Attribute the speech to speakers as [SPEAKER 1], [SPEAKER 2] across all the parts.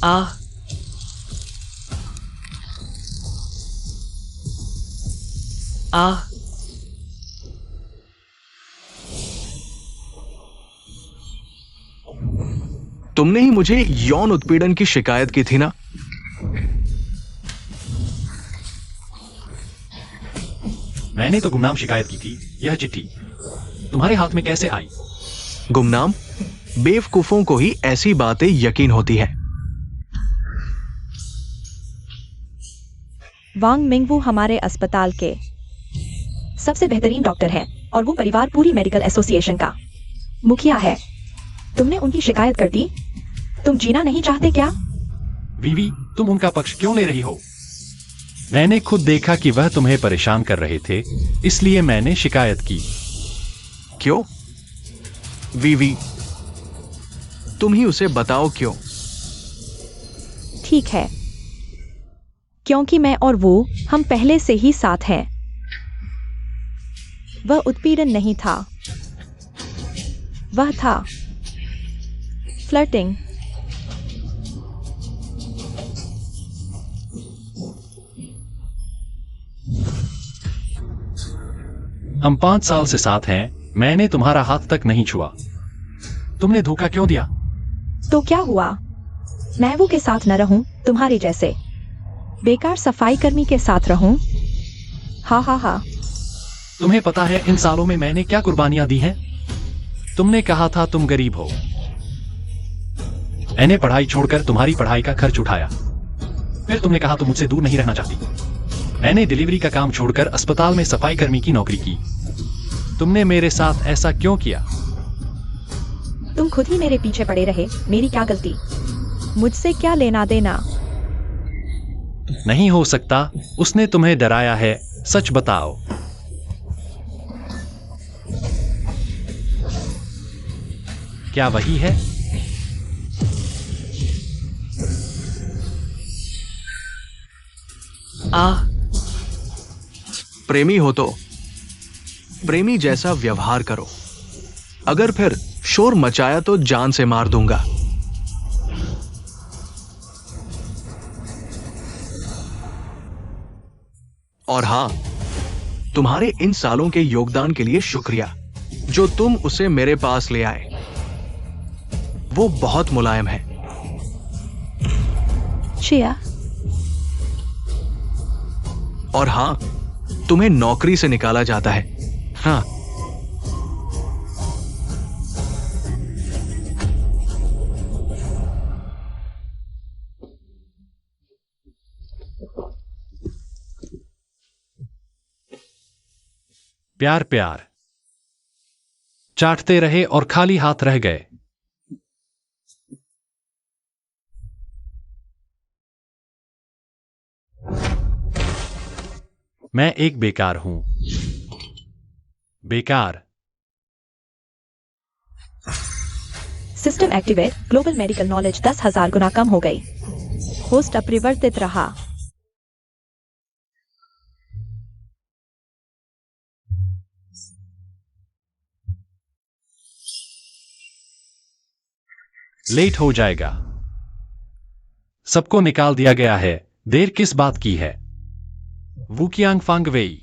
[SPEAKER 1] आह, आह, तुमने ही मुझे यौन उत्पीड़न की शिकायत की थी ना?
[SPEAKER 2] मैंने तो गुमनाम शिकायत की थी। यह चिट्ठी तुम्हारे हाथ में कैसे आई?
[SPEAKER 1] गुमनाम? बेवकूफों को ही ऐसी बातें यकीन होती है।
[SPEAKER 3] वांग मिंगवू हमारे अस्पताल के सबसे बेहतरीन डॉक्टर हैं और वो परिवार पूरी मेडिकल एसोसिएशन का मुखिया है। तुमने उनकी शिकायत कर दी? तुम जीना नहीं चाहते क्या?
[SPEAKER 2] वीवी, तुम उनका पक्ष क्यों ले रही हो? मैंने खुद देखा कि वह तुम्हें परेशान कर रहे थे, इसलिए मैंने शिकायत की।
[SPEAKER 1] क्यों? वीवी, तुम ही उसे बताओ क्यों।
[SPEAKER 3] ठीक है, क्योंकि मैं और वो हम पहले से ही साथ हैं। वह उत्पीड़न नहीं था, वह था फ्लर्टिंग।
[SPEAKER 2] हम 5 साल से साथ हैं। मैंने तुम्हारा हाथ तक नहीं छुआ। तुमने धोखा क्यों दिया?
[SPEAKER 3] तो क्या हुआ? मैं वो के साथ न रहूं तुम्हारे जैसे बेकार सफाई कर्मी के साथ रहूं? हा हा हा।
[SPEAKER 2] तुम्हें पता है इन सालों में मैंने क्या कुर्बानियां दी हैं? तुमने कहा था तुम गरीब हो। मैंने पढ़ाई छोड़कर तुम्हारी पढ़ाई का खर्च उठाया। फिर तुमने कहा तुम मुझसे दूर नहीं रहना चाहती। मैंने डिलीवरी का काम छोड़कर अस्पताल में सफाई कर्मी की नौकरी की। तुमने मेरे साथ ऐसा क्यों किया?
[SPEAKER 3] तुम खुद ही मेरे पीछे पड़े रहे। मेरी क्या गलती? मुझसे क्या लेना देना?
[SPEAKER 2] नहीं हो सकता। उसने तुम्हें डराया है। सच बताओ। क्या वही है?
[SPEAKER 1] आह, प्रेमी हो तो प्रेमी जैसा व्यवहार करो। अगर फिर शोर मचाया तो जान से मार दूंगा। और हां, तुम्हारे इन सालों के योगदान के लिए शुक्रिया जो तुम उसे मेरे पास ले आए। वो बहुत मुलायम है।
[SPEAKER 3] शिया।
[SPEAKER 1] और हां, तुम्हें नौकरी से निकाला जाता है। हाँ,
[SPEAKER 2] प्यार प्यार चाटते रहे और खाली हाथ रह गए। मैं एक बेकार हूं। बेकार।
[SPEAKER 3] System activate. Global medical knowledge 10,000 गुना कम हो गई। होस्ट अपरिवर्तित रहा।
[SPEAKER 2] लेट हो जाएगा। सबको निकाल दिया गया है। देर किस बात की है? वुकियांग फांगवेई।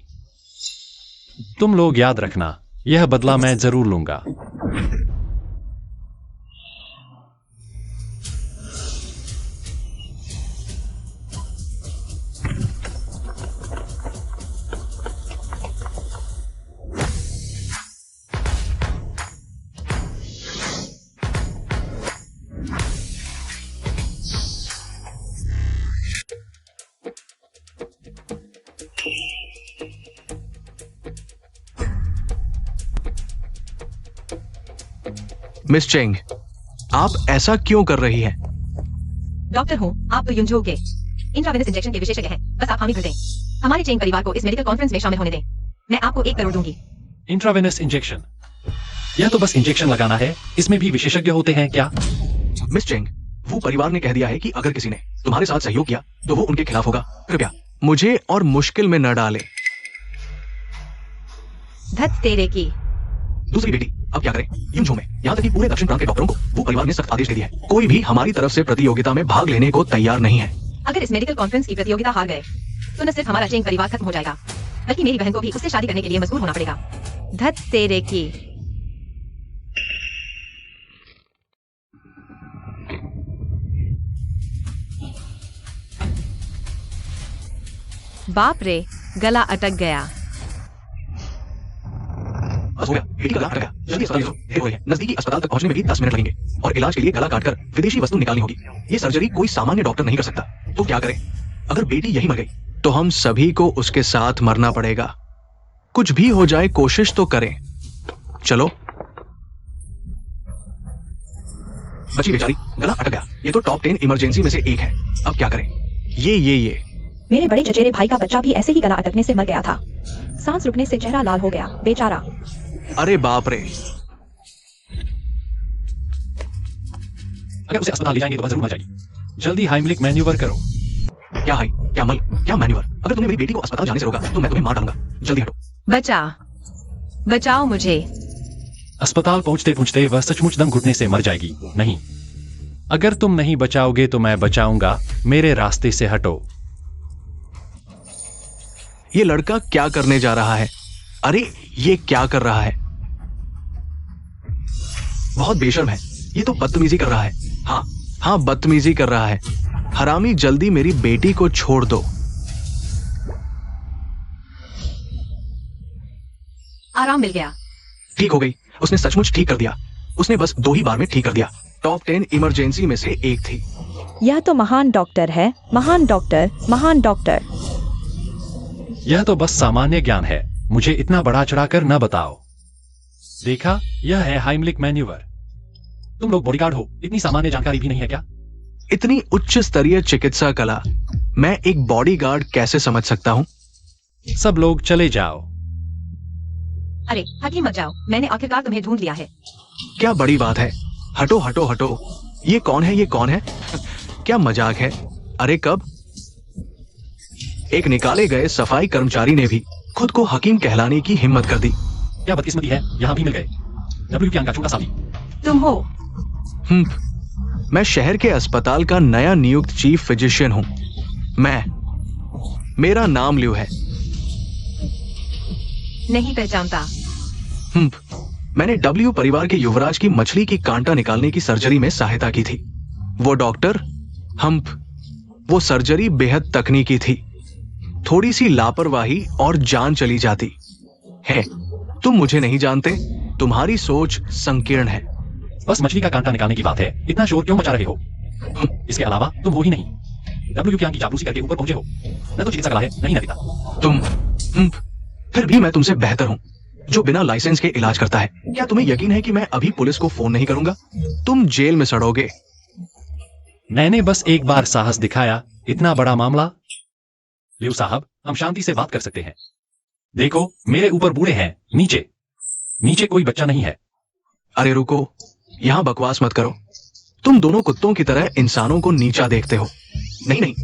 [SPEAKER 2] तुम लोग याद रखना, यह बदला मैं जरूर लूंगा।
[SPEAKER 1] मिस चेंग, आप ऐसा क्यों कर रही हैं?
[SPEAKER 3] डॉक्टर हूँ, आप तो युंझो के इंट्रावेनस इंजेक्शन के विशेषज्ञ हैं। बस आप हामी भर दें। हमारे चेंग परिवार को इस मेडिकल कॉन्फ्रेंस में शामिल होने दें। मैं आपको 1 करोड़ दूंगी।
[SPEAKER 2] Intravenous injection? यह तो बस इंजेक्शन लगाना है। इसमें भी विशेषज्ञ होते हैं क्या?
[SPEAKER 1] मिस चेंग, वो परिवार ने कह दिया है कि अगर किसी ने तुम्हारे साथ सहयोग किया तो वो उनके खिलाफ होगा। कृपया मुझे और मुश्किल में न डालें।
[SPEAKER 3] धत तेरे की।
[SPEAKER 1] दूसरी बेटी, अब क्या करें? यूं झूमे। यहाँ तक कि पूरे दक्षिण प्रांत के डॉक्टरों को वो परिवार ने सख्त आदेश दे दिया है, कोई भी हमारी तरफ से प्रतियोगिता में भाग लेने को तैयार नहीं है।
[SPEAKER 3] अगर इस मेडिकल कॉन्फ्रेंस की प्रतियोगिता हार गए तो न सिर्फ हमारा चेंग परिवार खत्म हो जाएगा, बल्कि मेरी बहन को भी उससे शादी करने के लिए मजबूर होना पड़ेगा। धत तेरे की। बाप रे, गला अटक गया।
[SPEAKER 1] बस हो गया, बेटी का गला अटक गया। जल्दी अस्पताल ले जाओ, देर हो रही है। नजदीकी अस्पताल तक पहुंचने में भी 10 मिनट लगेंगे और इलाज के लिए गला काटकर विदेशी वस्तु निकालनी होगी। ये सर्जरी कोई सामान्य डॉक्टर नहीं कर सकता। तो क्या करें? अगर बेटी यही मर गई तो हम सभी को उसके साथ मरना पड़ेगा। कुछ भी हो जाए, कोशिश तो करें। चलो। बची बेचारी, गला अटक गया। ये तो टॉप 10 इमरजेंसी में से एक है। अब क्या करें? ये
[SPEAKER 3] मेरे बड़े चचेरे भाई का बच्चा भी ऐसे ही गला अटकने से मर गया था। सांस रुकने से चेहरा लाल हो गया, बेचारा।
[SPEAKER 1] अरे बाप रे।
[SPEAKER 2] अगर उसे अस्पताल ले जाएंगे तो वह जरूर मर जाएगी। जल्दी हाइमलिक मैन्यूवर करो।
[SPEAKER 1] क्या हाई, क्या मल, क्या मैन्यूवर? अगर तुमने मेरी बेटी को अस्पताल जाने से रोका तो मैं तुम्हें मार डालूंगा। जल्दी हटो।
[SPEAKER 3] बचाओ मुझे।
[SPEAKER 2] अस्पताल पहुंचते पहुंचते वह सचमुच दम घुटने से मर जाएगी। नहीं, अगर तुम नहीं बचाओगे तो मैं बचाऊंगा। मेरे रास्ते से हटो।
[SPEAKER 1] ये लड़का क्या करने जा रहा है? अरे ये क्या कर रहा है? बहुत बेशर्म है। ये तो बदतमीजी कर रहा है। हाँ, बदतमीजी कर रहा है। हरामी, जल्दी मेरी बेटी को छोड़ दो।
[SPEAKER 3] आराम मिल गया।
[SPEAKER 1] ठीक हो गई। उसने सचमुच ठीक कर दिया। उसने बस 2 ही बार में ठीक कर दिया। टॉप 10 इमरजेंसी में से एक थी।
[SPEAKER 3] यह तो महान डॉक्टर है। महान डॉक्टर, महान डॉक्टर।
[SPEAKER 2] यह तो बस सामान्य ज्ञान है, मुझे इतना बढ़ा चढ़ाकर न बताओ। देखा, यह है हाइमलिक मैन्यूवर। तुम लोग बॉडीगार्ड हो, इतनी सामान्य जानकारी भी नहीं है क्या?
[SPEAKER 1] इतनी उच्च स्तरीय चिकित्सा कला मैं एक बॉडीगार्ड कैसे समझ सकता हूं?
[SPEAKER 2] सब लोग चले जाओ।
[SPEAKER 3] अरे हकीम मत जाओ, मैंने आखिरकार तुम्हें ढूंढ लिया है।
[SPEAKER 1] क्या बड़ी बात है। हटो हटो हटो। ये कौन है? ये कौन है? क्या मजाक है? अरे कब? एक निकाले गए सफाई कर्मचारी ने भी खुद को हकीम कहलाने की हिम्मत कर दी।
[SPEAKER 2] क्या बदकिस्मती है, यहाँ भी मिल गए। WP का छोटा सा भी।
[SPEAKER 3] तुम हो?
[SPEAKER 1] मैं शहर के अस्पताल का नया नियुक्त चीफ फिजिशियन हूं। मेरा नाम ल्यू है।
[SPEAKER 3] नहीं पहचानता।
[SPEAKER 1] मैंने W परिवार के युवराज की मछली की कांटा निकालने की सर्जरी में सहायता की थी। वो डॉक्टर, वो सर्जरी बेहद तकनीकी थी। थोड़ी सी लापरवाही और जान चली जाती है। तुम मुझे नहीं जानते, तुम्हारी सोच संकीर्ण है।
[SPEAKER 2] बस मछली का कांटा निकालने की बात है, इतना शोर क्यों मचा रहे हो? इसके अलावा तुम हो ही नहीं। WP की चापलूसी करके ऊपर पहुंचे हो। न तो चिकित्सा कला है, नहीं न पिता।
[SPEAKER 1] तुम फिर भी मैं तुमसे बेहतर हूं, जो बिना लाइसेंस के इलाज करता है। क्या तुम्हें यकीन है कि मैं अभी पुलिस को फोन नहीं करूंगा? तुम जेल में सड़ोगे।
[SPEAKER 2] मैंने बस एक बार साहस दिखाया, इतना बड़ा मामला। लियो साहब, हम शांति से बात कर सकते हैं। देखो, मेरे ऊपर बूढ़े हैं, नीचे कोई बच्चा नहीं है।
[SPEAKER 1] अरे रुको, यहां बकवास मत करो। तुम दोनों कुत्तों की तरह इंसानों को नीचा देखते हो। नहीं,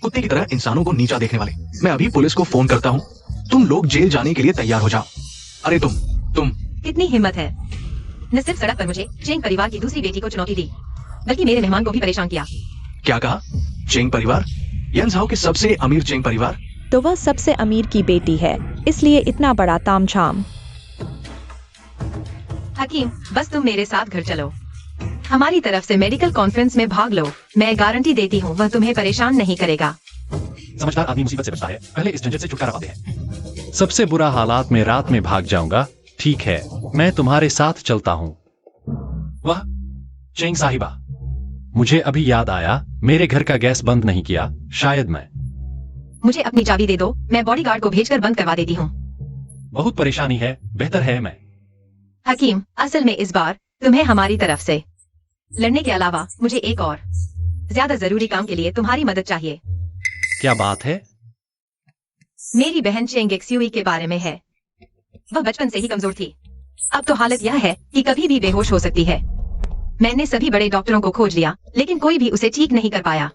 [SPEAKER 1] कुत्ते की तरह इंसानों को नीचा देखने वाले। मैं अभी पुलिस को फोन करता हूं। तुम लोग जेल जाने के लिए तैयार हो जाओ। अरे तुम
[SPEAKER 3] कितनी हिम्मत है? न सिर्फ सड़क पर मुझे चेंग परिवार की दूसरी बेटी को चुनौती दी, बल्कि मेरे मेहमान को भी परेशान किया।
[SPEAKER 1] क्या कहा? चेंग परिवार? यंसाओ के सबसे अमीर चेंग परिवार?
[SPEAKER 3] तो वह सबसे अमीर की बेटी है, इसलिए इतना बड़ा तामझाम। हकीम, बस तुम मेरे साथ घर चलो। हमारी तरफ से मेडिकल कॉन्फ्रेंस में भाग लो। मैं गारंटी देती हूँ वह तुम्हें परेशान नहीं करेगा।
[SPEAKER 2] समझदार आदमी मुसीबत से बचता है, पहले इस झंझट से छुटकारा पाते हैं। सबसे बुरा हालात में रात में भाग जाऊंगा। ठीक है, मैं तुम्हारे साथ चलता हूँ। वाह चेंग साहिबा, मुझे अभी याद आया, मेरे घर का गैस बंद नहीं किया। शायद मैं
[SPEAKER 3] मुझे अपनी चाबी दे दो, मैं बॉडीगार्ड को भेजकर बंद करवा देती हूँ।
[SPEAKER 2] बहुत परेशानी है, बेहतर है मैं।
[SPEAKER 3] हकीम, असल में इस बार तुम्हें हमारी तरफ से लड़ने के अलावा मुझे एक और ज्यादा जरूरी काम के लिए तुम्हारी मदद चाहिए।
[SPEAKER 2] क्या बात है?
[SPEAKER 3] मेरी बहन चेंग एक्सयूई के बारे में है। वह बचपन से ही कमजोर थी। अब तो हालत यह है कि कभी भी बेहोश हो सकती है। मैंने सभी बड़े डॉक्टरों को खोज लिया, लेकिन कोई भी उसे ठीक नहीं कर पाया।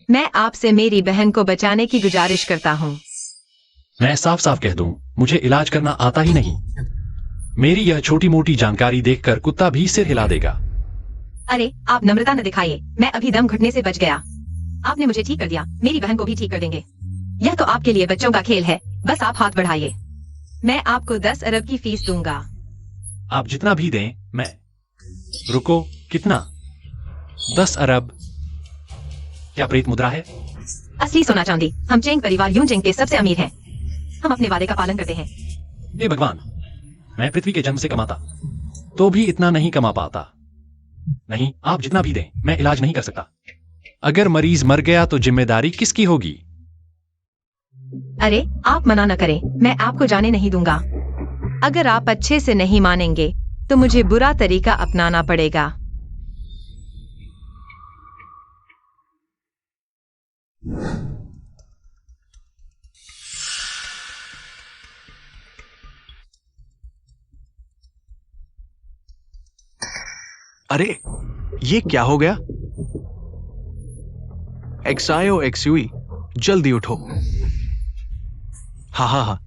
[SPEAKER 3] मैं आपसे मेरी बहन को बचाने की गुजारिश करता हूँ।
[SPEAKER 2] मैं साफ साफ कह दूं, मुझे इलाज करना आता ही नहीं। मेरी यह छोटी मोटी जानकारी देखकर कुत्ता भी सिर हिला देगा।
[SPEAKER 4] अरे आप नम्रता न दिखाइए, मैं अभी दम घुटने से बच गया। आपने मुझे ठीक कर दिया, मेरी बहन को भी ठीक कर देंगे। यह तो आपके लिए बच्चों का खेल है, बस आप हाथ बढ़ाइए। मैं आपको 10 अरब की फीस दूंगा।
[SPEAKER 2] आप जितना भी दें, मैं। रुको, कितना? 10 अरब? क्या प्रेत मुद्रा है?
[SPEAKER 4] असली सोना चांदी। हम चेंग परिवार यूनचेंग के सबसे अमीर हैं। हम अपने वादे का पालन करते हैं।
[SPEAKER 2] हे भगवान, मैं पृथ्वी के जन्म से कमाता तो भी इतना नहीं कमा पाता। नहीं, आप जितना भी दें, मैं इलाज नहीं कर सकता। अगर मरीज मर गया तो जिम्मेदारी किसकी होगी?
[SPEAKER 4] अरे आप मना न करें, मैं आपको जाने नहीं दूंगा। अगर आप अच्छे से नहीं मानेंगे तो मुझे बुरा तरीका अपनाना पड़ेगा।
[SPEAKER 1] अरे ये क्या हो गया? एक्सायो एक्सयूई, जल्दी उठो। हा,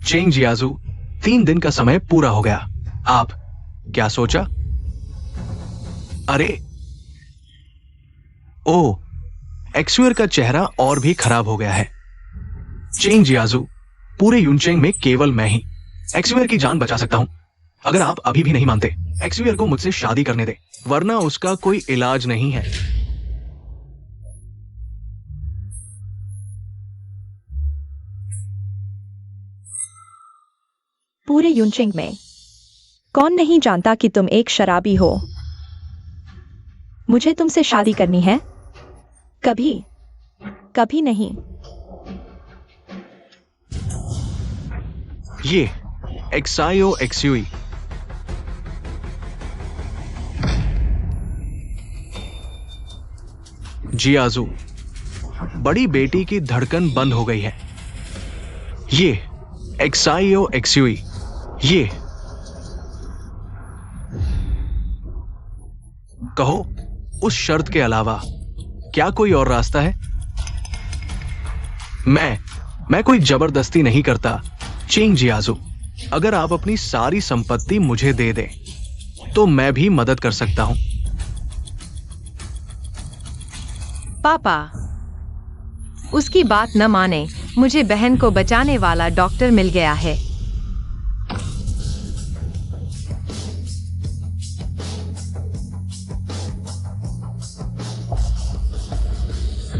[SPEAKER 1] चेंग जियाजू, 3 दिन का समय पूरा हो गया। आप क्या सोचा? अरे ओ, एक्सुअर का चेहरा और भी खराब हो गया है। चेंग जियाजू, पूरे यूनचेंग में केवल मैं ही एक्सुअर की जान बचा सकता हूं। अगर आप अभी भी नहीं मानते, एक्सुअर को मुझसे शादी करने दे, वरना उसका कोई इलाज नहीं है।
[SPEAKER 3] पूरे यूनचेंग में कौन नहीं जानता कि तुम एक शराबी हो। मुझे तुमसे शादी करनी है? कभी कभी नहीं।
[SPEAKER 1] ये एक्सायो एक्सयूई, जियाजू, बड़ी बेटी की धड़कन बंद हो गई है। ये एक्सायो एक्सयूई, ये कहो, उस शर्त के अलावा क्या कोई और रास्ता है? मैं कोई जबरदस्ती नहीं करता। चेंग जियाजू, अगर आप अपनी सारी संपत्ति मुझे दे दें तो मैं भी मदद कर सकता हूं।
[SPEAKER 4] पापा, उसकी बात न माने। मुझे बहन को बचाने वाला डॉक्टर मिल गया है।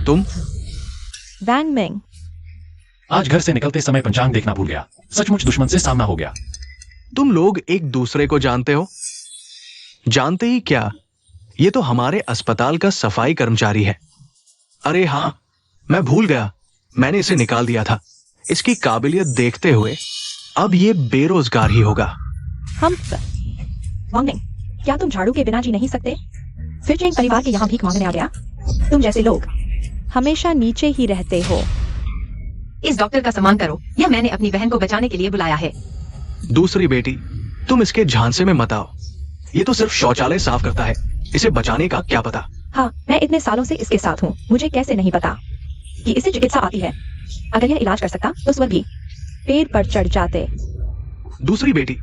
[SPEAKER 1] तुम?
[SPEAKER 3] वैंग मिंग,
[SPEAKER 2] आज घर से निकलते समय पंचांग देखना भूल गया। सचमुच दुश्मन से सामना हो गया।
[SPEAKER 1] तुम लोग एक दूसरे को जानते हो? जानते ही क्या, ये तो हमारे अस्पताल का सफाई कर्मचारी है। अरे हाँ, मैं भूल गया, मैंने इसे निकाल दिया था। इसकी काबिलियत देखते हुए अब ये बेरोजगार ही होगा।
[SPEAKER 3] हम वांग मिंग, क्या तुम झाड़ू के बिना जी नहीं सकते? फिर चेंग परिवार के यहाँ भीख मांगने आ गया? तुम जैसे लोग हमेशा नीचे ही रहते हो।
[SPEAKER 4] इस डॉक्टर का सम्मान करो, यह मैंने अपनी बहन को बचाने के लिए बुलाया है।
[SPEAKER 1] दूसरी बेटी, तुम इसके झांसे में मत आओ। ये तो सिर्फ शौचालय साफ करता है, इसे बचाने का क्या पता।
[SPEAKER 3] हाँ, मैं इतने सालों से इसके साथ हूँ, मुझे कैसे नहीं पता कि इसे चिकित्सा आती है। अगर यह इलाज कर सकता तो स्वर्ग भी पेड़ पर चढ़ जाते।
[SPEAKER 1] दूसरी बेटी,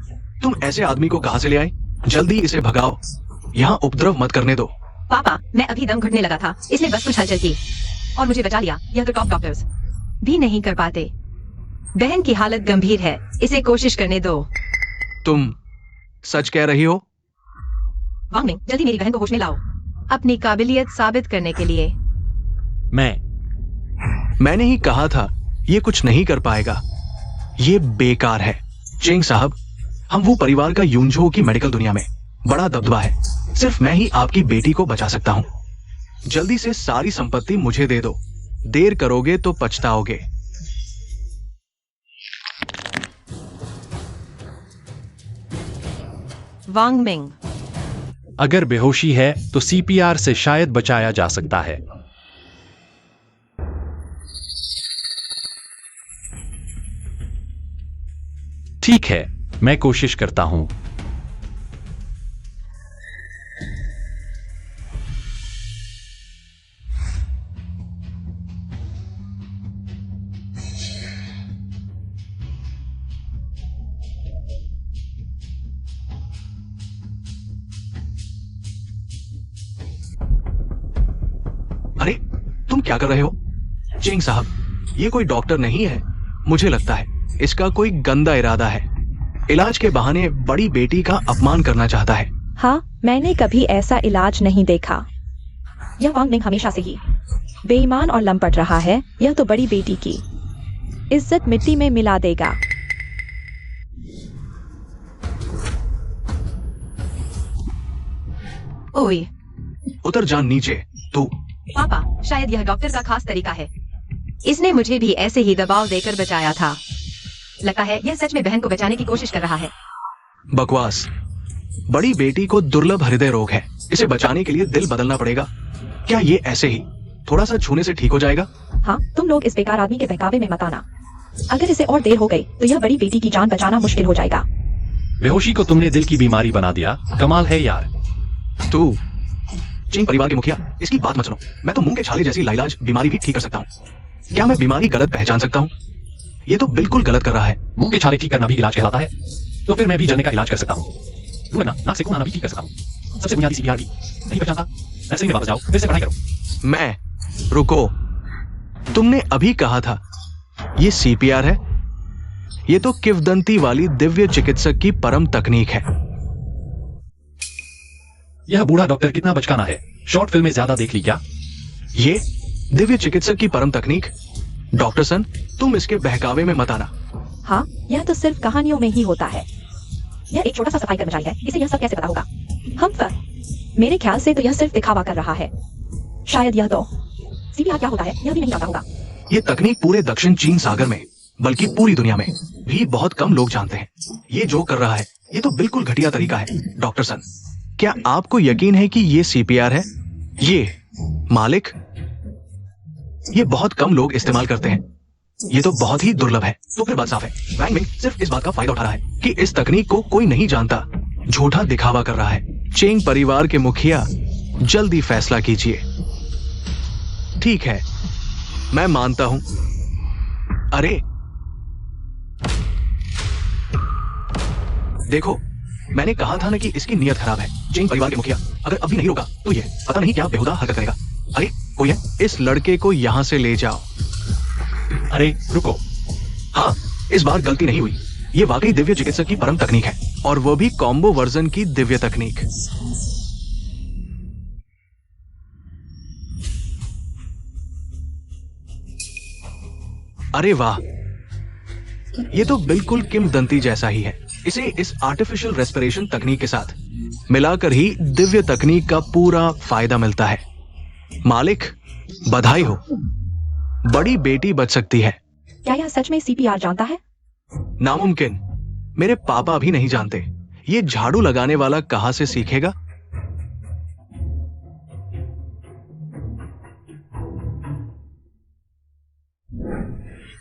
[SPEAKER 1] तुम ऐसे आदमी को कहां से ले आए? जल्दी इसे भगाओ, यहाँ उपद्रव मत करने दो।
[SPEAKER 4] पापा, मैं अभी दम घुटने लगा था, इसने बस कुछ हलचल की और मुझे बचा लिया। यह तो टॉप डॉक्टर्स भी नहीं कर पाते। बहन की हालत गंभीर है, इसे कोशिश करने दो।
[SPEAKER 1] तुम सच कह रही हो?
[SPEAKER 4] वांग मिंग, जल्दी मेरी बहन को होश में लाओ, अपनी काबिलियत साबित करने के लिए।
[SPEAKER 1] मैंने ही कहा था, ये कुछ नहीं कर पाएगा, ये बेकार है। चेंग साहब, हम वो परिवार का यूनझो की मेडिकल दुनिया में बड़ा दबदबा है। सिर्फ मैं ही आपकी बेटी को बचा सकता हूं। जल्दी से सारी संपत्ति मुझे दे दो, देर करोगे तो पछताओगे।
[SPEAKER 4] वांग मिंग,
[SPEAKER 2] अगर बेहोशी है तो सीपीआर से शायद बचाया जा सकता है। ठीक है, मैं कोशिश करता हूं।
[SPEAKER 1] तुम क्या कर रहे हो? चिंग साहब, ये कोई डॉक्टर नहीं है। मुझे लगता है इसका कोई गंदा इरादा है। इलाज के बहाने बड़ी बेटी का अपमान करना चाहता है।
[SPEAKER 3] हाँ, मैंने कभी ऐसा इलाज नहीं देखा। यह वांग मिंग हमेशा से ही बेईमान और लंपट रहा है। यह तो बड़ी बेटी की इज्जत मिट्टी में मिला देगा।
[SPEAKER 4] ओए
[SPEAKER 1] उतर जा नीचे। तू
[SPEAKER 4] पापा, शायद यह डॉक्टर का खास तरीका है। इसने मुझे भी ऐसे ही दबाव देकर बचाया था। लगता है यह सच में बहन को बचाने की कोशिश कर रहा है।
[SPEAKER 1] बकवास। बड़ी बेटी को दुर्लभ हृदय रोग है। इसे बचाने के लिए दिल बदलना पड़ेगा। क्या ये ऐसे ही थोड़ा सा छूने से ठीक हो जाएगा?
[SPEAKER 3] हाँ, तुम लोग इस बेकार आदमी के बहकावे में मत आना। अगर इसे और देर हो गई तो यह बड़ी बेटी की जान बचाना मुश्किल हो जाएगा।
[SPEAKER 2] बेहोशी को तुमने दिल की बीमारी बना दिया। कमाल है यार।
[SPEAKER 1] तू चिंग परिवार के मुखिया, इसकी बात मत सुनो। मैं तो मुंह के छाले जैसी लाइलाज बीमारी भी ठीक कर सकता हूँ। क्या मैं बीमारी गलत पहचान सकता हूँ? ये तो बिल्कुल गलत कर रहा है।
[SPEAKER 2] मुंह के छाले ठीक करना भी इलाज कहलाता है? तो फिर मैं भी जलने का इलाज कर सकता हूँ। तू है ना, नाक से खून आना भी ठीक कर सकता हूँ। सबसे बुनियादी सीपीआर भी नहीं पहचानता। ऐसे ही वापस जाओ, फिर से पढ़ाई करो।
[SPEAKER 1] मैं रुको, तुमने अभी कहा था ये सीपीआर है। ये तो किवदंती वाली दिव्य चिकित्सक की परम तकनीक है।
[SPEAKER 2] यह बूढ़ा डॉक्टर कितना बचकाना है। शॉर्ट फिल्में ज्यादा देख ली क्या?
[SPEAKER 1] ये दिव्य चिकित्सक की परम तकनीक। डॉक्टर सन, तुम इसके बहकावे में मत आना।
[SPEAKER 3] हाँ, यह तो सिर्फ कहानियों में ही होता है। यह एक छोटा सा सफाई कर्मचारी है। इसे यह सब कैसे पता होगा? हम पर मेरे ख्याल से तो यह सिर्फ दिखावा कर रहा है। शायद यह तो सीपीआर क्या होता है यह भी नहीं जानता होगा।
[SPEAKER 1] ये तकनीक पूरे दक्षिण चीन सागर में, बल्कि पूरी दुनिया में भी बहुत कम लोग जानते हैं। ये जो कर रहा है ये तो बिल्कुल घटिया तरीका है। डॉक्टर सन, क्या आपको यकीन है कि ये सीपीआर है? ये मालिक, ये बहुत कम लोग इस्तेमाल करते हैं। ये तो बहुत ही दुर्लभ है। तो फिर बात साफ है, वैंग मिंग सिर्फ इस बात का फायदा उठा रहा है कि इस तकनीक को कोई नहीं जानता। झूठा दिखावा कर रहा है। चेंग परिवार के मुखिया, जल्दी फैसला कीजिए। ठीक है, मैं मानता हूं। अरे देखो, मैंने कहा था ना कि इसकी नीयत खराब है। चेंग परिवार के मुखिया अगर अभी नहीं रोका तो ये पता नहीं क्या बेहुदा हरकत करेगा। अरे कोई है? इस लड़के को यहां से ले जाओ।
[SPEAKER 2] अरे रुको।
[SPEAKER 1] हाँ, इस बार गलती नहीं हुई। ये वाकई दिव्य चिकित्सक की परम तकनीक है, और वो भी कॉम्बो वर्जन की दिव्य तकनीक। अरे वाह, ये तो बिल्कुल किंवदंती जैसा ही है। इसे इस आर्टिफिशियल रेस्पिरेशन तकनीक के साथ मिलाकर ही दिव्य तकनीक का पूरा फायदा मिलता है। मालिक, बधाई हो, बड़ी बेटी बच सकती है।
[SPEAKER 3] क्या यह सच में सीपीआर जानता है?
[SPEAKER 1] नामुमकिन। मेरे पापा भी नहीं जानते। ये झाड़ू लगाने वाला कहां से सीखेगा?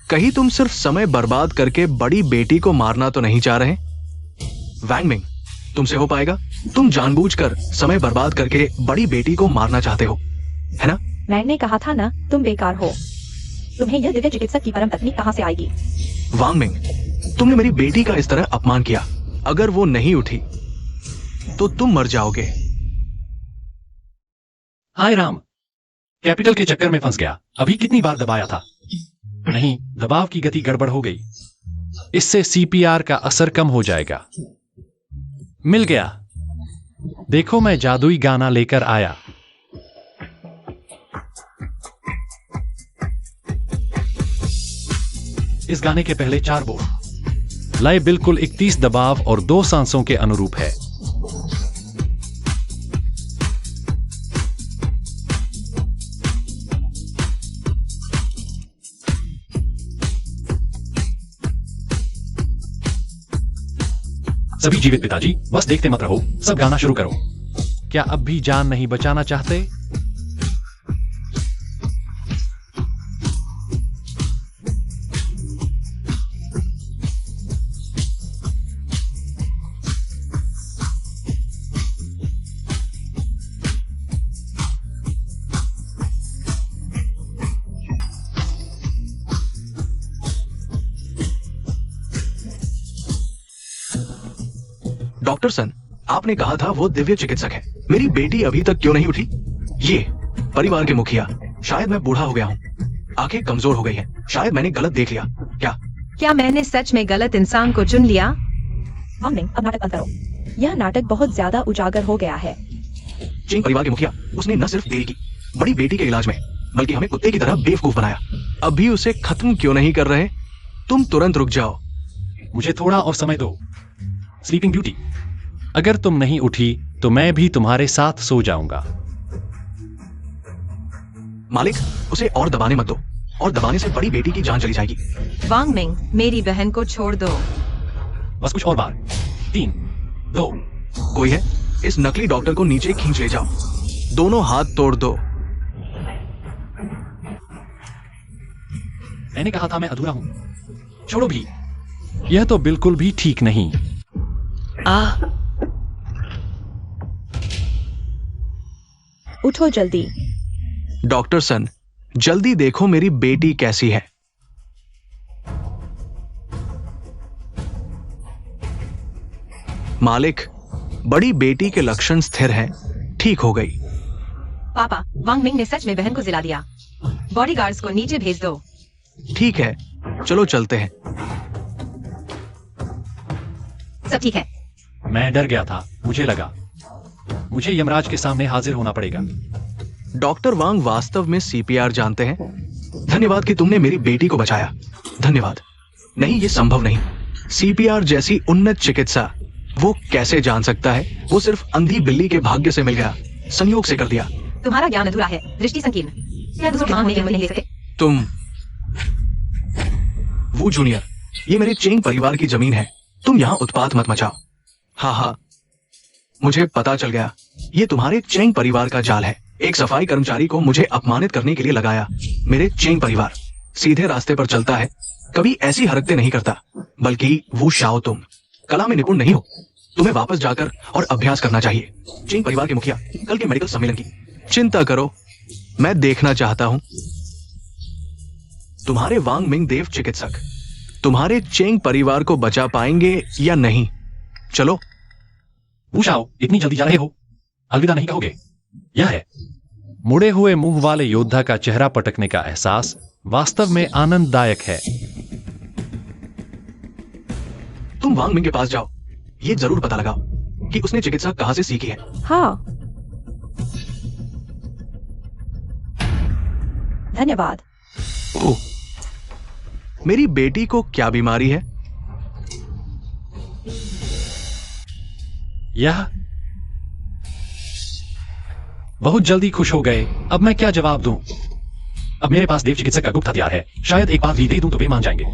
[SPEAKER 1] कहीं तुम सिर्फ समय बर्बाद करके बड़ी बेटी को मारना तो नहीं चाह रहे? वैंग मिंग, तुमसे हो पाएगा? तुम जानबूझकर समय बर्बाद करके बड़ी बेटी को मारना चाहते हो, है ना?
[SPEAKER 3] मैंने कहा था ना, तुम बेकार हो। तुम्हें यह दिव्य चिकित्सक की परम तकनीक कहां से आएगी?
[SPEAKER 1] वांग मिंग, तुमने मेरी बेटी का इस तरह अपमान किया। अगर वो नहीं उठी तो तुम मर जाओगे।
[SPEAKER 2] हाय राम, कैपिटल के चक्कर में फंस गया। अभी कितनी बार दबाया था? नहीं, दबाव की गति गड़बड़ हो गई। इससे सीपीआर का असर कम हो जाएगा। मिल गया। देखो, मैं जादुई गाना लेकर आया। इस गाने के पहले 4 बोल। लय बिल्कुल 31 दबाव और 2 सांसों के अनुरूप है। सभी जीवित पिताजी, बस देखते मत रहो, सब गाना शुरू करो। क्या अब भी जान नहीं बचाना चाहते?
[SPEAKER 1] डॉक्टर सन, आपने कहा था वो दिव्य चिकित्सक है। मेरी बेटी अभी तक क्यों नहीं उठी? ये परिवार के मुखिया, शायद मैं बूढ़ा हो गया हूँ, आंखें कमजोर हो गई हैं, शायद मैंने गलत देख लिया।
[SPEAKER 4] क्या मैंने सच में गलत इंसान को चुन लिया?
[SPEAKER 3] वांगमिंग, अब नाटक बंद करो। यह नाटक बहुत ज्यादा उजागर हो गया है।
[SPEAKER 1] चेंग परिवार के मुखिया, उसने न सिर्फ देरी की बड़ी बेटी के इलाज में, बल्कि हमें कुत्ते की तरह बेवकूफ बनाया। अभी उसे खत्म क्यों नहीं कर रहे? तुम तुरंत रुक जाओ।
[SPEAKER 2] मुझे थोड़ा और समय दो। स्लीपिंग ब्यूटी, अगर तुम नहीं उठी तो मैं भी तुम्हारे साथ सो जाऊंगा।
[SPEAKER 1] मालिक, उसे और दबाने मत दो, और दबाने से बड़ी बेटी की जान चली जाएगी।
[SPEAKER 4] वांगमिंग, मेरी बहन को छोड़ दो।
[SPEAKER 2] बस कुछ और बार। 3, 2।
[SPEAKER 1] कोई है? इस नकली डॉक्टर को नीचे खींच ले जाओ। दोनों हाथ तोड़ दो।
[SPEAKER 2] मैंने कहा था मैं अधूरा हूं। छोड़ो भी, यह तो बिल्कुल भी ठीक नहीं।
[SPEAKER 3] उठो जल्दी।
[SPEAKER 1] डॉक्टर सन, जल्दी देखो मेरी बेटी कैसी है। मालिक, बड़ी बेटी के लक्षण स्थिर हैं, ठीक हो गई।
[SPEAKER 4] पापा, वांगमिंग ने सच में बहन को जिला दिया। बॉडीगार्ड्स को नीचे भेज दो।
[SPEAKER 1] ठीक है, चलो चलते हैं।
[SPEAKER 4] सब ठीक है।
[SPEAKER 2] मैं डर गया था, मुझे लगा मुझे यमराज के सामने हाजिर होना पड़ेगा।
[SPEAKER 1] डॉक्टर वांग वास्तव में सीपीआर जानते हैं। धन्यवाद कि तुमने मेरी बेटी को बचाया। धन्यवाद। नहीं, ये संभव नहीं। सीपीआर जैसी उन्नत चिकित्सा वो कैसे जान सकता है? वो सिर्फ अंधी बिल्ली के भाग्य से मिल गया, संयोग से कर दिया।
[SPEAKER 4] तुम्हारा ज्ञान अधूरा है, दृष्टि संकीर्ण। क्या दूसरों के महान नहीं ले सकते?
[SPEAKER 1] तुम वो जूनियर, ये मेरे चेंग परिवार की जमीन है। तुम यहाँ उत्पात मत मचाओ। हाँ, मुझे पता चल गया, ये तुम्हारे चेंग परिवार का जाल है। एक सफाई कर्मचारी को मुझे अपमानित करने के लिए लगाया। मेरे चेंग परिवार सीधे रास्ते पर चलता है, कभी ऐसी हरकतें नहीं करता। बल्कि वो शाओ, तुम कला में निपुण नहीं हो। तुम्हें वापस जाकर और अभ्यास करना चाहिए। चेंग परिवार के मुखिया, कल के मेडिकल सम्मेलन की चिंता करो, मैं देखना चाहता हूं तुम्हारे वांगमिंग देव चिकित्सक तुम्हारे चेंग परिवार को बचा पाएंगे या नहीं। चलो।
[SPEAKER 2] पूछाओ, इतनी जल्दी जा रहे हो? अलविदा नहीं कहोगे? यह है। मुड़े हुए मुंह वाले योद्धा का चेहरा पटकने का एहसास वास्तव में आनंददायक है।
[SPEAKER 1] तुम वांगमिंग के पास जाओ, ये जरूर पता लगाओ कि उसने चिकित्सा कहां से सीखी है।
[SPEAKER 3] हाँ, धन्यवाद।
[SPEAKER 1] ओह, मेरी बेटी को क्या बीमारी है?
[SPEAKER 2] यह बहुत जल्दी खुश हो गए। अब मैं क्या जवाब दूं? अब मेरे पास देव चिकित्सक का गुप्त हथियार है। शायद एक बात भी दे दूं तो वे मान जाएंगे।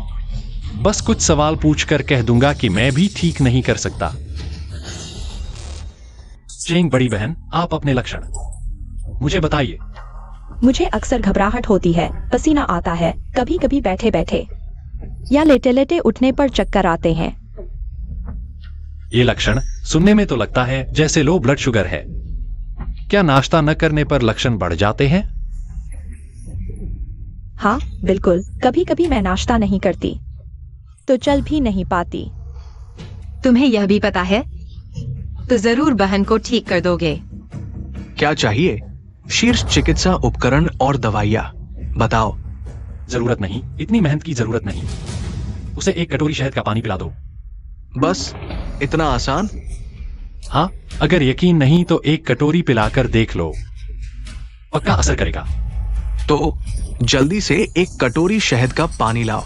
[SPEAKER 2] बस कुछ सवाल पूछकर कह दूंगा कि मैं भी ठीक नहीं कर सकता। चेंग बड़ी बहन, आप अपने लक्षण मुझे बताइए।
[SPEAKER 3] मुझे अक्सर घबराहट होती है, पसीना आता है, कभी कभी बैठे बैठे या लेटे लेटे उठने पर चक्कर आते हैं।
[SPEAKER 2] ये लक्षण सुनने में तो लगता है जैसे लो ब्लड शुगर है। क्या नाश्ता न करने पर लक्षण बढ़ जाते हैं?
[SPEAKER 3] हाँ, बिल्कुल। कभी कभी मैं नाश्ता नहीं करती तो चल भी नहीं पाती।
[SPEAKER 4] तुम्हें यह भी पता है तो जरूर बहन को ठीक कर दोगे।
[SPEAKER 1] क्या चाहिए? शीर्ष चिकित्सा उपकरण और दवाइयां। बताओ।
[SPEAKER 2] जरूरत नहीं, इतनी मेहनत की जरूरत नहीं। उसे एक कटोरी शहद का पानी पिला दो।
[SPEAKER 1] बस इतना आसान?
[SPEAKER 2] हाँ, अगर यकीन नहीं तो एक कटोरी पिलाकर देख लो, पक्का असर करेगा।
[SPEAKER 1] तो जल्दी से एक कटोरी शहद का पानी लाओ।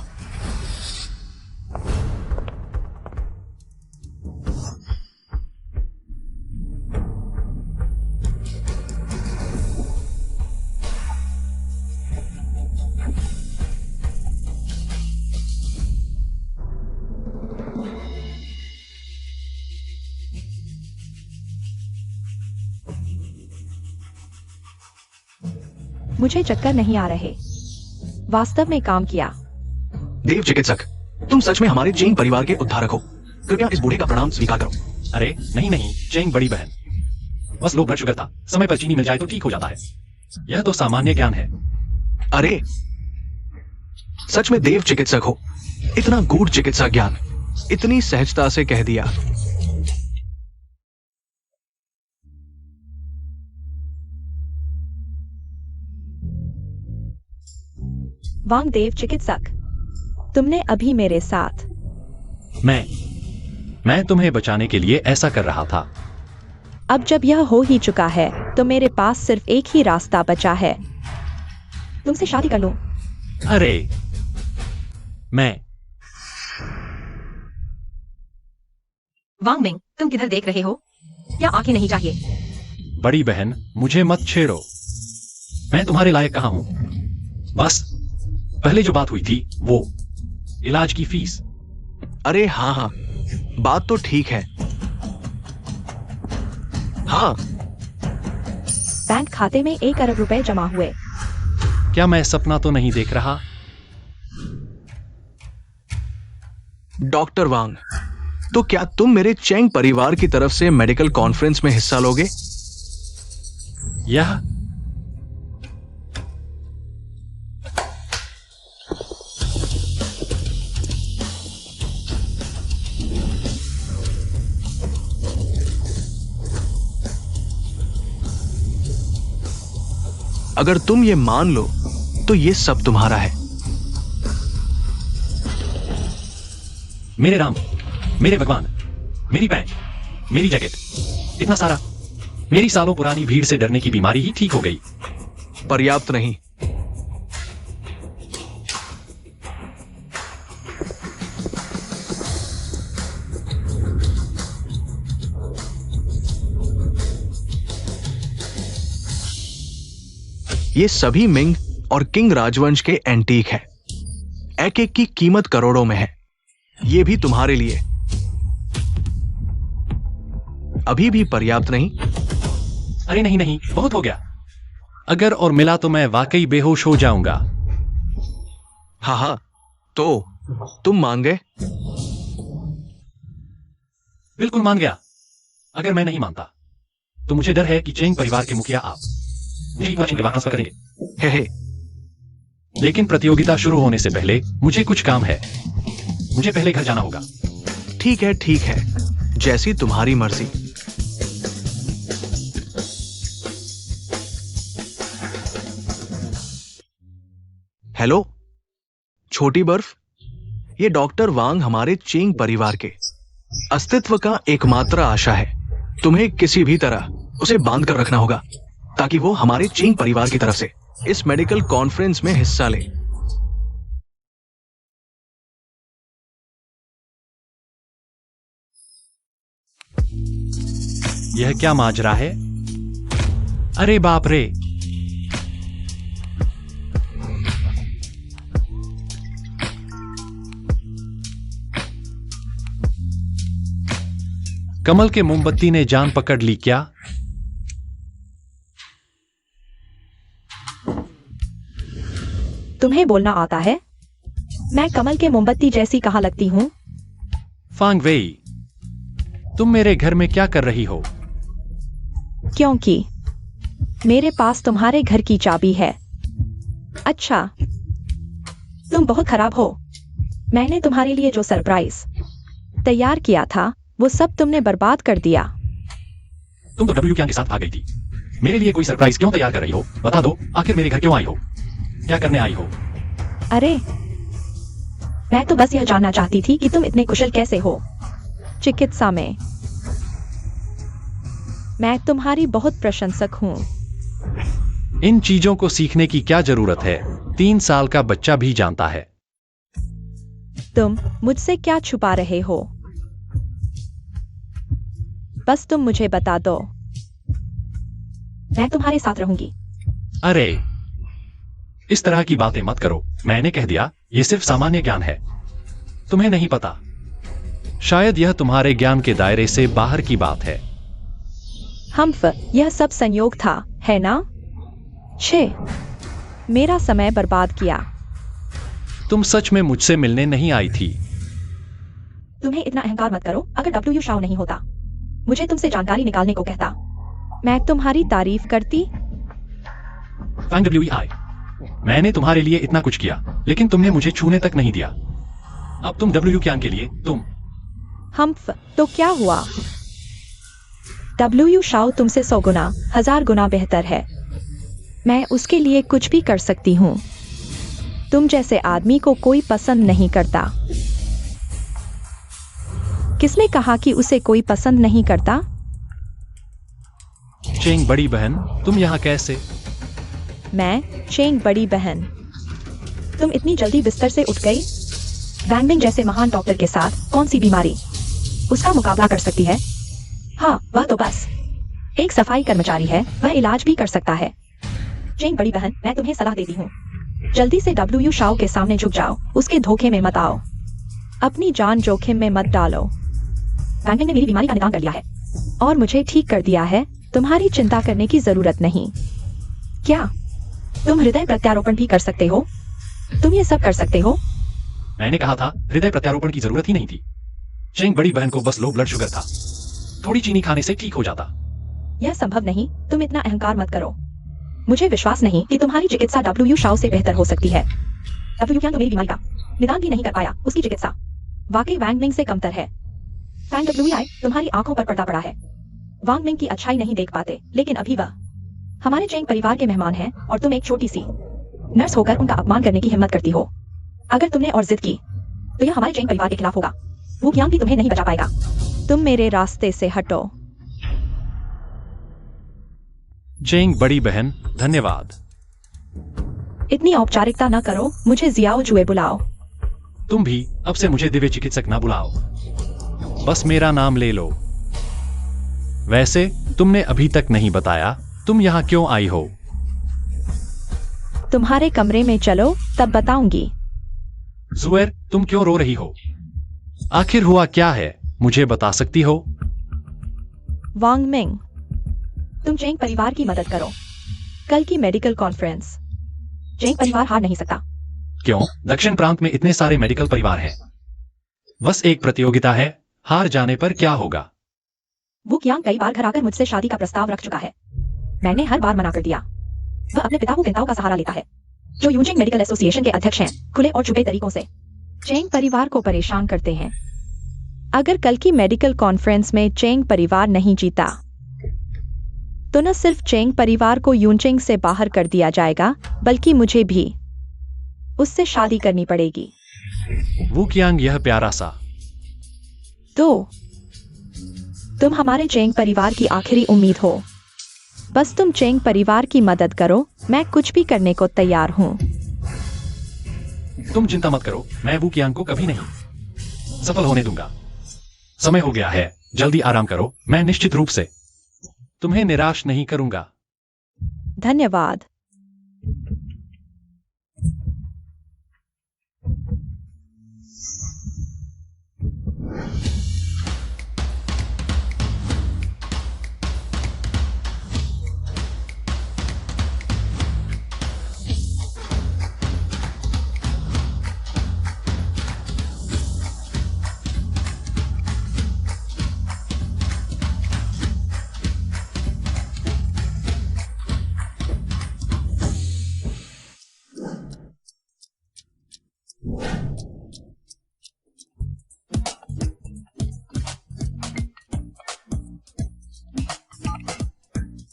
[SPEAKER 3] मुझे चक्कर नहीं आ रहे। वास्तव में काम किया।
[SPEAKER 1] देव चिकित्सक, तुम सच में हमारे चेंग परिवार के उद्धारक हो। कृपया इस बूढ़े का प्रणाम स्वीकार करो।
[SPEAKER 2] अरे नहीं, चेंग बड़ी बहन, बस लो ब्लड शुगर था। समय पर चीनी मिल जाए तो ठीक हो जाता है। यह तो सामान्य ज्ञान है।
[SPEAKER 1] अरे सच में देव चिकित्सक हो। इतना गूढ़ चिकित्सा ज्ञान इतनी सहजता से कह दिया।
[SPEAKER 3] वांगदेव चिकित्सक, तुमने अभी मेरे साथ।
[SPEAKER 2] मैं तुम्हें बचाने के लिए ऐसा कर रहा था।
[SPEAKER 3] अब जब यह हो ही चुका है तो मेरे पास सिर्फ एक ही रास्ता बचा है, तुमसे शादी कर लूं।
[SPEAKER 2] अरे मैं
[SPEAKER 4] वांग मिंग, तुम किधर देख रहे हो? क्या आंखें नहीं चाहिए?
[SPEAKER 2] बड़ी बहन, मुझे मत छेड़ो। मैं तुम्हारे लायक कहाँ हूं? बस पहले जो बात हुई थी वो इलाज की फीस।
[SPEAKER 1] अरे हाँ हाँ, बात तो ठीक है। हाँ,
[SPEAKER 3] बैंक खाते में 1 अरब रुपए जमा हुए।
[SPEAKER 2] क्या मैं सपना तो नहीं देख रहा?
[SPEAKER 1] डॉक्टर वांग, तो क्या तुम मेरे चेंग परिवार की तरफ से मेडिकल कॉन्फ्रेंस में हिस्सा लोगे?
[SPEAKER 2] यह
[SPEAKER 1] अगर तुम ये मान लो तो ये सब तुम्हारा है।
[SPEAKER 2] मेरे राम, मेरे भगवान, मेरी पैंट, मेरी जैकेट, इतना सारा। मेरी सालों पुरानी भीड़ से डरने की बीमारी ही ठीक हो गई।
[SPEAKER 1] पर्याप्त नहीं। ये सभी मिंग और किंग राजवंश के एंटीक है। एक एक की कीमत करोड़ों में है। ये भी तुम्हारे लिए। अभी भी पर्याप्त नहीं?
[SPEAKER 2] अरे नहीं नहीं, बहुत हो गया। अगर और मिला तो मैं वाकई बेहोश हो जाऊंगा।
[SPEAKER 1] हाँ हाँ, तो तुम मान गए?
[SPEAKER 2] बिल्कुल मान गया। अगर मैं नहीं मानता तो मुझे डर है कि चेंग परिवार के मुखिया आप मुझे ट्रांसफर करेंगे।
[SPEAKER 1] हे।
[SPEAKER 2] लेकिन प्रतियोगिता शुरू होने से पहले मुझे कुछ काम है। मुझे पहले घर जाना होगा।
[SPEAKER 1] ठीक है, जैसी तुम्हारी मर्जी। हेलो छोटी बर्फ, ये डॉक्टर वांग हमारे चेंग परिवार के अस्तित्व का एकमात्र आशा है। तुम्हें किसी भी तरह उसे बांध कर रखना होगा ताकि वो हमारे चेंग परिवार की तरफ से इस मेडिकल कॉन्फ्रेंस में हिस्सा ले।
[SPEAKER 2] यह क्या माजरा है? अरे बाप रे! कमल के मोमबत्ती ने जान पकड़ ली क्या?
[SPEAKER 3] तुम्हें बोलना आता है? मैं कमल के मोमबत्ती जैसी कहाँ लगती हूँ?
[SPEAKER 2] फांग वेई, तुम मेरे घर में क्या कर रही हो?
[SPEAKER 3] क्योंकि मेरे पास तुम्हारे घर की चाबी है। अच्छा, तुम बहुत खराब हो। मैंने तुम्हारे लिए जो सरप्राइज तैयार किया था वो सब तुमने बर्बाद कर दिया।
[SPEAKER 2] तुम तो डब्ल्यू के साथ आ गई थी। मेरे लिए कोई सरप्राइज क्यों तैयार कर रही हो? बता दो, आखिर मेरे घर क्यों आई हो? क्या करने आई हो?
[SPEAKER 3] अरे, मैं तो बस यह जानना चाहती थी कि तुम इतने कुशल कैसे हो चिकित्सा में। मैं तुम्हारी बहुत प्रशंसक हूँ।
[SPEAKER 2] इन चीजों को सीखने की क्या जरूरत है? 3 साल का बच्चा भी जानता है।
[SPEAKER 3] तुम मुझसे क्या छुपा रहे हो? बस तुम मुझे बता दो, मैं तुम्हारे साथ रहूंगी।
[SPEAKER 2] अरे, इस तरह की बातें मत करो। मैंने कह दिया, ये सिर्फ सामान्य ज्ञान है। तुम्हें नहीं पता। शायद यह तुम्हारे ज्ञान के दायरे से बाहर की बात है।
[SPEAKER 3] हम्फ, यह सब संयोग था, है ना? छे, मेरा समय बर्बाद किया।
[SPEAKER 2] तुम सच में मुझसे मिलने नहीं आई थी?
[SPEAKER 3] तुम्हें इतना अहंकार मत करो। अगर डब्ल्यू शाओ नहीं होता, मुझे तुमसे जानकारी निकालने को कहता, मैं तुम्हारी तारीफ करती।
[SPEAKER 2] फांग WEI, मैंने तुम्हारे लिए इतना कुछ किया, लेकिन तुमने मुझे छूने तक नहीं दिया। अब तुम डब्ल्यू ज्ञान के लिए तुम।
[SPEAKER 3] हम्फ, तो क्या हुआ? डब्ल्यू शाओ तुमसे 100 गुना, 1000 गुना बेहतर है। मैं उसके लिए कुछ भी कर सकती हूँ। तुम जैसे आदमी को कोई पसंद नहीं करता। किसने कहा कि उसे कोई पसंद नहीं करता?
[SPEAKER 2] चेंग बड़ी बहन, तुम यहाँ कैसे?
[SPEAKER 3] मैं चेंग बड़ी बहन। तुम इतनी जल्दी बिस्तर से उठ गई? वैंग मिंग जैसे महान डॉक्टर के साथ कौन सी बीमारी उसका मुकाबला कर सकती है? हाँ, वह तो बस एक सफाई कर्मचारी है, वह इलाज भी कर सकता है। चेंग बड़ी बहन, मैं तुम्हें सलाह देती हूँ, जल्दी से डब्ल्यू शाओ के सामने झुक जाओ, उसके धोखे में मत आओ, अपनी जान जोखिम में मत डालो। वैंग मिंग ने मेरी बीमारी का निदान कर लिया है और मुझे ठीक कर दिया है, तुम्हारी चिंता करने की जरूरत नहीं। क्या तुम हृदय प्रत्यारोपण भी कर सकते हो? तुम ये सब कर सकते हो?
[SPEAKER 2] मैंने कहा था हृदय प्रत्यारोपण की जरूरत ही नहीं थी। चेंग बड़ी बहन को बस लो ब्लड शुगर था, थोड़ी चीनी खाने से ठीक हो जाता।
[SPEAKER 3] यह संभव नहीं, तुम इतना अहंकार मत करो। मुझे विश्वास नहीं कि तुम्हारी चिकित्सा डब्ल्यू शाओ से बेहतर हो सकती है। डब्ल्यू क्या तो मेरी बीमारी का निदान भी नहीं कर पाया, उसकी चिकित्सा वाकई वैंग मिंग से कमतर है। फैंग डब्ल्यू आई तुम्हारी आंखों पर पर्दा पड़ा है। वांग मिंग की अच्छाई नहीं देख पाते, लेकिन अभी वह हमारे चेंग परिवार के मेहमान हैं और तुम एक छोटी सी नर्स होकर उनका अपमान करने की हिम्मत करती हो। अगर तुमने और जिद की तो यह हमारे चेंग परिवार के खिलाफ होगा। वो ज्ञान भी तुम्हें नहीं बचा पाएगा। तुम मेरे रास्ते से हटो।
[SPEAKER 2] चेंग बड़ी बहन, धन्यवाद।
[SPEAKER 3] इतनी औपचारिकता न करो, मुझे जियाओ जुए बुलाओ।
[SPEAKER 2] तुम भी अब से मुझे दिव्य चिकित्सक ना बुलाओ, बस मेरा नाम ले लो। वैसे तुमने अभी तक नहीं बताया तुम यहाँ क्यों आई हो?
[SPEAKER 3] तुम्हारे कमरे में चलो, तब बताऊंगी।
[SPEAKER 2] जुएर, तुम क्यों रो रही हो? आखिर हुआ क्या है, मुझे बता सकती हो?
[SPEAKER 3] वांग मिंग, तुम चेंग परिवार की मदद करो। कल की मेडिकल कॉन्फ्रेंस चेंग परिवार हार नहीं सकता।
[SPEAKER 2] क्यों? दक्षिण प्रांत में इतने सारे मेडिकल परिवार हैं। बस एक प्रतियोगिता है, हार जाने पर क्या होगा?
[SPEAKER 3] वो कियांग कई बार घर आकर मुझसे शादी का प्रस्ताव रख चुका है। मैंने हर बार मना कर दिया। वह अपने पिता हुकेंताओ का सहारा लेता है, जो यूजिंग मेडिकल एसोसिएशन के अध्यक्ष हैं, खुले और छुपे तरीकों से चेंग परिवार को परेशान करते हैं। अगर कल की मेडिकल कॉन्फ्रेंस में चेंग परिवार नहीं जीता तो न सिर्फ चेंग परिवार को यूजिंग से बाहर कर दिया जाएगा, बल्कि मुझे भी उससे शादी करनी पड़ेगी।
[SPEAKER 2] वो कियांग, यह प्यारा सा।
[SPEAKER 3] तो तुम हमारे चेंग परिवार की आखिरी उम्मीद हो। बस तुम चेंग परिवार की मदद करो, मैं कुछ भी करने को तैयार हूं।
[SPEAKER 2] तुम चिंता मत करो, मैं वू कियांग को कभी नहीं सफल होने दूंगा। समय हो गया है, जल्दी आराम करो, मैं निश्चित रूप से तुम्हें निराश नहीं करूंगा।
[SPEAKER 3] धन्यवाद।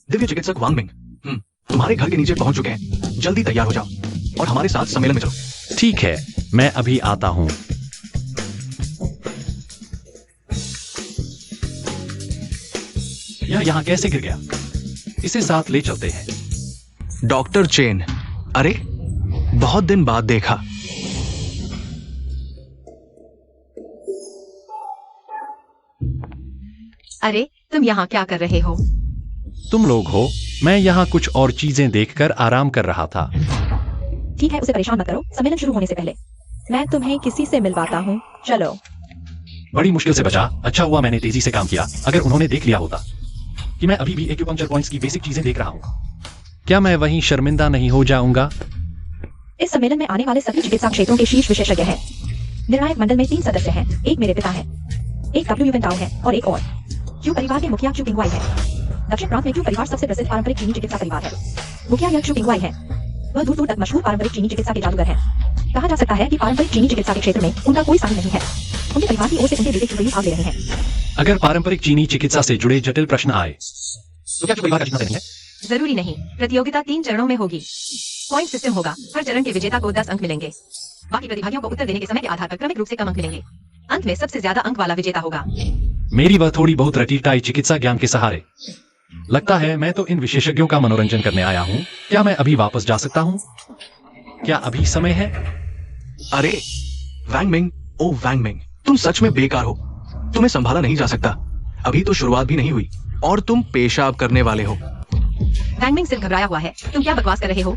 [SPEAKER 1] दिव्य चिकित्सक वांग मिंग, तुम्हारे घर के नीचे पहुंच चुके हैं। जल्दी तैयार हो जाओ और हमारे साथ सम्मेलन में चलो।
[SPEAKER 2] ठीक है, मैं अभी आता हूं। यह यहां कैसे गिर गया? इसे साथ ले चलते हैं।
[SPEAKER 1] डॉक्टर चेन, अरे बहुत दिन बाद देखा।
[SPEAKER 4] अरे, तुम यहाँ क्या कर रहे हो?
[SPEAKER 2] तुम लोग हो? मैं यहाँ कुछ और चीजें देखकर आराम कर रहा था।
[SPEAKER 3] ठीक है, उसे परेशान मत करो। सम्मेलन शुरू होने से पहले मैं तुम्हें किसी से मिलवाता हूँ, चलो।
[SPEAKER 2] बड़ी मुश्किल से बचा। अच्छा हुआ मैंने तेजी से काम किया। अगर उन्होंने देख लिया होता कि मैं अभी भी एक्यूपंक्चर पॉइंट्स की बेसिक चीजें देख रहा हूँ, क्या मैं वहीं शर्मिंदा नहीं हो जाऊंगा?
[SPEAKER 3] इस सम्मेलन में आने वाले सभी चिकित्सा क्षेत्रों के शीर्ष विशेषज्ञ हैं। निर्णायक मंडल में 3 सदस्य हैं, एक मेरे पिता है, एक डब्ल्यू युवेंटाओ है और एक और क्यू परिवार के मुखिया क्यू पिंगवाई है। दक्षिण प्रांत में क्यू परिवार सबसे प्रसिद्ध पारंपरिक चीनी चिकित्सा परिवार है। मुखिया यह क्यू पिंगवाई है। वह दूर दूर तक मशहूर पारंपरिक चीनी चिकित्सा के जादूगर हैं। कहा जा सकता है कि पारंपरिक चीनी चिकित्सा के क्षेत्र में उनका कोई स्थान नहीं है। उनके परिवार की ओर से उनके बेटे चुगली भाग ले रहे हैं।
[SPEAKER 2] अगर पारंपरिक चीनी चिकित्सा से जुड़े जटिल प्रश्न आए तो क्या परिवार का जीतना तय नहीं है?
[SPEAKER 4] जरूरी नहीं, प्रतियोगिता 3 चरणों में होगी। पॉइंट सिस्टम होगा, हर चरण के विजेता को 10 अंक मिलेंगे। बाकी प्रतिभागियों को उत्तर देने के समय के आधार पर क्रमिक रूप से कम अंक मिलेंगे। अंत में सबसे ज्यादा अंक वाला विजेता होगा।
[SPEAKER 2] मेरी वह थोड़ी बहुत रटीटाई चिकित्सा ज्ञान के सहारे। लगता है मैं तो इन विशेषज्ञों का मनोरंजन करने आया हूँ। क्या मैं अभी वापस जा सकता हूँ? क्या अभी समय है?
[SPEAKER 1] अरे वैंग मिंग, ओ वैंग मिंग, तुम सच में बेकार हो। तुम्हें संभाला नहीं जा सकता। अभी तो शुरुआत भी नहीं हुई और तुम पेशाब करने वाले हो।
[SPEAKER 4] वैंग मिंग सिर्फ घबराया हुआ है। तुम क्या बकवास कर रहे हो?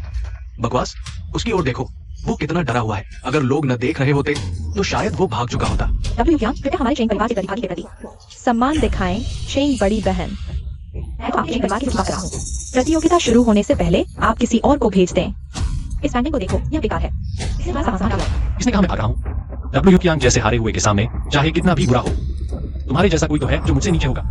[SPEAKER 1] बकवास? उसकी ओर देखो, वो कितना डरा हुआ है। अगर लोग न देख रहे होते तो शायद वो भाग चुका होता।
[SPEAKER 3] डब्ल्यू यांग, कृपया हमारे चेंग परिवार के प्रतिभागी के प्रति सम्मान दिखाएं। चेंग बड़ी बहन, मैं तो आपके चेंग परिवार की सेवा कर रहा हूँ। प्रतियोगिता शुरू होने से पहले आप किसी और को भेज दें। इस वैंग मिंग को देखो, यह बेकार है। इसे थोड़ा समाधान डालो।
[SPEAKER 2] इसने कहा मैं भाग रहा हूँ। डब्ल्यू यांग जैसे हारे हुए के सामने चाहे कितना भी बुरा हो, तुम्हारे जैसा कोई तो है जो मुझसे नीचे होगा।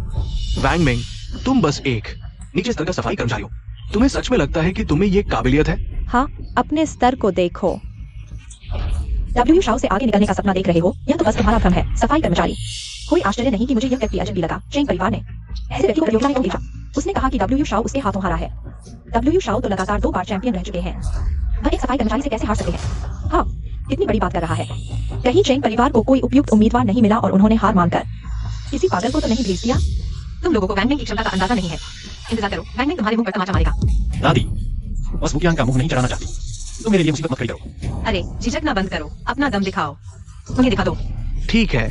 [SPEAKER 1] वैंग मिंग, तुम बस एक नीचे स्तर का सफाई कर्मचारी हो। तुम्हें सच में लगता है कि तुम्हें ये काबिलियत है?
[SPEAKER 3] हाँ, अपने स्तर को देखो। डब्ल्यू शाओ से आगे निकलने का सपना देख रहे हो, यह तो बस तुम्हारा भ्रम है, सफाई कर्मचारी। कोई आश्चर्य नहीं कि मुझे यह व्यक्ति अजनबी लगा। चेंग परिवार ने ऐसे व्यक्ति को प्रतियोगिता में क्यों भेजा? उसने कहा कि डब्ल्यू शाओ उसके हाथों हारा है। डब्ल्यू शाओ तो लगातार 2 बार चैंपियन रह चुके हैं। वह एक सफाई कर्मचारी से कैसे हार सकते हैं? हाँ, कितनी बड़ी बात कर रहा है। कहीं चेंग परिवार को कोई उपयुक्त उम्मीदवार नहीं मिला और उन्होंने हार मानकर किसी पागल को तो नहीं भेज दिया?
[SPEAKER 4] तुम लोगों को वैंग मिंग की क्षमता का अंदाजा नहीं है। इंतजार करो, वैंग मिंग तुम्हारे मुंह पर तमाचा मारेगा।
[SPEAKER 2] दादी, बस वो यांग का मुंह नहीं चढ़ाना चाहती। तुम मेरे लिए मुसीबत मत खड़ी करो।
[SPEAKER 4] अरे झिझकना बंद करो, अपना दम दिखाओ। उन्हें दिखा दो।
[SPEAKER 1] ठीक है,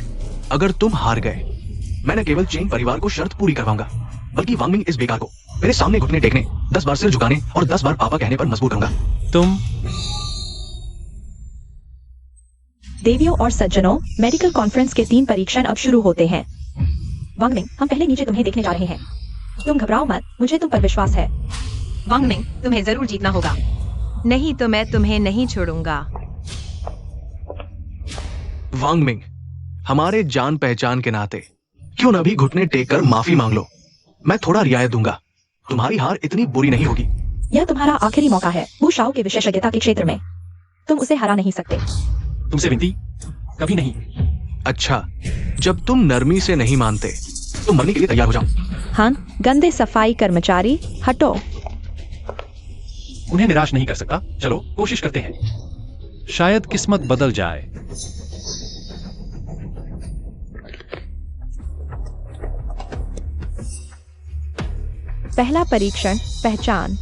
[SPEAKER 1] अगर तुम हार गए, मैं न केवल चेंग परिवार को शर्त पूरी करवाऊंगा, बल्कि वांग मिंग इस बेकार को मेरे सामने घुटने टेकने, 10 बार सिर झुकाने और 10 बार पापा कहने पर मजबूर करूंगा।
[SPEAKER 2] तुम
[SPEAKER 3] देवियों और सज्जनों, मेडिकल कॉन्फ्रेंस के 3 परीक्षण अब शुरू होते हैं। वांग मिंग, हम पहले नीचे तुम्हें देखने जा रहे हैं। तुम घबराओ मत, मुझे तुम पर विश्वास है।
[SPEAKER 4] वांग मिंग, तुम्हें जरूर जीतना होगा, नहीं तो मैं तुम्हें नहीं छोड़ूंगा।
[SPEAKER 1] वांग मिंग, हमारे जान पहचान के नाते क्यों न भी घुटने टेक कर माफी मांग लो। मैं थोड़ा रियायत दूंगा। तुम्हारी हार इतनी बुरी नहीं होगी।
[SPEAKER 3] यह तुम्हारा आखिरी मौका है। वू शाओ के विशेषज्ञता के क्षेत्र में तुम उसे हरा नहीं सकते।
[SPEAKER 2] तुमसे विनती, कभी नहीं।
[SPEAKER 1] अच्छा, जब तुम नरमी से नहीं मानते तो मरने के लिए तैयार हो जाओ।
[SPEAKER 3] हाँ, गंदे सफाई कर्मचारी, हटो।
[SPEAKER 2] उन्हें निराश नहीं कर सकता। चलो कोशिश करते हैं, शायद किस्मत बदल जाए।
[SPEAKER 3] पहला परीक्षण, पहचान।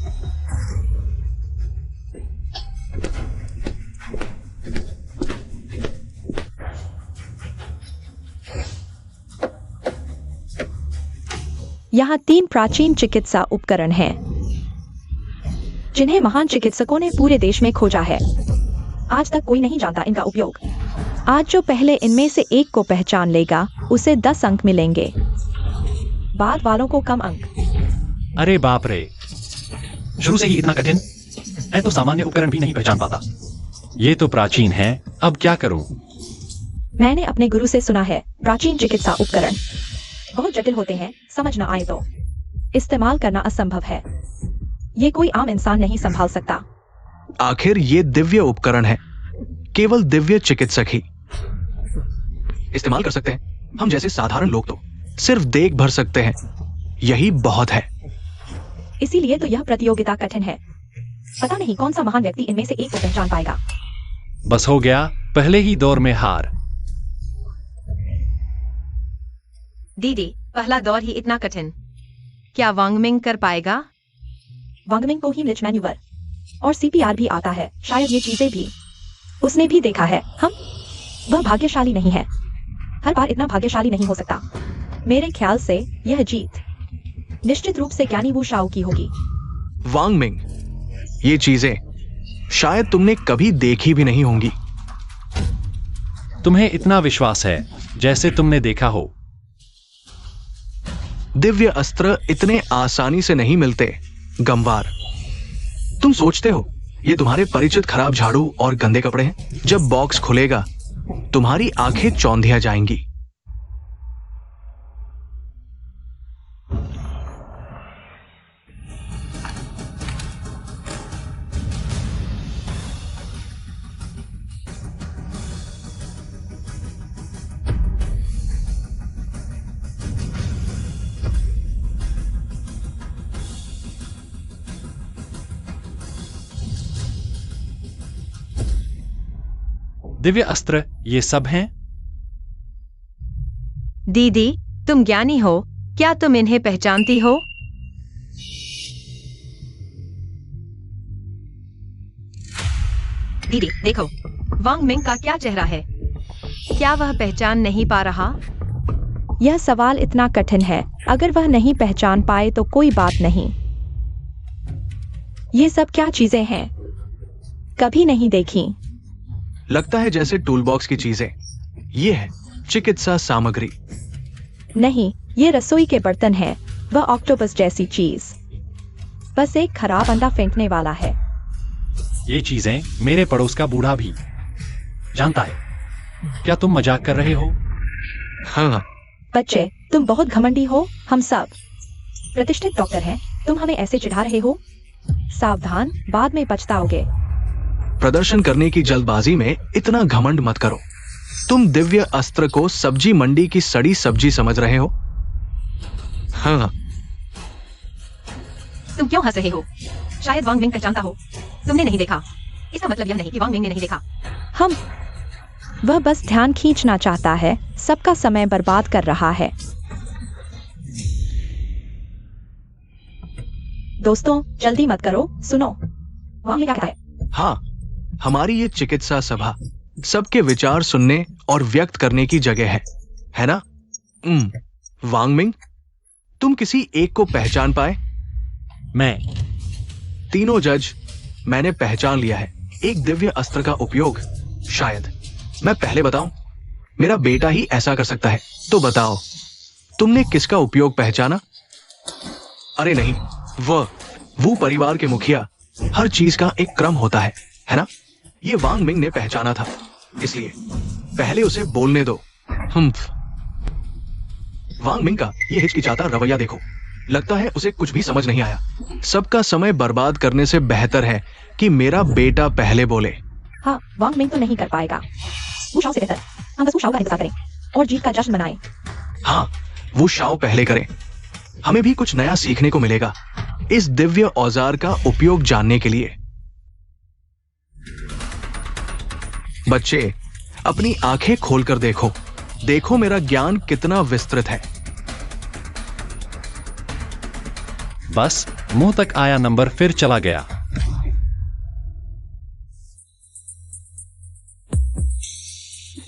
[SPEAKER 3] यहाँ 3 प्राचीन चिकित्सा उपकरण हैं, जिन्हें महान चिकित्सकों ने पूरे देश में खोजा है। आज तक कोई नहीं जानता इनका उपयोग। आज जो पहले इनमें से एक को पहचान लेगा, उसे 10 अंक मिलेंगे। बाद वालों को कम अंक।
[SPEAKER 2] अरे बाप रे, शुरू से ही इतना कठिन? मैं तो सामान्य उपकरण भी नहीं पहचान पाता। ये तो प्राचीन है, अब क्या करूं?
[SPEAKER 3] मैंने अपने गुरु से सुना है, प्राचीन चिकित्सा उपकरण बहुत जटिल होते हैं, समझ न आए तो इस्तेमाल करना असंभव है। ये कोई आम इंसान नहीं संभाल सकता।
[SPEAKER 1] आखिर ये दिव्य उपकरण है, केवल दिव्य चिकित्सक ही इस्तेमाल कर सकते हैं। हम जैसे साधारण लोग तो सिर्फ देख भर सकते हैं, यही बहुत है।
[SPEAKER 3] इसीलिए तो यह प्रतियोगिता कठिन है। पता नहीं कौन सा महान व्यक्ति इनमें से एक को पहचान पाएगा।
[SPEAKER 2] बस हो गया, पहले ही दौर में हार।
[SPEAKER 4] दीदी, पहला दौर ही इतना कठिन, क्या वांग मिंग कर पाएगा?
[SPEAKER 3] वांग मिंग को ही लिच मैन्यूवर और सीपीआर भी आता है, शायद ये चीजें भी उसने भी देखा है। वह भाग्यशाली नहीं है, हर बार इतना भाग्यशाली नहीं हो सकता। मेरे ख्याल से यह जीत निश्चित रूप से ज्ञानी वू शाओ की होगी।
[SPEAKER 1] वांग मिंग, ये चीजें शायद तुमने कभी देखी भी नहीं होंगी।
[SPEAKER 2] तुम्हें इतना विश्वास है जैसे तुमने देखा हो।
[SPEAKER 1] दिव्य अस्त्र इतने आसानी से नहीं मिलते गंवार। तुम सोचते हो ये तुम्हारे परिचित खराब झाड़ू और गंदे कपड़े हैं? जब बॉक्स खुलेगा तुम्हारी आंखें चौंधिया जाएंगी।
[SPEAKER 2] दिव्य अस्त्र ये सब हैं?
[SPEAKER 4] दीदी, तुम ज्ञानी हो, क्या तुम इन्हें पहचानती हो? दीदी देखो, वांग मिंग का क्या चेहरा है, क्या वह पहचान नहीं पा रहा?
[SPEAKER 3] यह सवाल इतना कठिन है, अगर वह नहीं पहचान पाए तो कोई बात नहीं। ये सब क्या चीजें हैं? कभी नहीं देखी।
[SPEAKER 1] लगता है जैसे टूल बॉक्स की चीजें। ये है चिकित्सा सामग्री।
[SPEAKER 3] नहीं, ये रसोई के बर्तन हैं, वह ऑक्टोपस जैसी चीज। बस एक खराब अंडा फेंकने वाला है।
[SPEAKER 2] ये चीजें मेरे पड़ोस का बूढ़ा भी जानता है। क्या तुम मजाक कर रहे हो?
[SPEAKER 1] हाँ,
[SPEAKER 3] बच्चे, तुम बहुत घमंडी हो। हम सब प्रतिष्ठित डॉक्टर हैं, तुम हमें ऐसे चिढ़ा रहे हो। सावधान, बाद में पछताओगे।
[SPEAKER 1] प्रदर्शन करने की जल्दबाजी में इतना घमंड मत करो। तुम दिव्य अस्त्र को सब्जी मंडी की सड़ी सब्जी समझ रहे हो? हाँ,
[SPEAKER 4] तुम क्यों हंस रहे हो? शायद वांग मिंग पहचानता हो, तुमने नहीं देखा। इसका मतलब यह नहीं कि वांग मिंग ने नहीं देखा।
[SPEAKER 3] वह बस ध्यान खींचना चाहता है, सबका समय बर्बाद कर रहा है। दोस्तों, जल्दी मत करो, सुनो। वांग मिंग क्या कहता है?
[SPEAKER 1] हाँ, हमारी ये चिकित्सा सभा सबके विचार सुनने और व्यक्त करने की जगह है ना? वांग मिंग, तुम किसी एक को पहचान पाए?
[SPEAKER 2] मैं।
[SPEAKER 1] तीनों जज, मैंने पहचान लिया है। एक दिव्य अस्त्र का उपयोग शायद मैं पहले बताऊं? मेरा बेटा ही ऐसा कर सकता है। तो बताओ, तुमने किसका उपयोग पहचाना? अरे नहीं, वो परिवार के मुखिया। हर चीज का एक क्रम होता है ना? ये वांग मिंग ने पहचाना था, इसलिए पहले उसे बोलने दो। वांग मिंग का ये हिचकिचाता रवैया देखो, लगता है उसे कुछ भी समझ नहीं आया। सबका समय बर्बाद करने से बेहतर है कि मेरा बेटा पहले बोले।
[SPEAKER 3] हाँ, वांग मिंग तो नहीं कर पाएगा। वो शाओ से बेहतर, हम बस वो शाओ का इंतजार करें और जीत का जश्न मनाएं।
[SPEAKER 1] हाँ, वो शाओ पहले करें। हमें भी कुछ नया सीखने को मिलेगा इस दिव्य औजार का उपयोग जानने के लिए। बच्चे, अपनी आंखें खोलकर देखो। देखो मेरा ज्ञान कितना विस्तृत है।
[SPEAKER 2] बस मुंह तक आया नंबर फिर चला गया।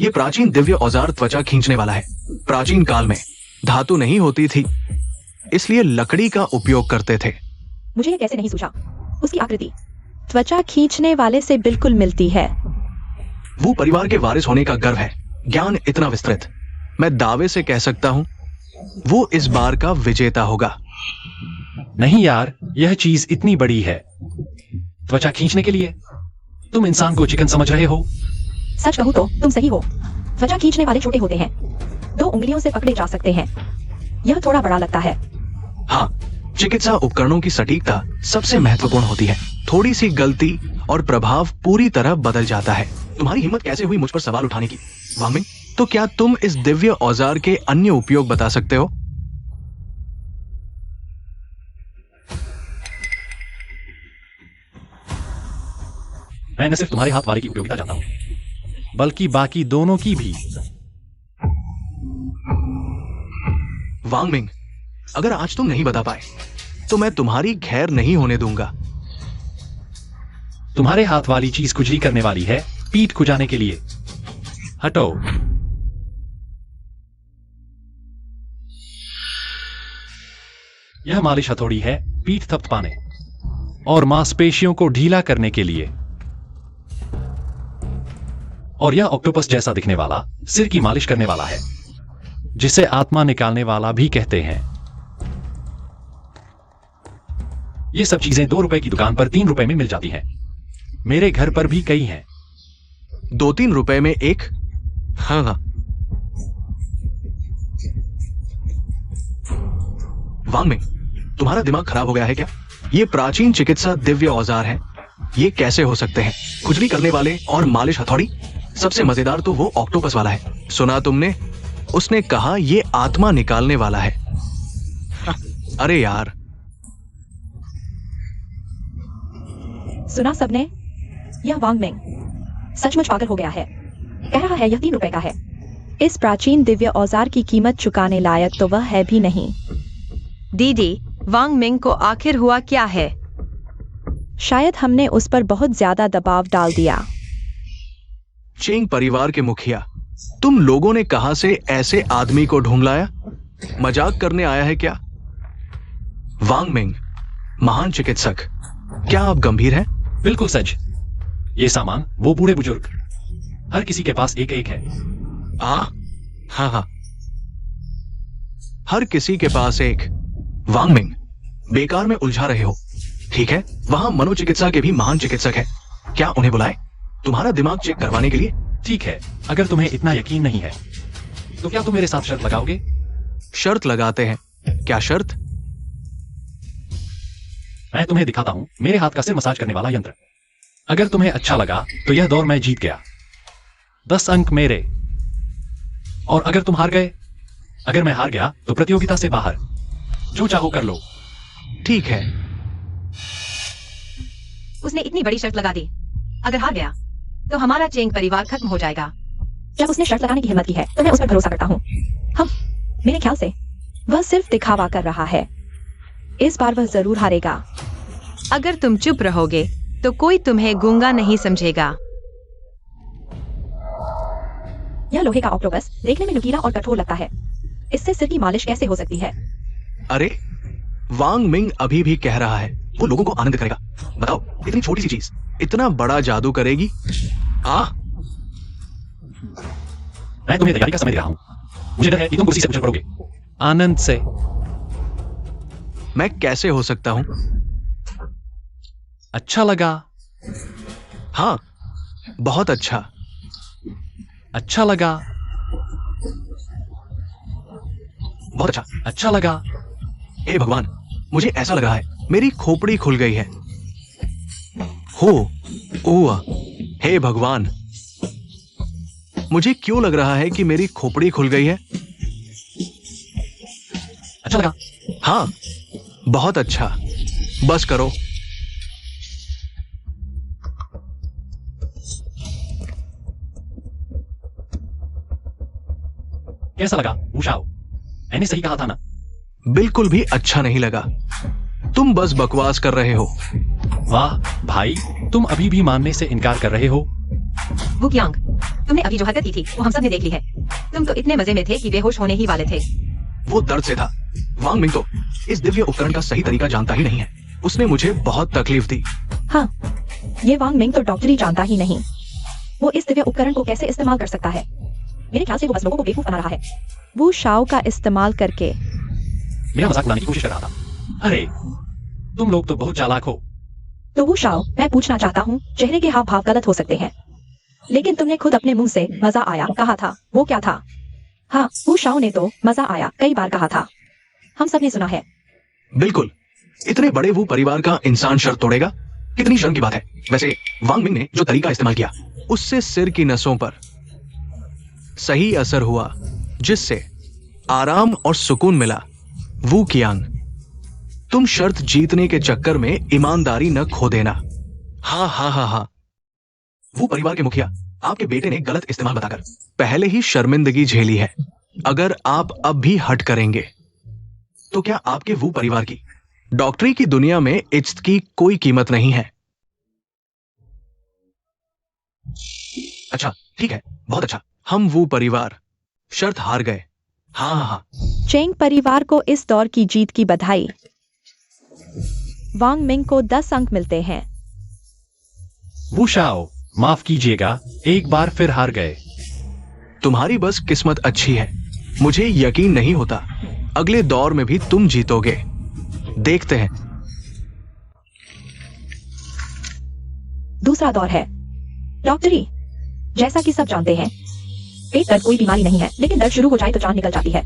[SPEAKER 1] ये प्राचीन दिव्य औजार त्वचा खींचने वाला है। प्राचीन काल में धातु नहीं होती थी, इसलिए लकड़ी का उपयोग करते थे।
[SPEAKER 3] मुझे ये कैसे नहीं सूझा? उसकी आकृति त्वचा खींचने वाले से बिल्कुल मिलती है।
[SPEAKER 1] वो परिवार के वारिस होने का गर्व है। ज्ञान इतना विस्तृत, मैं दावे से कह सकता हूं वो इस बार का विजेता होगा।
[SPEAKER 2] नहीं यार, यह चीज इतनी बड़ी है। त्वचा खींचने के लिए तुम इंसान को चिकन समझ रहे हो?
[SPEAKER 3] सच कहूं तो तुम सही हो। त्वचा खींचने वाले छोटे होते हैं, 2 उंगलियों से पकड़े जा सकते हैं। यह थोड़ा बड़ा लगता है।
[SPEAKER 1] हाँ, चिकित्सा उपकरणों की सटीकता सबसे महत्वपूर्ण होती है। थोड़ी सी गलती और प्रभाव पूरी तरह बदल जाता है। तुम्हारी हिम्मत कैसे हुई मुझ पर सवाल उठाने की? वांग मिंग, तो क्या तुम इस दिव्य औजार के अन्य उपयोग बता सकते हो?
[SPEAKER 2] मैं न सिर्फ तुम्हारे हाथ वाले की उपयोगिता जानता हूं, बल्कि बाकी दोनों की भी।
[SPEAKER 1] वांग मिंग, अगर आज तुम नहीं बता पाए तो मैं तुम्हारी खैर नहीं होने दूंगा।
[SPEAKER 2] तुम्हारे हाथ वाली चीज खुजली करने वाली है, पीठ खुजाने के लिए। हटो। यह मालिश हथौड़ी है, पीठ थपथपाने और मांसपेशियों को ढीला करने के लिए। और यह ऑक्टोपस जैसा दिखने वाला सिर की मालिश करने वाला है, जिसे आत्मा निकालने वाला भी कहते हैं। ये सब चीजें 2 रुपए की दुकान पर 3 रुपए में मिल जाती हैं। मेरे घर पर भी कई हैं।
[SPEAKER 1] 2-3 रुपए में एक? हाँ, वांग मिंग, तुम्हारा दिमाग खराब हो गया है क्या? ये प्राचीन चिकित्सा दिव्य औजार है, ये कैसे हो सकते हैं? खुजली करने वाले और मालिश हथौड़ी। सबसे मजेदार तो वो ऑक्टोपस वाला है। सुना तुमने? उसने कहा ये आत्मा निकालने वाला है। अरे यार,
[SPEAKER 3] सुना सबने? यह वांग मिंग सचमुच पागल हो गया है। कह रहा है यह 3 रुपए का है। इस प्राचीन दिव्य औजार की कीमत चुकाने लायक तो वह है भी नहीं।
[SPEAKER 4] दीदी, वांग मिंग को आखिर हुआ क्या है?
[SPEAKER 3] शायद हमने उस पर बहुत ज्यादा दबाव डाल दिया।
[SPEAKER 1] चेंग परिवार के मुखिया, तुम लोगों ने कहां से ऐसे आदमी को ढूंढ लाया? मजाक करने आया है क्या? वांग मिंग, महान चिकित्सक, क्या आप गंभीर हैं?
[SPEAKER 2] बिल्कुल सच। ये सामान वो बूढ़े बुजुर्ग, हर किसी के पास एक एक है।
[SPEAKER 1] हाँ, हर किसी के पास एक। वांग मिंग, बेकार में उलझा रहे हो। ठीक है, वहां मनोचिकित्सा के भी महान चिकित्सक हैं। क्या उन्हें बुलाएं? तुम्हारा दिमाग चेक करवाने के लिए?
[SPEAKER 2] ठीक है, अगर तुम्हें इतना यकीन नहीं है तो क्या तुम मेरे साथ शर्त लगाओगे?
[SPEAKER 1] शर्त लगाते हैं। क्या शर्त?
[SPEAKER 2] मैं तुम्हें दिखाता हूं मेरे हाथ का सिर मसाज करने वाला यंत्र। अगर तुम्हें अच्छा लगा तो यह दौर मैं जीत गया, 10 अंक मेरे। और अगर तुम हार गए, अगर मैं हार गया तो प्रतियोगिता से बाहर। जो चाहो कर लो।
[SPEAKER 1] ठीक है।
[SPEAKER 4] उसने इतनी बड़ी शर्त लगा दी। अगर हार गया तो हमारा चेंग परिवार खत्म हो जाएगा।
[SPEAKER 3] जब उसने शर्त लगाने की हिम्मत की है तो मैं उस पर भरोसा करता हूँ। मेरे ख्याल से वह सिर्फ दिखावा कर रहा है। इस बार वह जरूर हारेगा।
[SPEAKER 4] अगर तुम चुप रहोगे तो कोई तुम्हें गूंगा नहीं समझेगा।
[SPEAKER 3] यह लोहे का ऑक्टोपस देखने में नुकीला और कठोर लगता है। इससे सिर की मालिश कैसे हो सकती है?
[SPEAKER 1] अरे, वांग मिंग अभी भी कह रहा है वो लोगों को आनंद करेगा। बताओ, इतनी छोटी सी चीज इतना बड़ा जादू करेगी?
[SPEAKER 2] मैं तुम्हें तैयारी का समय दे रहा हूं। मुझे डर है कि तुम कुर्सी से उछल पड़ोगे। आनंद से।
[SPEAKER 1] मैं कैसे हो सकता हूं?
[SPEAKER 2] अच्छा लगा?
[SPEAKER 1] हाँ, बहुत अच्छा।
[SPEAKER 2] अच्छा लगा?
[SPEAKER 1] बहुत अच्छा।
[SPEAKER 2] अच्छा लगा?
[SPEAKER 1] हे भगवान, मुझे ऐसा लग रहा है मेरी खोपड़ी खुल गई है। हे भगवान, मुझे क्यों लग रहा है कि मेरी खोपड़ी खुल गई है?
[SPEAKER 2] अच्छा लगा?
[SPEAKER 1] हाँ, बहुत अच्छा। बस करो।
[SPEAKER 2] कैसा लगा वुशाओ? मैंने सही कहा था ना?
[SPEAKER 1] बिल्कुल भी अच्छा नहीं लगा। तुम बस बकवास कर रहे हो।
[SPEAKER 2] वाह भाई, तुम अभी भी मानने से इनकार कर रहे हो?
[SPEAKER 4] वुक यांग, तुमने अभी जो हरकत की थी वो हम सब ने देख ली है। तुम तो इतने मजे में थे कि बेहोश होने ही वाले थे।
[SPEAKER 1] वो दर्द से था। वांग मिंग तो इस दिव्य उपकरण का सही तरीका जानता ही नहीं है। उसने मुझे बहुत तकलीफ दी।
[SPEAKER 3] हाँ, ये वांग मिंग तो डॉक्टरी जानता ही नहीं। वो इस दिव्य उपकरण को कैसे इस्तेमाल कर सकता है? मेरे ख्याल से वो बस लोगों को बेवकूफ बना रहा है। वो शाओ का इस्तेमाल करके
[SPEAKER 2] मेरा मजाक उड़ाने की कोशिश कर रहा था। अरे, तुम लोग तो बहुत चालाक हो।
[SPEAKER 3] तो वो शाओ, मैं पूछना चाहता हूँ, चेहरे के हाव भाव गलत हो सकते हैं, लेकिन तुमने खुद अपने मुंह से मजा आया कहा था। वो क्या था? हाँ, वो शाओ ने तो मजा आया कई बार कहा था। हम सब ने सुना है।
[SPEAKER 1] बिल्कुल। इतने बड़े वो परिवार का इंसान शर्त तोड़ेगा? कितनी शर्म की बात है। वैसे वांग मिंग ने जो तरीका इस्तेमाल किया उससे सिर की नसों पर सही असर हुआ, जिससे आराम और सुकून मिला। वू कियांग, तुम शर्त जीतने के चक्कर में ईमानदारी न खो देना। हाँ। वो परिवार के मुखिया, आपके बेटे ने गलत इस्तेमाल बताकर पहले ही शर्मिंदगी झेली है। अगर आप अब भी हट करेंगे तो क्या आपके वो परिवार की डॉक्टरी की दुनिया में इज्जत की कोई कीमत नहीं है? अच्छा, ठीक है, बहुत अच्छा। हम वो परिवार शर्त हार गए। हाँ।
[SPEAKER 3] चेंग परिवार को इस दौर की जीत की बधाई। वांग मिंग को 10 अंक मिलते हैं।
[SPEAKER 2] वुशाओ, माफ कीजिएगा, एक बार फिर हार गए।
[SPEAKER 1] तुम्हारी बस किस्मत अच्छी है। मुझे यकीन नहीं होता अगले दौर में भी तुम जीतोगे। देखते हैं।
[SPEAKER 3] दूसरा दौर है डॉक्टरी। जैसा कि सब जानते हैं, पेट दर्द कोई बीमारी नहीं है, लेकिन दर्द शुरू हो जाए तो जान निकल जाती है।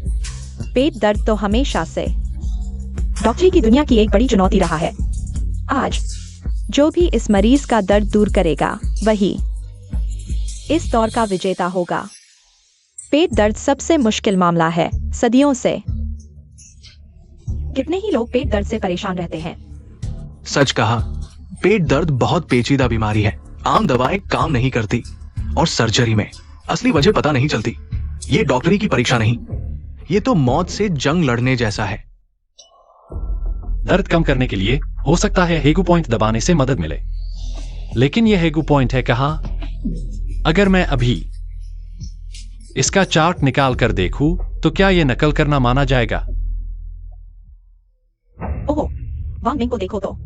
[SPEAKER 3] पेट दर्द तो हमेशा से डॉक्टरी की दुनिया की एक बड़ी चुनौती रहा है। आज जो भी इस मरीज का दर्द दूर करेगा वही इस दौर का विजेता होगा। पेट दर्द सबसे मुश्किल मामला है सदियों से। कितने ही लोग पेट दर्द से परेशान रहते हैं।
[SPEAKER 1] सच कहा, पेट दर्द बहुत पेचीदा बीमारी है। आम दवाएं काम नहीं करती और सर्जरी में असली वजह पता नहीं चलती। ये डॉक्टरी की परीक्षा नहीं, ये तो मौत से जंग लड़ने जैसा है।
[SPEAKER 2] दर्द कम करने के लिए हो सकता है हेगू पॉइंट दबाने से मदद मिले, लेकिन यह हेगू पॉइंट है कहाँ? अगर मैं अभी इसका चार्ट निकाल कर देखूं तो क्या यह नकल करना माना जाएगा?
[SPEAKER 3] ओह, वांग मिंग को देखो तो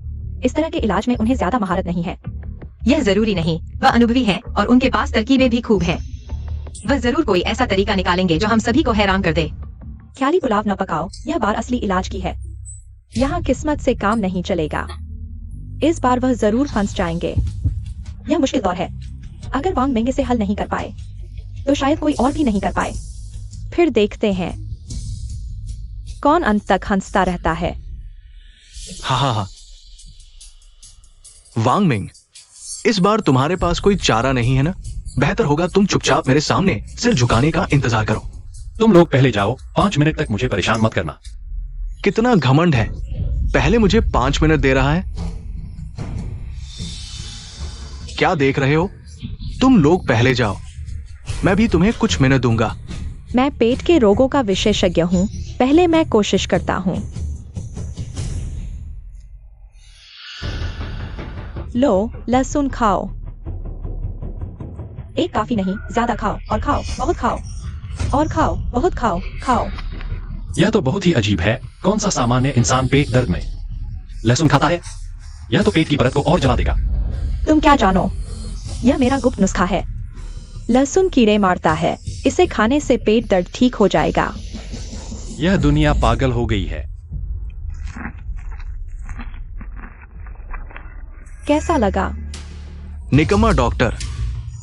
[SPEAKER 3] इस तरह के इलाज में उन्हें ज्यादा महारत नहीं है।
[SPEAKER 4] यह जरूरी नहीं, वह अनुभवी है और उनके पास तरकीबें भी खूब हैं। वह जरूर कोई ऐसा तरीका निकालेंगे जो हम सभी को हैरान कर दे।
[SPEAKER 3] ख्याली पुलाव न पकाओ, यह बार असली इलाज की है। यहाँ किस्मत से काम नहीं चलेगा। इस बार वह जरूर फंस जाएंगे। यह मुश्किल दौर है। अगर वांग मिंग इसे हल नहीं कर पाए तो शायद कोई और भी नहीं कर पाए। फिर देखते हैं कौन अंत तक हंसता रहता है।
[SPEAKER 1] हाँ। वांग मिंग, इस बार तुम्हारे पास कोई चारा नहीं है ना? बेहतर होगा तुम चुपचाप मेरे सामने सिर झुकाने का इंतजार करो।
[SPEAKER 2] तुम लोग पहले जाओ, 5 मिनट तक मुझे परेशान मत करना।
[SPEAKER 1] कितना घमंड है, पहले मुझे 5 मिनट दे रहा है। क्या देख रहे हो? तुम लोग पहले जाओ, मैं भी तुम्हें कुछ मिनट दूंगा।
[SPEAKER 3] मैं पेट के रोगों का विशेषज्ञ हूँ, पहले मैं कोशिश करता हूँ। लो, लहसुन खाओ। एक काफी नहीं, ज्यादा खाओ और खाओ, बहुत खाओ और खाओ, बहुत खाओ, खाओ।
[SPEAKER 2] यह तो बहुत ही अजीब है। कौन सा सामान्य इंसान पेट दर्द में लहसुन खाता है? यह तो पेट की परत को और जला देगा।
[SPEAKER 3] तुम क्या जानो, यह मेरा गुप्त नुस्खा है। लहसुन कीड़े मारता है, इसे खाने से पेट दर्द ठीक हो जाएगा।
[SPEAKER 2] यह दुनिया पागल हो गई है।
[SPEAKER 3] कैसा लगा?
[SPEAKER 1] निकम्मा डॉक्टर,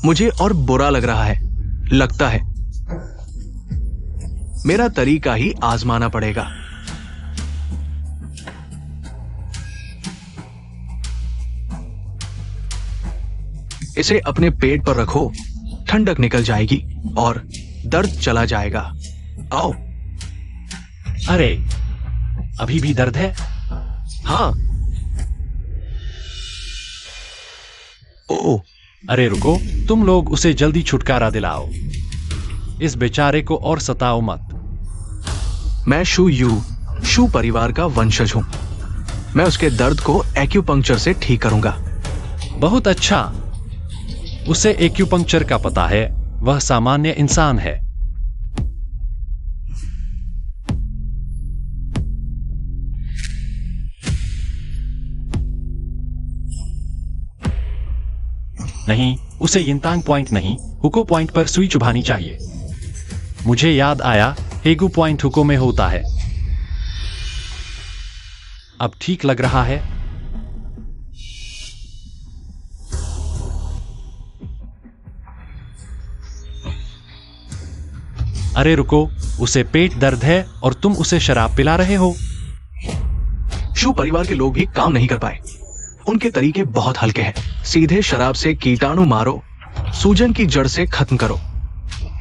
[SPEAKER 1] मुझे और बुरा लग रहा है। लगता है मेरा तरीका ही आजमाना पड़ेगा। इसे अपने पेट पर रखो, ठंडक निकल जाएगी और दर्द चला जाएगा। आओ।
[SPEAKER 2] अरे, अभी भी दर्द है?
[SPEAKER 1] हाँ। ओ,
[SPEAKER 2] अरे रुको, तुम लोग उसे जल्दी छुटकारा दिलाओ। इस बेचारे को और सताओ मत।
[SPEAKER 1] मैं शू परिवार का वंशज हूं। मैं उसके दर्द को एक्यूपंक्चर से ठीक करूंगा।
[SPEAKER 2] बहुत अच्छा, उसे एक्यूपंक्चर का पता है। वह सामान्य इंसान है। नहीं, उसे यिंतांग पॉइंट नहीं, हुको पॉइंट पर सुई चुभानी चाहिए। मुझे याद आया, हेगू पॉइंट हुको में होता है। अब ठीक लग रहा है? अरे रुको, उसे पेट दर्द है और तुम उसे शराब पिला रहे हो।
[SPEAKER 1] शू परिवार के लोग भी काम नहीं कर पाए। उनके तरीके बहुत हल्के हैं। सीधे शराब से कीटाणु मारो, सूजन की जड़ से खत्म करो।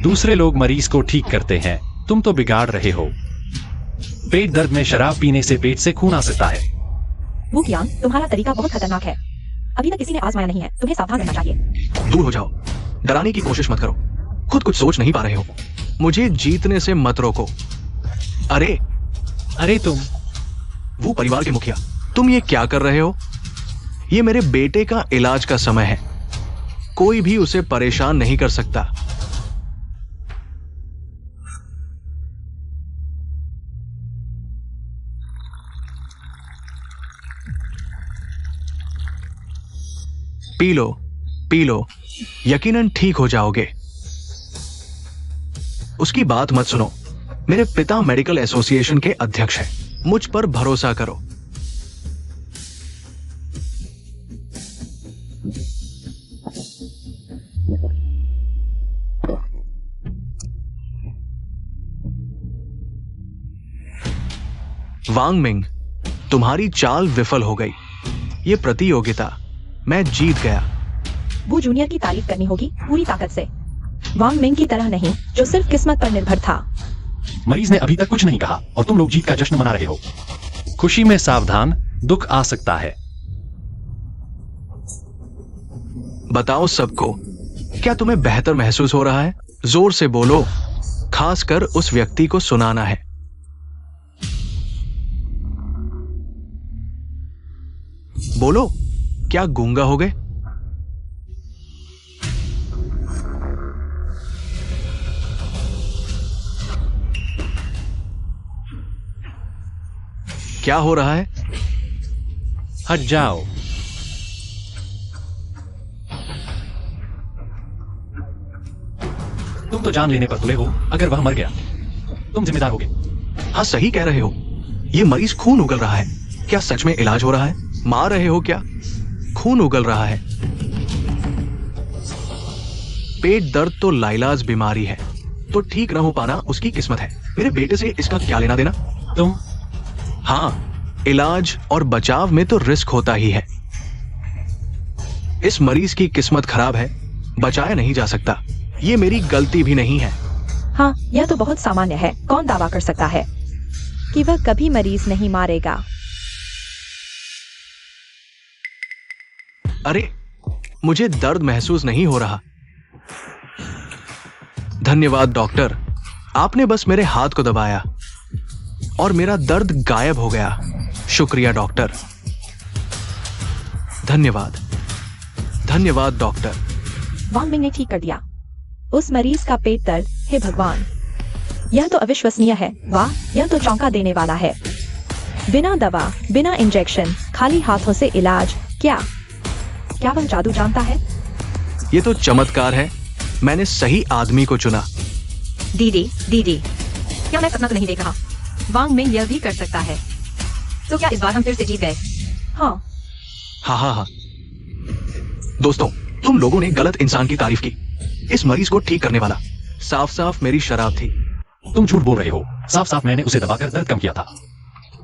[SPEAKER 2] दूसरे लोग मरीज को ठीक करते हैं, तुम तो बिगाड़ रहे हो। पेट दर्द में शराब पीने से पेट से खून आ सकता है।
[SPEAKER 3] वू कियांग, तुम्हारा तरीका बहुत खतरनाक है। अभी तक किसी ने आजमाया नहीं है, तुम्हें सावधान रहना चाहिए।
[SPEAKER 1] दूर हो जाओ, डराने की कोशिश मत करो। खुद कुछ सोच नहीं पा रहे हो। मुझे जीतने से मत रोको।
[SPEAKER 2] अरे तुम,
[SPEAKER 1] वो परिवार के मुखिया, तुम ये क्या कर रहे हो? ये मेरे बेटे का इलाज का समय है। कोई भी उसे परेशान नहीं कर सकता। पी लो, यकीनन ठीक हो जाओगे। उसकी बात मत सुनो। मेरे पिता मेडिकल एसोसिएशन के अध्यक्ष हैं। मुझ पर भरोसा करो। वांग मिंग, तुम्हारी चाल विफल हो गई। ये प्रतियोगिता मैं जीत गया।
[SPEAKER 3] वो जूनियर की तारीफ करनी होगी पूरी ताकत से। वांग मिंग की तरह नहीं, जो सिर्फ किस्मत पर निर्भर था।
[SPEAKER 2] मरीज ने अभी तक कुछ नहीं कहा और तुम लोग जीत का जश्न मना रहे हो। खुशी में सावधान, दुख आ सकता है।
[SPEAKER 1] बताओ सबको, क्या तुम्हें बेहतर महसूस हो रहा है? जोर से बोलो, खासकर उस व्यक्ति को सुनाना है। बोलो, क्या गूंगा हो गए? क्या हो रहा है?
[SPEAKER 2] हट जाओ। तुम तो जान लेने पर तुले हो। अगर वह मर गया तुम जिम्मेदार होगे।
[SPEAKER 1] हाँ, सही कह रहे हो। ये मरीज खून उगल रहा है। क्या सच में इलाज हो रहा है? मार रहे हो क्या? खून उगल रहा है। पेट दर्द तो लाइलाज बीमारी है, तो ठीक न हो पाना उसकी किस्मत है। मेरे बेटे से इसका क्या लेना देना?
[SPEAKER 2] तुम
[SPEAKER 1] हाँ, इलाज और बचाव में तो रिस्क होता ही है। इस मरीज की किस्मत खराब है, बचाया नहीं जा सकता। ये मेरी गलती भी नहीं है।
[SPEAKER 3] हाँ, यह तो बहुत सामान्य है। कौन दावा कर सकता है कि वह कभी मरीज नहीं मारेगा?
[SPEAKER 1] अरे, मुझे दर्द महसूस नहीं हो रहा। धन्यवाद डॉक्टर, आपने बस मेरे हाथ को दबाया और मेरा दर्द गायब हो गया। शुक्रिया डॉक्टर। धन्यवाद, धन्यवाद डॉक्टर।
[SPEAKER 3] वांग मिंग ने ठीक कर दिया उस मरीज का पेट दर्द। हे भगवान, यह तो अविश्वसनीय है। वाह, यह तो चौंका देने वाला है। बिना दवा, बिना इंजेक्शन, खाली हाथों से इलाज। क्या वह जादू जानता है?
[SPEAKER 1] ये तो चमत्कार है। मैंने सही आदमी को चुना।
[SPEAKER 4] दीदी, क्या मैं सपना तो नहीं देख रहा? वांग मिंग यह भी कर सकता है। तो क्या इस बार हम फिर से जीत गए?
[SPEAKER 3] हाँ,
[SPEAKER 1] हाँ। दोस्तों, तुम लोगों ने गलत इंसान की तारीफ की। इस मरीज को ठीक करने वाला साफ साफ मेरी शराब थी।
[SPEAKER 2] तुम झूठ बोल रहे हो। साफ साफ मैंने उसे दबाकर दर्द कम किया था,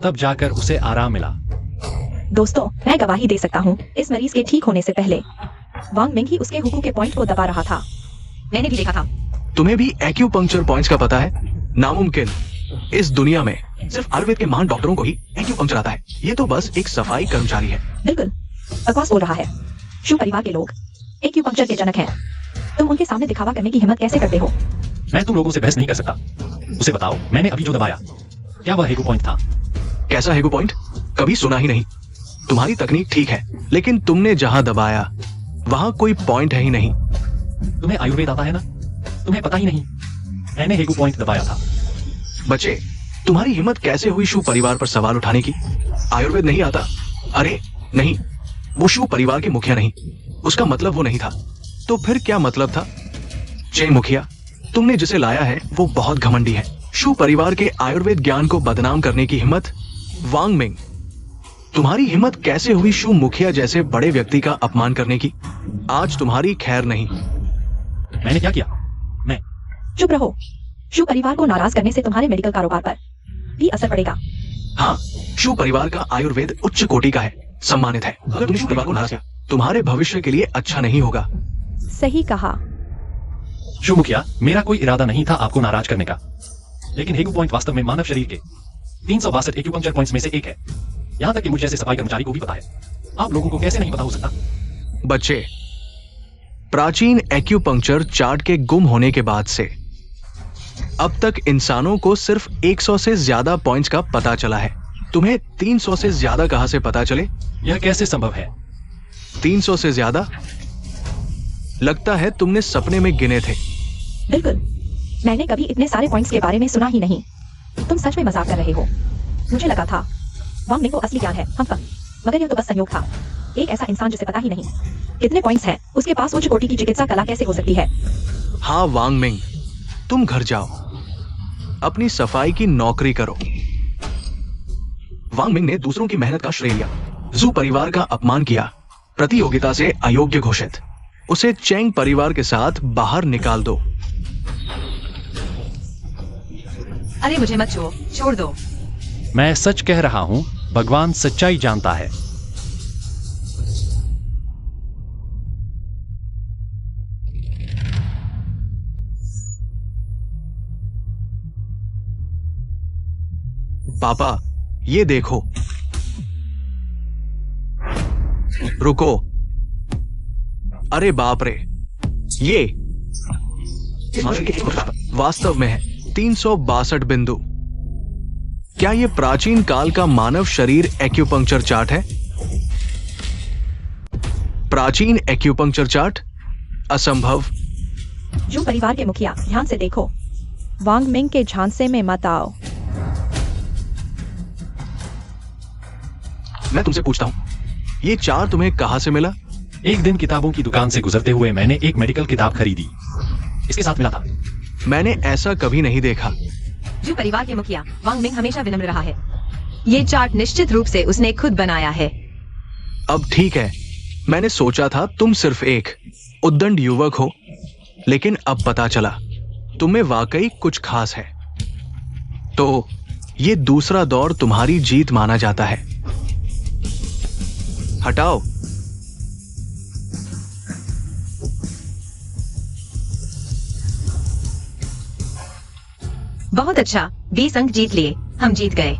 [SPEAKER 2] तब जाकर उसे आराम मिला।
[SPEAKER 3] दोस्तों, मैं गवाही दे सकता हूँ। इस मरीज के ठीक होने से पहले वांग मिंग ही उसके हुकू के पॉइंट को दबा रहा था।
[SPEAKER 4] मैंने भी देखा था।
[SPEAKER 1] तुम्हें भी एक्यूपंक्चर पॉइंट्स का पता है? नामुमकिन। इस दुनिया में सिर्फ आयुर्वेद के महान डॉक्टरों को ही एक्यूपंक्चर आता है। ये तो बस एक सफाई कर्मचारी है।
[SPEAKER 3] बिल्कुल बकवास बोल रहा है। शू परिवार के लोग एक्यूपंक्चर के जनक हैं। तुम उनके सामने दिखावा करने की हिम्मत कैसे करते हो?
[SPEAKER 2] मैं तुम लोगों से बहस नहीं कर सकता। उसे बताओ, मैंने अभी जो दबाया, क्या वह हेगो पॉइंट था?
[SPEAKER 1] कैसा हेगो पॉइंट? कभी सुना ही नहीं। तुम्हारी तकनीक ठीक है, लेकिन तुमने जहां दबाया वहां कोई पॉइंट है ही नहीं।
[SPEAKER 2] तुम्हें आयुर्वेद आता है ना? तुम्हें पता ही नहीं। मैंने हेगो पॉइंट दबाया था।
[SPEAKER 1] बच्चे, तुम्हारी हिम्मत कैसे हुई शू परिवार पर सवाल उठाने की? आयुर्वेद नहीं आता? अरे नहीं, वो शू परिवार के मुखिया नहीं। उसका मतलब वो नहीं था। तो फिर क्या मतलब था? जय मुखिया, तुमने जिसे लाया है वो बहुत घमंडी है। शू परिवार के आयुर्वेद ज्ञान को बदनाम करने की हिम्मत। वांग मिंग, तुम्हारी हिम्मत कैसे हुई शू मुखिया जैसे बड़े व्यक्ति का अपमान करने की? आज तुम्हारी खैर नहीं।
[SPEAKER 2] मैंने क्या किया? मैं
[SPEAKER 3] चुप रहो। शू परिवार को नाराज करने से तुम्हारे मेडिकल कारोबार पर भी असर पड़ेगा।
[SPEAKER 1] हाँ, शू परिवार का आयुर्वेद उच्च कोटि का है, सम्मानित है। अगर तुमने शू परिवार को नाराज किया, तुम्हारे भविष्य के लिए अच्छा नहीं होगा।
[SPEAKER 3] सही कहा।
[SPEAKER 2] शू मुखिया, मेरा कोई इरादा नहीं था आपको नाराज करने का, लेकिन हेगो पॉइंट वास्तव में मानव शरीर के 362 एक्यूपंक्चर पॉइंट्स में से एक है। यहाँ तक कि मुझ जैसे सफाई कर्मचारी को भी पता है। आप लोगों को कैसे नहीं पता हो सकता?
[SPEAKER 1] बच्चे, प्राचीन एक्यूपंक्चर चार्ट के गुम होने के बाद से अब तक इंसानों को सिर्फ 100 से ज्यादा पॉइंट्स का पता चला है। तुम्हें 300 से ज्यादा कहां से पता चले?
[SPEAKER 2] यह कैसे संभव है?
[SPEAKER 1] 300 से ज्यादा? लगता है तुमने सपने में गिने थे।
[SPEAKER 3] बिल्कुल, मैंने कभी इतने सारे पॉइंट्स के बारे में सुना ही नहीं। तुम सच में मजाक कर रहे हो। मुझे लगा था वांग मिंग को असली ज्ञान है, मगर यह तो बस संयोग था। एक ऐसा इंसान जिसे पता ही नहीं कितने पॉइंट्स हैं, उसके पास उच्च कोटि की चिकित्सा कला कैसे हो सकती है?
[SPEAKER 1] हाँ वांग मिंग, तुम घर जाओ, अपनी सफाई की नौकरी करो। वांग मिंग ने दूसरों की मेहनत का श्रेय लिया, जू परिवार का अपमान किया, प्रतियोगिता से अयोग्य घोषित। उसे चेंग परिवार के साथ बाहर निकाल दो।
[SPEAKER 4] अरे मुझे मत छुओ, छोड़ दो।
[SPEAKER 2] मैं सच कह रहा हूं, भगवान सच्चाई जानता है।
[SPEAKER 1] पापा, ये देखो। रुको। अरे बाप रे, वास्तव में है 362 बिंदु। क्या ये प्राचीन काल का मानव शरीर एक्यूपंक्चर चार्ट है? प्राचीन एक्यूपंक्चर चार्ट? असंभव।
[SPEAKER 3] जू परिवार के मुखिया, ध्यान से देखो। वांग मिंग के झांसे में मत आओ।
[SPEAKER 1] मैं तुमसे पूछता हूं, ये चार्ट तुम्हें कहां से मिला?
[SPEAKER 2] एक दिन किताबों की दुकान से गुजरते हुए मैंने एक मेडिकल किताब खरीदी, इसके साथ मिला था।
[SPEAKER 1] मैंने ऐसा कभी नहीं देखा।
[SPEAKER 4] जो परिवार के मुखिया वांग मिंग हमेशा विनम्र रहा है। ये चार्ट निश्चित रूप से उसने खुद बनाया है।
[SPEAKER 1] अब ठीक है, मैंने सोचा था तुम सिर्फ एक उद्दंड युवक हो, लेकिन अब पता चला तुम्हें वाकई कुछ खास है। तो ये दूसरा दौर तुम्हारी जीत माना जाता है। हटाओ।
[SPEAKER 4] बहुत अच्छा, 20 अंक जीत लिए, हम जीत गए।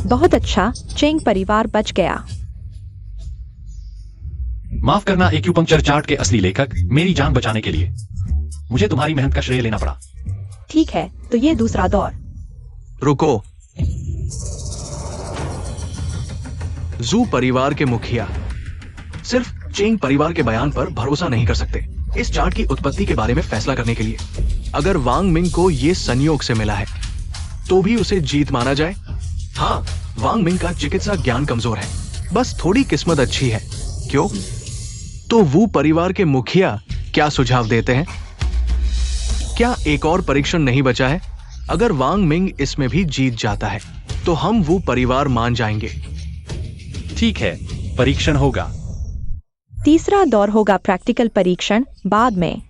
[SPEAKER 3] बहुत अच्छा, चेंग परिवार बच गया।
[SPEAKER 2] माफ करना एक्यूपंक्चर चार्ट के असली लेखक, मेरी जान बचाने के लिए मुझे तुम्हारी मेहनत का श्रेय लेना पड़ा।
[SPEAKER 3] ठीक है, तो ये दूसरा दौर।
[SPEAKER 1] रुको। जू परिवार के मुखिया सिर्फ चेंग परिवार के बयान पर भरोसा नहीं कर सकते इस चार्ट की उत्पत्ति के बारे में फैसला करने के लिए। अगर वांग मिंग को यह संयोग से मिला है तो भी उसे जीत माना जाए? हाँ, वांग मिंग का चिकित्सा ज्ञान कमजोर है, बस थोड़ी किस्मत अच्छी है। क्यों? तो वू परिवार के मुखिया क्या सुझाव देते हैं? क्या एक और परीक्षण नहीं बचा है? अगर वांग मिंग इसमें भी जीत जाता है तो हम वो परिवार मान जाएंगे।
[SPEAKER 2] ठीक है, परीक्षण होगा।
[SPEAKER 3] तीसरा दौर होगा प्रैक्टिकल परीक्षण। बाद में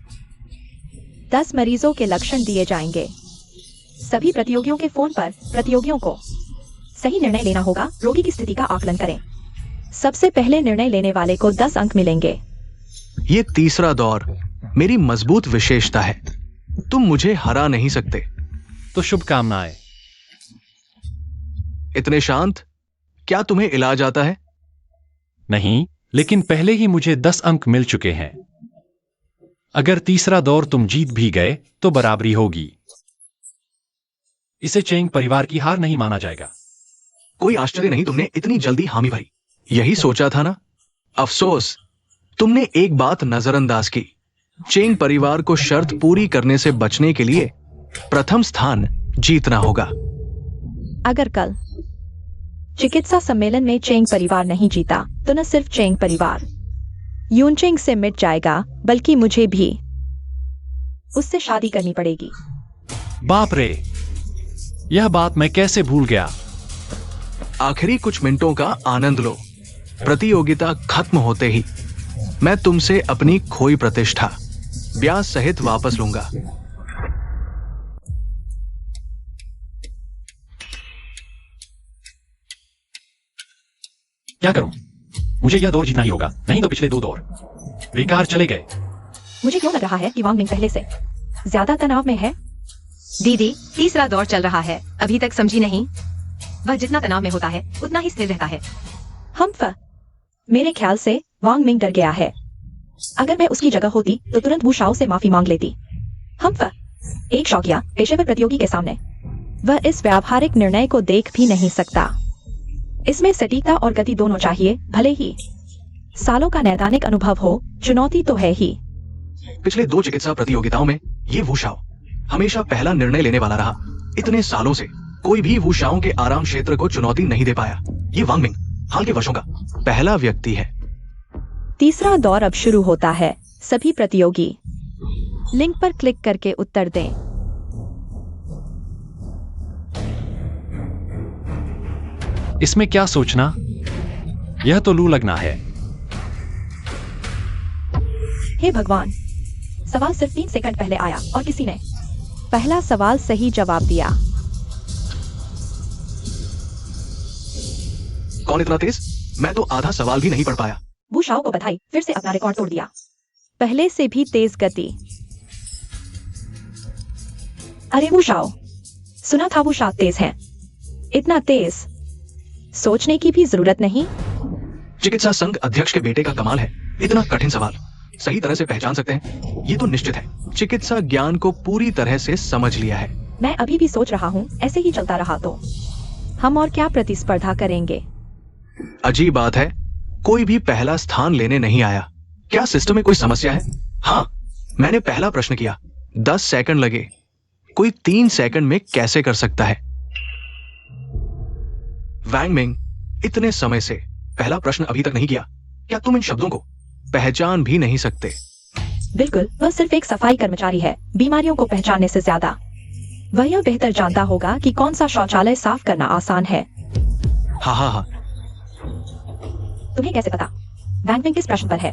[SPEAKER 3] 10 मरीजों के लक्षण दिए जाएंगे। सभी प्रतियोगियों के फोन पर प्रतियोगियों को सही निर्णय लेना होगा। रोगी की स्थिति का आकलन करें। सबसे पहले निर्णय लेने वाले को 10 अंक मिलेंगे।
[SPEAKER 1] ये तीसरा दौर मेरी मजबूत विशेषता है। तुम मुझे हरा नहीं सकते।
[SPEAKER 2] तो शुभकामनाएं।
[SPEAKER 1] इतने शांत? क्या तुम्हें इलाज आता है?
[SPEAKER 2] नहीं, लेकिन पहले ही मुझे 10 अंक मिल चुके हैं। अगर तीसरा दौर तुम जीत भी गए तो बराबरी होगी। इसे चेंग परिवार की हार नहीं माना जाएगा।
[SPEAKER 1] कोई आश्चर्य नहीं तुमने इतनी जल्दी हामी भरी। यही सोचा था ना? अफसोस, तुमने एक बात नजरअंदाज की। चेंग परिवार को शर्त पूरी करने से बचने के लिए प्रथम स्थान जीतना होगा।
[SPEAKER 3] अगर कल चिकित्सा सम्मेलन में चेंग परिवार नहीं जीता तो न सिर्फ चेंग परिवार यूनचेंग से मिट जाएगा, बल्कि मुझे भी उससे शादी करनी पड़ेगी।
[SPEAKER 2] बाप रे, यह बात मैं कैसे भूल गया।
[SPEAKER 1] आखिरी कुछ मिनटों का आनंद लो। प्रतियोगिता खत्म होते ही मैं तुमसे अपनी खोई प्रतिष्ठा ब्याज सहित वापस लूंगा।
[SPEAKER 2] क्या करूं? मुझे यह दौर जीतना ही होगा, नहीं तो पिछले 2 दौर बेकार चले गए।
[SPEAKER 3] मुझे क्यों लग रहा है कि वांग मिंग पहले से ज्यादा तनाव में है?
[SPEAKER 4] दीदी, तीसरा दौर चल रहा है, अभी तक समझी नहीं? वह जितना तनाव में होता है उतना ही स्थिर रहता है।
[SPEAKER 3] मेरे ख्याल से वांग मिंग डर गया है। अगर मैं उसकी जगह होती तो तुरंत वू शाओ से माफी मांग लेती। एक शौकिया पेशेवर प्रतियोगी के सामने वह इस व्यावहारिक निर्णय को देख भी नहीं सकता। इसमें सटीकता और गति दोनों चाहिए। भले ही सालों का नैदानिक अनुभव हो, चुनौती तो है ही।
[SPEAKER 1] पिछले 2 चिकित्सा प्रतियोगिताओं में ये वू शाओ हमेशा पहला निर्णय लेने वाला रहा। इतने सालों से कोई भी वू शाओ के आराम क्षेत्र को चुनौती नहीं दे पाया। ये वांग मिंग हाल के वर्षों का पहला व्यक्ति है।
[SPEAKER 3] तीसरा दौर अब शुरू होता है। सभी प्रतियोगी लिंक पर क्लिक करके उत्तर दें।
[SPEAKER 2] इसमें क्या सोचना, यह तो लू लगना है।
[SPEAKER 3] हे भगवान, सवाल सिर्फ 3 सेकंड पहले आया और किसी ने पहला सवाल सही जवाब दिया।
[SPEAKER 1] कौन इतना तेज? मैं तो आधा सवाल भी नहीं पढ़ पाया।
[SPEAKER 3] वू शाओ को बधाई, फिर से अपना रिकॉर्ड तोड़ दिया। पहले से भी तेज गति। अरे वू शाओ, सुना था वो शाओ तेज है। इतना तेज सोचने की भी जरूरत नहीं।
[SPEAKER 1] चिकित्सा संघ अध्यक्ष के बेटे का कमाल है। इतना कठिन सवाल सही तरह से पहचान सकते हैं, ये तो निश्चित है। चिकित्सा ज्ञान को पूरी तरह से समझ लिया है।
[SPEAKER 3] मैं अभी भी सोच रहा हूँ, ऐसे ही चलता रहा तो हम और क्या प्रतिस्पर्धा करेंगे।
[SPEAKER 1] अजीब बात है, कोई भी पहला स्थान लेने नहीं आया। क्या सिस्टम में कोई समस्या है? हाँ, मैंने पहला प्रश्न किया, 10 सेकंड लगे। कोई 3 सेकंड में कैसे कर सकता है? वैंग मिंग, इतने समय से पहला प्रश्न अभी तक नहीं किया। क्या तुम इन शब्दों को पहचान भी नहीं सकते?
[SPEAKER 3] बिल्कुल, वह सिर्फ एक सफाई कर्मचारी है, बीमारियों को पहचानने से ज्यादा। वह यह बेहतर जानता होगा कि कौन सा शौचालय साफ करना आसान है।
[SPEAKER 1] हाँ हाँ हाँ,
[SPEAKER 3] तुम्हें कैसे पता वैंग मिंग किस प्रश्न पर है?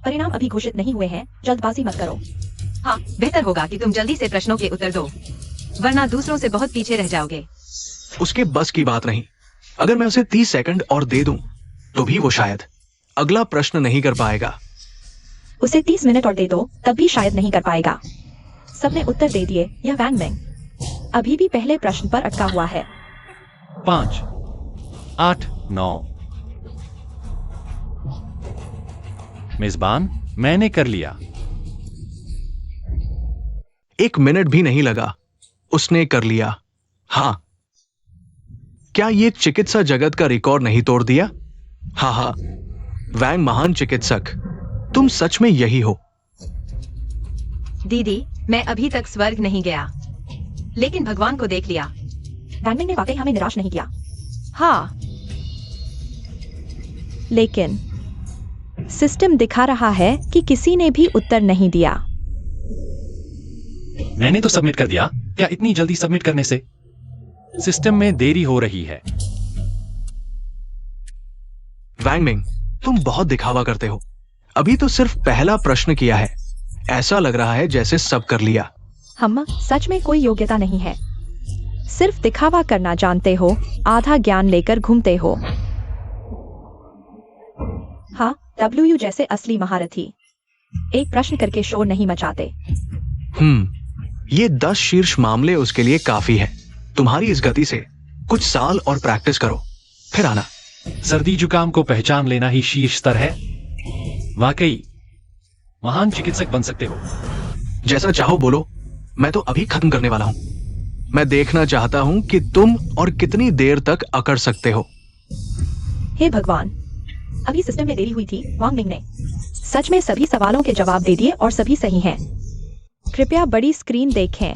[SPEAKER 3] परिणाम अभी घोषित नहीं हुए हैं, जल्दबाजी मत करो।
[SPEAKER 4] हाँ, बेहतर होगा कि तुम जल्दी से प्रश्नों के उत्तर दो, वरना दूसरों से बहुत पीछे रह जाओगे।
[SPEAKER 1] उसके बस की बात नहीं। अगर मैं उसे 30 सेकंड और दे दूं, तो भी वो शायद अगला प्रश्न नहीं कर पाएगा।
[SPEAKER 3] उसे 30 मिनट और दे दो, तब भी शायद नहीं कर पाएगा। सबने उत्तर दे दिए। यह वैंग मिंग अभी भी पहले प्रश्न पर अटका हुआ है।
[SPEAKER 2] 5, 8, 9। मेजबान, मैंने कर लिया।
[SPEAKER 1] 1 मिनट भी नहीं लगा, उसने कर लिया। हाँ, क्या ये चिकित्सा जगत का रिकॉर्ड नहीं तोड़ दिया? हाँ हाँ, वैंग महान चिकित्सक, तुम सच में यही हो।
[SPEAKER 4] दीदी, मैं अभी तक स्वर्ग नहीं गया, लेकिन भगवान को देख लिया।
[SPEAKER 3] वैंग मिंग ने वाकई हमें निराश नहीं किया।
[SPEAKER 4] हाँ,
[SPEAKER 3] लेकिन सिस्टम दिखा रहा है कि किसी ने भी उत्तर नहीं दिया।
[SPEAKER 2] मैंने तो सबमिट कर दिया। क्या इतनी जल्दी सबमिट करने से सिस्टम में देरी हो रही है?
[SPEAKER 1] वैंग मिंग, तुम बहुत दिखावा करते हो। अभी तो सिर्फ पहला प्रश्न किया है। ऐसा लग रहा है जैसे सब कर लिया।
[SPEAKER 3] हम सच में कोई योग्यता नहीं है, सिर्फ दिखावा करना जानते हो, आधा ज्ञान लेकर घूमते हो। हाँ, डब्ल्यू जैसे असली महारथी एक प्रश्न करके शोर नहीं मचाते।
[SPEAKER 1] ये 10 शीर्ष मामले उसके लिए काफी है। तुम्हारी इस गति से कुछ साल और प्रैक्टिस करो, फिर आना।
[SPEAKER 2] सर्दी जुकाम को पहचान लेना ही शीर्ष स्तर है। वाकई महान चिकित्सक बन सकते हो।
[SPEAKER 1] जैसा चाहो बोलो, मैं तो अभी खत्म करने वाला हूं। मैं देखना चाहता हूं कि तुम और कितनी देर तक अकड़ सकते हो।
[SPEAKER 3] हे भगवान, अभी सिस्टम में देरी हुई थी। वांग मिंग ने सच में सभी सवालों के जवाब दे दिए और सभी सही हैं। कृपया बड़ी स्क्रीन देखें।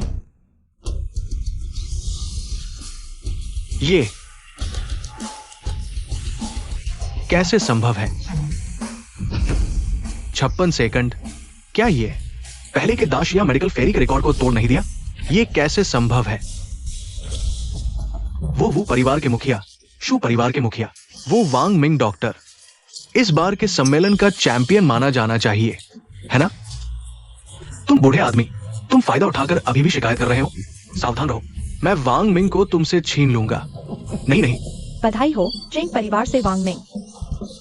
[SPEAKER 1] ये कैसे संभव है? 56 सेकंड। क्या ये पहले के दाशिया मेडिकल फेरी के रिकॉर्ड को तोड़ नहीं दिया? ये कैसे संभव है? वो परिवार के मुखिया, शू परिवार के मुखिया, वो वांग मिंग डॉक्टर इस बार के सम्मेलन का चैंपियन माना जाना चाहिए, है ना? तुम बूढ़े आदमी, तुम फायदा उठाकर अभी भी शिकायत कर रहे हो। सावधान रहो, मैं वांग मिंग को तुमसे छीन लूंगा। नहीं,
[SPEAKER 3] बधाई हो चेंग परिवार से वांग मिंग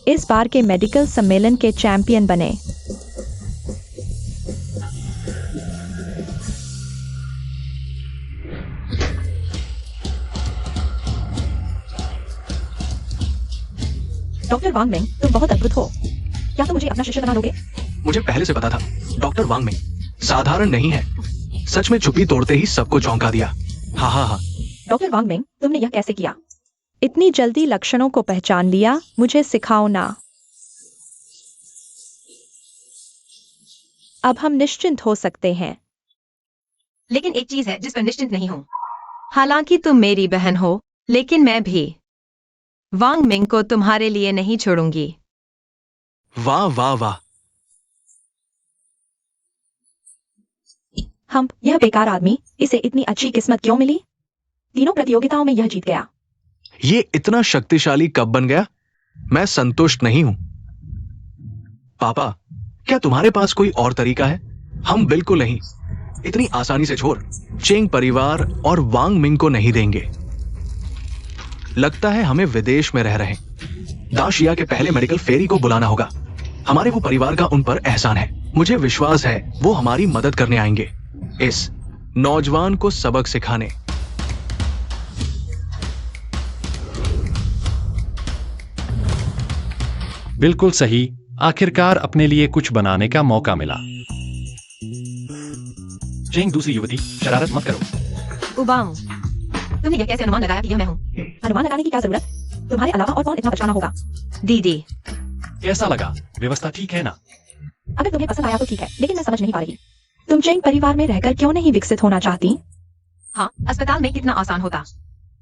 [SPEAKER 3] इस बार के मेडिकल सम्मेलन के चैंपियन बने। डॉक्टर वांग मिंग, तुम बहुत अद्भुत हो। क्या तुम मुझे अपना शिष्य बना लोगे?
[SPEAKER 1] मुझे पहले से पता था डॉक्टर वांग मिंग साधारण नहीं है। सच में चुप्पी तोड़ते ही सबको चौंका दिया। हाँ।
[SPEAKER 3] डॉक्टर वांग मिंग, तुमने यह कैसे किया? इतनी जल्दी लक्षणों को पहचान लिया। मुझे सिखाओ ना। अब हम निश्चिंत हो सकते हैं।
[SPEAKER 4] लेकिन एक चीज है जिस पर निश्चिंत नहीं हूँ। हालांकि तुम मेरी बहन हो, लेकिन मैं भी वांग मिंग को तुम्हारे लिए नहीं छोड़ूंगी।
[SPEAKER 1] वाह वाह वाह।
[SPEAKER 3] यह बेकार आदमी, इसे इतनी अच्छी किस्मत क्यों मिली? तीनों प्रतियोगिताओं में यह जीत गया।
[SPEAKER 1] ये इतना शक्तिशाली कब बन गया? मैं संतुष्ट नहीं हूं। पापा, क्या तुम्हारे पास कोई और तरीका है? हम बिल्कुल नहीं। इतनी आसानी से छोड़ चेंग परिवार और वांग मिंग को नहीं देंगे। लगता है हमें विदेश में रह रहे दाशिया के पहले मेडिकल फेरी को बुलाना होगा। हमारे वो परिवार का उन पर एहसान है। मुझे विश्वास है वो हमारी मदद करने आएंगे, इस नौजवान को सबक सिखाने।
[SPEAKER 2] बिल्कुल सही। आखिरकार अपने लिए कुछ बनाने का मौका मिला। चेंग दूसरी युवती, शरारत मत करो।
[SPEAKER 4] उबाऊ, तुमने यह कैसे अनुमान लगाया कि यह मैं हूँ?
[SPEAKER 3] अनुमान लगाने की क्या जरूरत? तुम्हारे अलावा और कौन इतना पछताना होगा?
[SPEAKER 4] दीदी,
[SPEAKER 2] कैसा लगा? व्यवस्था ठीक है ना?
[SPEAKER 3] अगर तुम्हें पसंद आया तो ठीक है, लेकिन मैं समझ नहीं पा रही तुम चेंग परिवार में रहकर क्यों नहीं विकसित होना चाहती?
[SPEAKER 4] हाँ, अस्पताल में कितना आसान होता।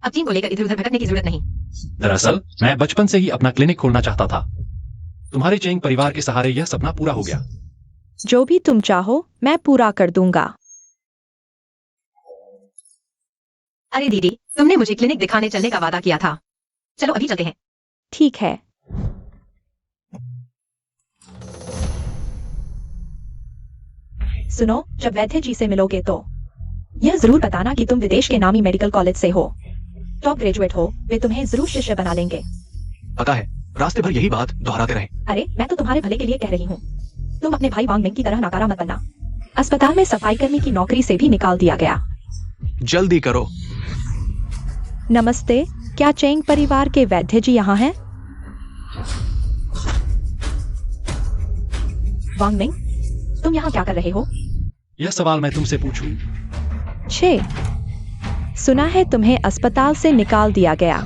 [SPEAKER 4] अब टीम को लेकर इधर उधर भटकने की जरूरत नहीं।
[SPEAKER 2] दरअसल मैं बचपन से ही अपना क्लिनिक खोलना चाहता था। तुम्हारे चेंग परिवार के सहारे यह सपना पूरा हो गया।
[SPEAKER 3] जो भी तुम चाहो मैं पूरा कर दूंगा।
[SPEAKER 4] अरे दीदी, तुमने मुझे क्लिनिक दिखाने चलने का वादा किया था। चलो अभी चलते हैं।
[SPEAKER 3] ठीक है। सुनो, जब वैद्य जी से मिलोगे तो यह जरूर बताना कि तुम विदेश के नामी मेडिकल कॉलेज से हो, टॉप ग्रेजुएट हो। वे तुम्हें जरूर शिष्य बना लेंगे।
[SPEAKER 1] पता है, रास्ते भर यही बात दोहराते रहे।
[SPEAKER 3] अरे मैं तो तुम्हारे भले के लिए कह रही हूँ। तुम अपने भाई वांग मिंग की तरह नाकारा मत बनना। अस्पताल में सफाई कर्मी की नौकरी से भी निकाल दिया गया।
[SPEAKER 1] जल्दी करो।
[SPEAKER 3] नमस्ते, क्या चेंग परिवार के वैद्य जी यहाँ हैं? वांग मिंग, तुम यहाँ क्या कर रहे हो?
[SPEAKER 2] यह सवाल मैं तुमसे पूछूं?
[SPEAKER 3] छे, सुना है तुम्हें अस्पताल से निकाल दिया गया।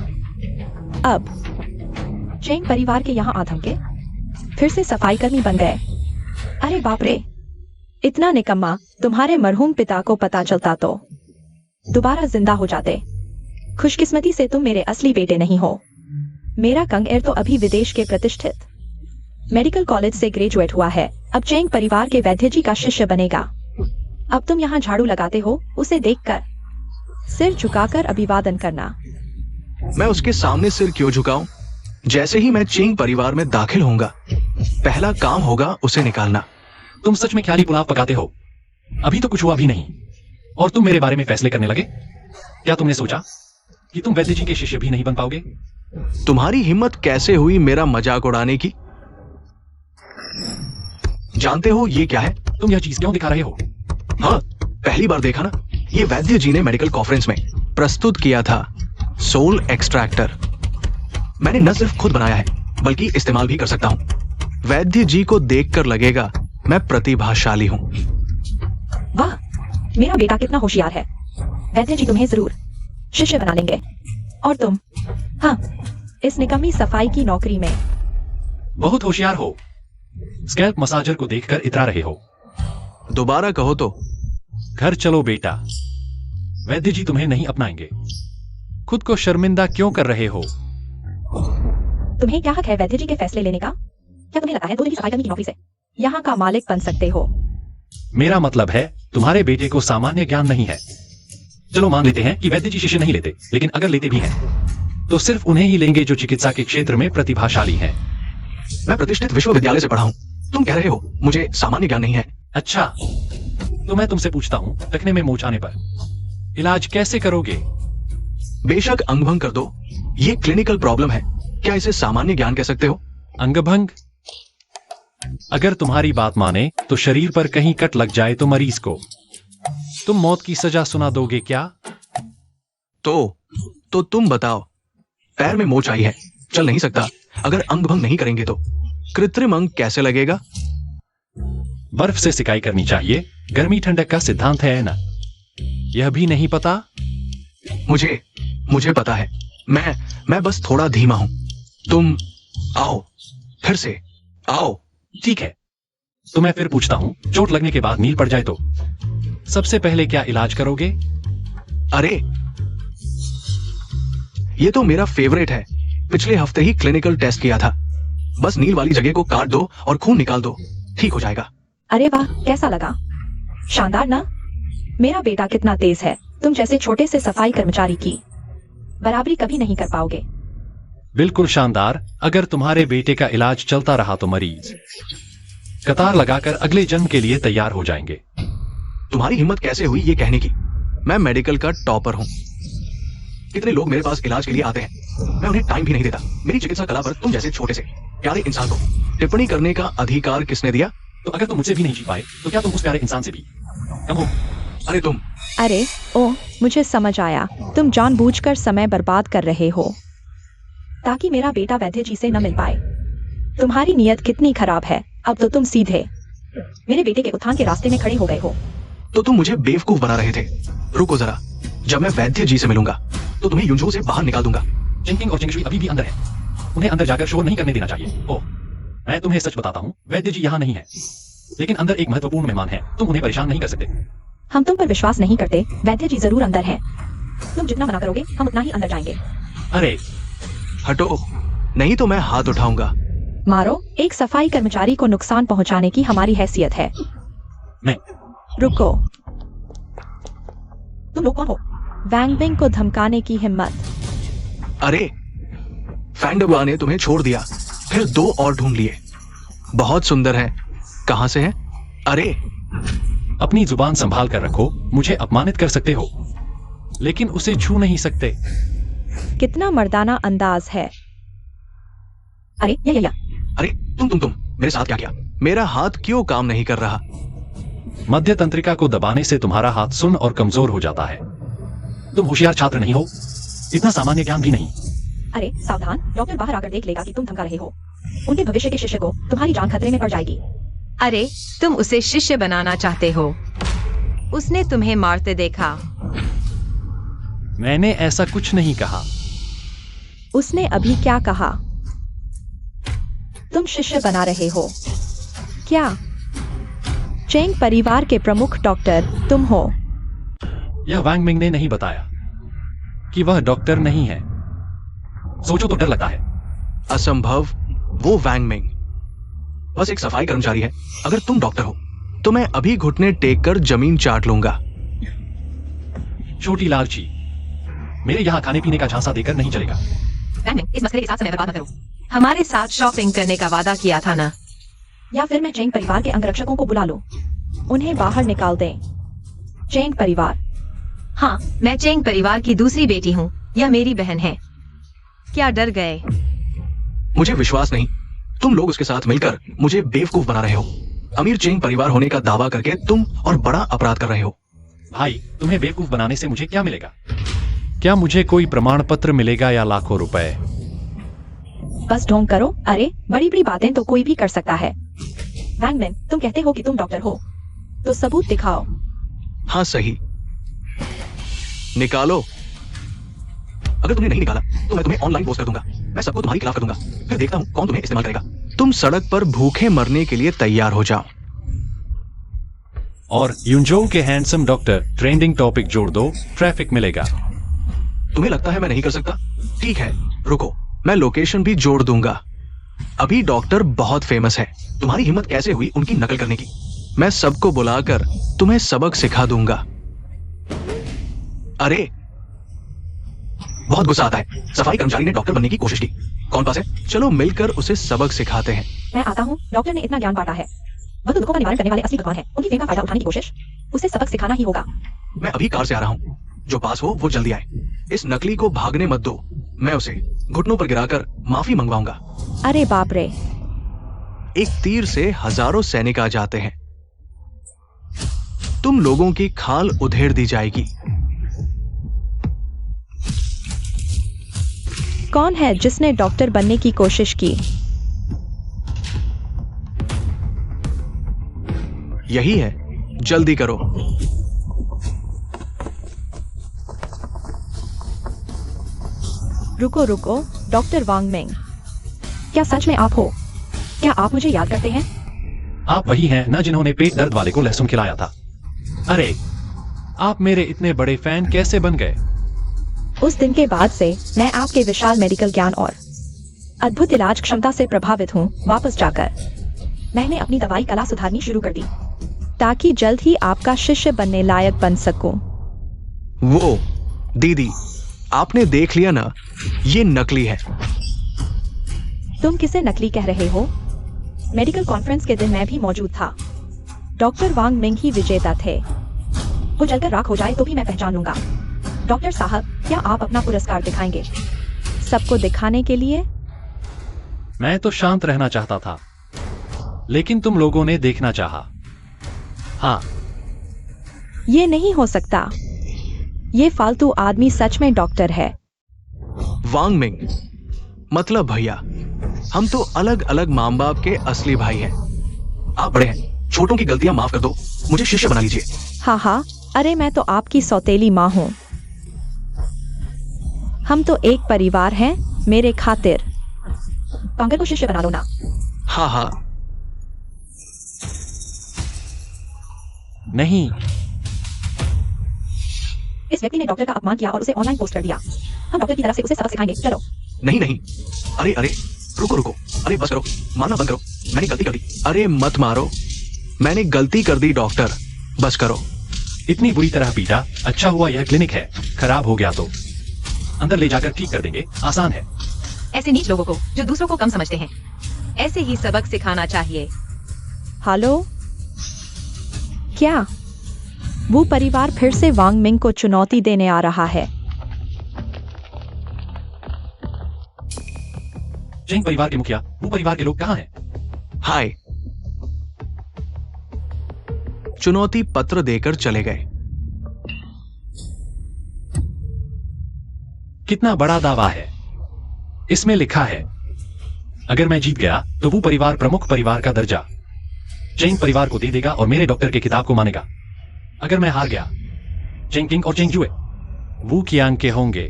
[SPEAKER 3] अब चेंग परिवार के यहाँ आधम के फिर से सफाई कर्मी बन गए। अरे बाप रे, इतना निकम्मा। तुम्हारे मरहूम पिता को पता चलता तो दोबारा जिंदा हो जाते। खुशकिस्मती से तुम मेरे असली बेटे नहीं हो। मेरा कंगेर तो अभी विदेश के प्रतिष्ठित मेडिकल कॉलेज से ग्रेजुएट हुआ है। अब चेंग परिवार के वैद्य जी का शिष्य बनेगा। अब तुम यहाँ झाड़ू लगाते हो, उसे देखकर सिर झुकाकर अभिवादन करना।
[SPEAKER 1] मैं उसके सामने सिर क्यों झुकाऊं? जैसे ही मैं चेंग परिवार में दाखिल होऊंगा, पहला काम होगा उसे निकालना।
[SPEAKER 2] तुम सच में ख्याली पुलाव पकाते हो? अभी तो कुछ हुआ भी नहीं और तुम मेरे बारे में फैसले करने लगे? क्या तुमने सोचा कि तुम वैद्य जी के शिष्य भी नहीं बन पाओगे?
[SPEAKER 1] तुम्हारी हिम्मत कैसे हुई मेरा मजाक उड़ाने की? जानते हो ये क्या है?
[SPEAKER 2] तुम यह चीज क्यों दिखा रहे हो?
[SPEAKER 1] हाँ, पहली बार देखा ना। ये वैद्य जी ने मेडिकल कॉन्फ्रेंस में प्रस्तुत किया था। सोल एक्सट्रैक्टर मैंने न सिर्फ खुद बनाया है, बल्कि इस्तेमाल भी कर सकता हूँ। वैद्य जी को देखकर लगेगा मैं प्रतिभाशाली हूँ।
[SPEAKER 3] वाह, मेरा बेटा कितना होशियार है। वैद्य जी तुम्हें जरूर शिष्य बना लेंगे। और तुम, हाँ, इस निकम्मी सफाई की नौकरी में
[SPEAKER 2] बहुत होशियार हो। स्कैल्प मसाजर को देखकर इतरा रहे हो।
[SPEAKER 1] दोबारा कहो तो।
[SPEAKER 2] घर चलो बेटा, वैद्य जी तुम्हें नहीं अपनाएंगे। खुद को शर्मिंदा क्यों कर रहे हो?
[SPEAKER 3] तुम्हें क्या हक है वैद्य जी के फैसले लेने का? क्या तुम्हें लगता है 2 दिन की सफाई करने की नौकरी से यहाँ का मालिक बन सकते हो?
[SPEAKER 2] मेरा मतलब है तुम्हारे बेटे को सामान्य ज्ञान नहीं है। चलो मान लेते हैं कि वैद्य जी शिष्य नहीं लेते, लेकिन अगर लेते भी हैं तो सिर्फ उन्हें ही लेंगे जो चिकित्सा के क्षेत्र में प्रतिभाशाली हैं।
[SPEAKER 1] मैं प्रतिष्ठित विश्वविद्यालय से पढ़ा हूँ। तुम कह रहे हो मुझे सामान्य ज्ञान नहीं है?
[SPEAKER 2] अच्छा, तो मैं तुमसे पूछता हूँ, टखने में मोच आने पर इलाज कैसे करोगे?
[SPEAKER 1] बेशक अंगभंग कर दो। ये क्लिनिकल प्रॉब्लम है, क्या इसे सामान्य ज्ञान कह सकते हो?
[SPEAKER 2] अंगभंग? अगर तुम्हारी बात माने तो शरीर पर कहीं कट लग जाए तो मरीज को तुम मौत की सजा सुना दोगे क्या?
[SPEAKER 1] तो तुम बताओ। पैर में मोच आई है, चल नहीं सकता। अगर अंगभंग नहीं करेंगे तो कृत्रिम अंग कैसे लगेगा?
[SPEAKER 2] बर्फ से सिकाई करनी चाहिए। गर्मी ठंडक का सिद्धांत है ना? यह भी नहीं पता?
[SPEAKER 1] मुझे पता है। मैं बस थोड़ा धीमा हूं। तुम आओ, फिर से आओ।
[SPEAKER 2] ठीक है, तो मैं फिर पूछता हूं, चोट लगने के बाद नील पड़ जाए तो सबसे पहले क्या इलाज करोगे?
[SPEAKER 1] अरे ये तो मेरा फेवरेट है। पिछले हफ्ते ही क्लिनिकल टेस्ट किया था। बस नील वाली जगह को काट दो और खून निकाल दो, ठीक हो जाएगा।
[SPEAKER 3] अरे वाह, कैसा लगा? शानदार ना? मेरा बेटा कितना तेज है। तुम जैसे छोटे से सफाई कर्मचारी की बराबरी कभी नहीं कर पाओगे।
[SPEAKER 2] बिल्कुल शानदार। अगर तुम्हारे बेटे का इलाज चलता रहा तो मरीज कतार लगाकर अगले जन्म के लिए तैयार हो जाएंगे।
[SPEAKER 1] तुम्हारी हिम्मत कैसे हुई ये कहने की? मैं मेडिकल का टॉपर हूं। कितने लोग मेरे पास इलाज के लिए आते हैं, मैं उन्हें टाइम भी नहीं देता। मेरी चिकित्सा कला पर तुम जैसे छोटे से प्यारे इंसान को टिप्पणी करने का अधिकार किसने दिया?
[SPEAKER 2] तो अगर तुम मुझसे भी नहीं जी पाए तो क्या तुम उस प्यारे इंसान से भी कम हो?
[SPEAKER 1] अरे तुम,
[SPEAKER 3] अरे ओ, मुझे समझ आया। तुम जानबूझकर समय बर्बाद कर रहे हो ताकि मेरा बेटा वैद्य जी से न मिल पाए। तुम्हारी नीयत कितनी खराब है। अब तो तुम सीधे मेरे बेटे के उत्थान के रास्ते में खड़े हो गए हो।
[SPEAKER 1] तो तुम मुझे बेवकूफ बना रहे थे। रुको जरा, जब मैं वैद्य जी से मिलूंगा तो तुम्हें युनझो से बाहर निकाल दूंगा।
[SPEAKER 2] जिंगपिंग और जिंगशुई अभी भी अंदर है। उन्हें अंदर जाकर शोर नहीं करने देना चाहिए। ओह, मैं तुम्हें सच बताता हूँ, वैद्य जी यहाँ नहीं है, लेकिन अंदर एक महत्वपूर्ण मेहमान है। तुम उन्हें परेशान नहीं कर सकते।
[SPEAKER 3] हम तुम पर विश्वास नहीं करते। वैद्य जी जरूर अंदर हैं। तुम जितना मना करोगे हम उतना ही अंदर जाएंगे।
[SPEAKER 2] अरे
[SPEAKER 1] हटो, नहीं तो मैं हाथ उठाऊंगा।
[SPEAKER 3] मारो। एक सफाई कर्मचारी को नुकसान पहुंचाने की हमारी हैसियत है।
[SPEAKER 2] मैं
[SPEAKER 3] रुको, तुम लोग कौन हो? वैंग बिंग को धमकाने की हिम्मत।
[SPEAKER 1] अरे, फैंडबुआ ने तुम्हें छोड़ दिया, फिर 2 और ढूंढ लिए। बहुत सुंदर है। कहां से है? अरे,
[SPEAKER 2] अपनी जुबान संभाल कर रखो। मुझे अपमानित कर सकते हो, लेकिन उसे छू नहीं सकते।
[SPEAKER 3] कितना मर्दाना अंदाज है। अरे या
[SPEAKER 1] अरे, तुम मेरे साथ क्या किया? मेरा हाथ क्यों काम नहीं कर रहा?
[SPEAKER 2] मध्य तंत्रिका को दबाने से तुम्हारा हाथ सुन्न और कमजोर हो जाता है। तुम होशियार छात्र नहीं हो, इतना सामान्य ज्ञान भी नहीं।
[SPEAKER 3] अरे सावधान, डॉक्टर बाहर आकर देख लेगा कि तुम धमका रहे हो। उनके भविष्य के शिष्य को तुम्हारी जान खतरे में पड़ जाएगी।
[SPEAKER 4] अरे, तुम उसे शिष्य बनाना चाहते हो। उसने तुम्हें मारते देखा।
[SPEAKER 2] मैंने ऐसा कुछ नहीं कहा।
[SPEAKER 3] उसने अभी क्या कहा? तुम शिष्य बना रहे हो क्या? चेंग परिवार के प्रमुख डॉक्टर तुम हो।
[SPEAKER 2] यह वांग मिंग ने नहीं बताया कि वह डॉक्टर नहीं है। सोचो तो डर लगता है।
[SPEAKER 1] असंभव, वो वैंग मिंग बस एक सफाई कर्मचारी है। अगर तुम डॉक्टर हो तो मैं अभी घुटने टेक कर जमीन चाट लूंगा।
[SPEAKER 2] छोटी लालची, मेरे यहाँ खाने पीने का झांसा देकर नहीं चलेगा।
[SPEAKER 4] इस मसले के साथ समय बर्बाद न करो। हमारे साथ शॉपिंग करने का वादा किया था ना?
[SPEAKER 3] या फिर मैं चेंग परिवार के अंगरक्षकों को बुला लूं, उन्हें बाहर निकाल दें। चेंग परिवार।
[SPEAKER 4] हाँ, मैं चेंग परिवार की दूसरी बेटी हूँ। यह मेरी बहन है। क्या डर गए?
[SPEAKER 1] मुझे विश्वास नहीं, तुम लोग उसके साथ मिलकर मुझे बेवकूफ बना रहे हो। अमीर चेंग परिवार होने का दावा करके तुम और बड़ा अपराध कर रहे हो।
[SPEAKER 2] भाई, तुम्हें बेवकूफ बनाने से मुझे क्या मिलेगा? क्या मुझे कोई प्रमाण पत्र मिलेगा या लाखों रुपए?
[SPEAKER 3] बस ढोंग करो। अरे, बड़ी बड़ी बातें तो कोई भी कर सकता है। वैंग मिंग, तुम कहते हो कि तुम डॉक्टर हो, तो सबूत दिखाओ।
[SPEAKER 1] हाँ सही, निकालो। अगर तुमने नहीं निकाला तो मैं तुम्हें ऑनलाइन पोस्ट कर दूंगा। मैं सबको तुम्हारे खिलाफ कर दूंगा। फिर देखता हूं कौन तुम्हें इस्तेमाल करेगा। तुम सड़क पर भूखे मरने के लिए तैयार हो जाओ।
[SPEAKER 2] और युनझो के हैंडसम डॉक्टर ट्रेंडिंग टॉपिक जोड़ दो, ट्रैफिक मिलेगा।
[SPEAKER 1] तुम्हें लगता है मैं नहीं कर सकता? ठीक है, रुको, मैं लोकेशन भी जोड़ दूंगा। अभी डॉक्टर बहुत फेमस है। तुम्हारी हिम्मत कैसे हुई उनकी नकल करने की? मैं सबको बुलाकर तुम्हें सबक सिखा दूंगा। अरे, बहुत गुस्सा आता है। सफाई कर्मचारी ने डॉक्टर बनने की कोशिश की। कौन पास है? चलो मिलकर उसे सबक सिखाते हैं।
[SPEAKER 3] मैं आता हूँ। डॉक्टर ने इतना ज्ञान बांटा है। वह तो दुखों का निवारण करने वाले असली भगवान है। उनकी फेम का फायदा उठाने की कोशिश, उसे सबक सिखाना ही होगा।
[SPEAKER 1] मैं अभी कार से आ रहा हूँ। जो पास हो वो जल्दी आए। इस नकली को भागने मत दो। मैं उसे घुटनों पर गिराकर माफी मंगवाऊंगा।
[SPEAKER 3] अरे बाप रे।
[SPEAKER 1] एक तीर से हजारों सैनिक आ जाते हैं। तुम लोगों की खाल उधेड़ दी जाएगी।
[SPEAKER 3] कौन है जिसने डॉक्टर बनने की कोशिश की?
[SPEAKER 1] यही है, जल्दी करो।
[SPEAKER 3] रुको रुको, डॉक्टर वांग मिंग, क्या सच में आप हो? क्या आप मुझे याद करते हैं?
[SPEAKER 2] आप वही हैं ना जिन्होंने पेट दर्द वाले को लहसुन खिलाया था? अरे, आप मेरे इतने बड़े फैन कैसे बन गए?
[SPEAKER 3] उस दिन के बाद से मैं आपके विशाल मेडिकल ज्ञान और अद्भुत इलाज क्षमता से प्रभावित हूँ। वापस जाकर मैंने अपनी दवाई कला सुधारनी शुरू कर दी ताकि जल्द ही आपका शिष्य बनने लायक बन सकूं।
[SPEAKER 1] वो दीदी, आपने देख लिया ना, ये नकली है।
[SPEAKER 3] तुम किसे नकली कह रहे हो? मेडिकल कॉन्फ्रेंस के दिन मैं भी मौजूद था। डॉक्टर वांग मिंग ही विजेता थे। वो जलकर राख हो जाए तो भी मैं पहचान लूंगा। डॉक्टर साहब, क्या आप अपना पुरस्कार दिखाएंगे सबको दिखाने के लिए?
[SPEAKER 2] मैं तो शांत रहना चाहता था, लेकिन तुम लोगों ने देखना चाहा। हाँ,
[SPEAKER 3] ये नहीं हो सकता। ये फालतू आदमी सच में डॉक्टर है।
[SPEAKER 1] वांग मिंग मतलब भैया, हम तो अलग अलग माँ बाप के असली भाई हैं। आप बड़े हैं, छोटों की गलतियां माफ कर दो, मुझे शिष्य बना लीजिए।
[SPEAKER 3] हाँ हाँ, अरे मैं तो आपकी सौतेली माँ हूँ। हम तो एक परिवार हैं मेरे खातिर। कांगड़ को शिष्य बना लो ना।
[SPEAKER 1] हाँ हाँ,
[SPEAKER 2] नहीं,
[SPEAKER 3] इस व्यक्ति ने डॉक्टर का अपमान किया और उसे ऑनलाइन पोस्ट कर दिया। हम डॉक्टर की तरफ से उसे सबक सिखाएंगे, चलो।
[SPEAKER 1] नहीं नहीं, अरे अरे, रुको रुको, अरे बस करो, मारना बंद करो, मैंने गलती कर दी। अरे मत मारो, मैंने गलती कर दी डॉक्टर, बस करो।
[SPEAKER 2] इतनी बुरी तरह पीटा, अच्छा हुआ यह क्लिनिक है, खराब हो गया तो अंदर ले जाकर ठीक कर देंगे, आसान है।
[SPEAKER 4] ऐसे नीच लोगों को जो दूसरों को कम समझते हैं, ऐसे ही सबक सिखाना चाहिए।
[SPEAKER 3] हेलो, क्या वो परिवार फिर से वांग मिंग को चुनौती देने आ रहा है?
[SPEAKER 2] चेंग परिवार के मुखिया, वो परिवार के लोग कहाँ हैं?
[SPEAKER 1] हाय, चुनौती पत्र देकर चले गए।
[SPEAKER 2] कितना बड़ा दावा है। इसमें लिखा है, अगर मैं जीत गया तो वो परिवार प्रमुख परिवार का दर्जा चेंग परिवार को दे देगा और मेरे डॉक्टर के किताब को मानेगा। अगर मैं हार गया, चेंग किंग और चेंग जुए वो कियांग के होंगे।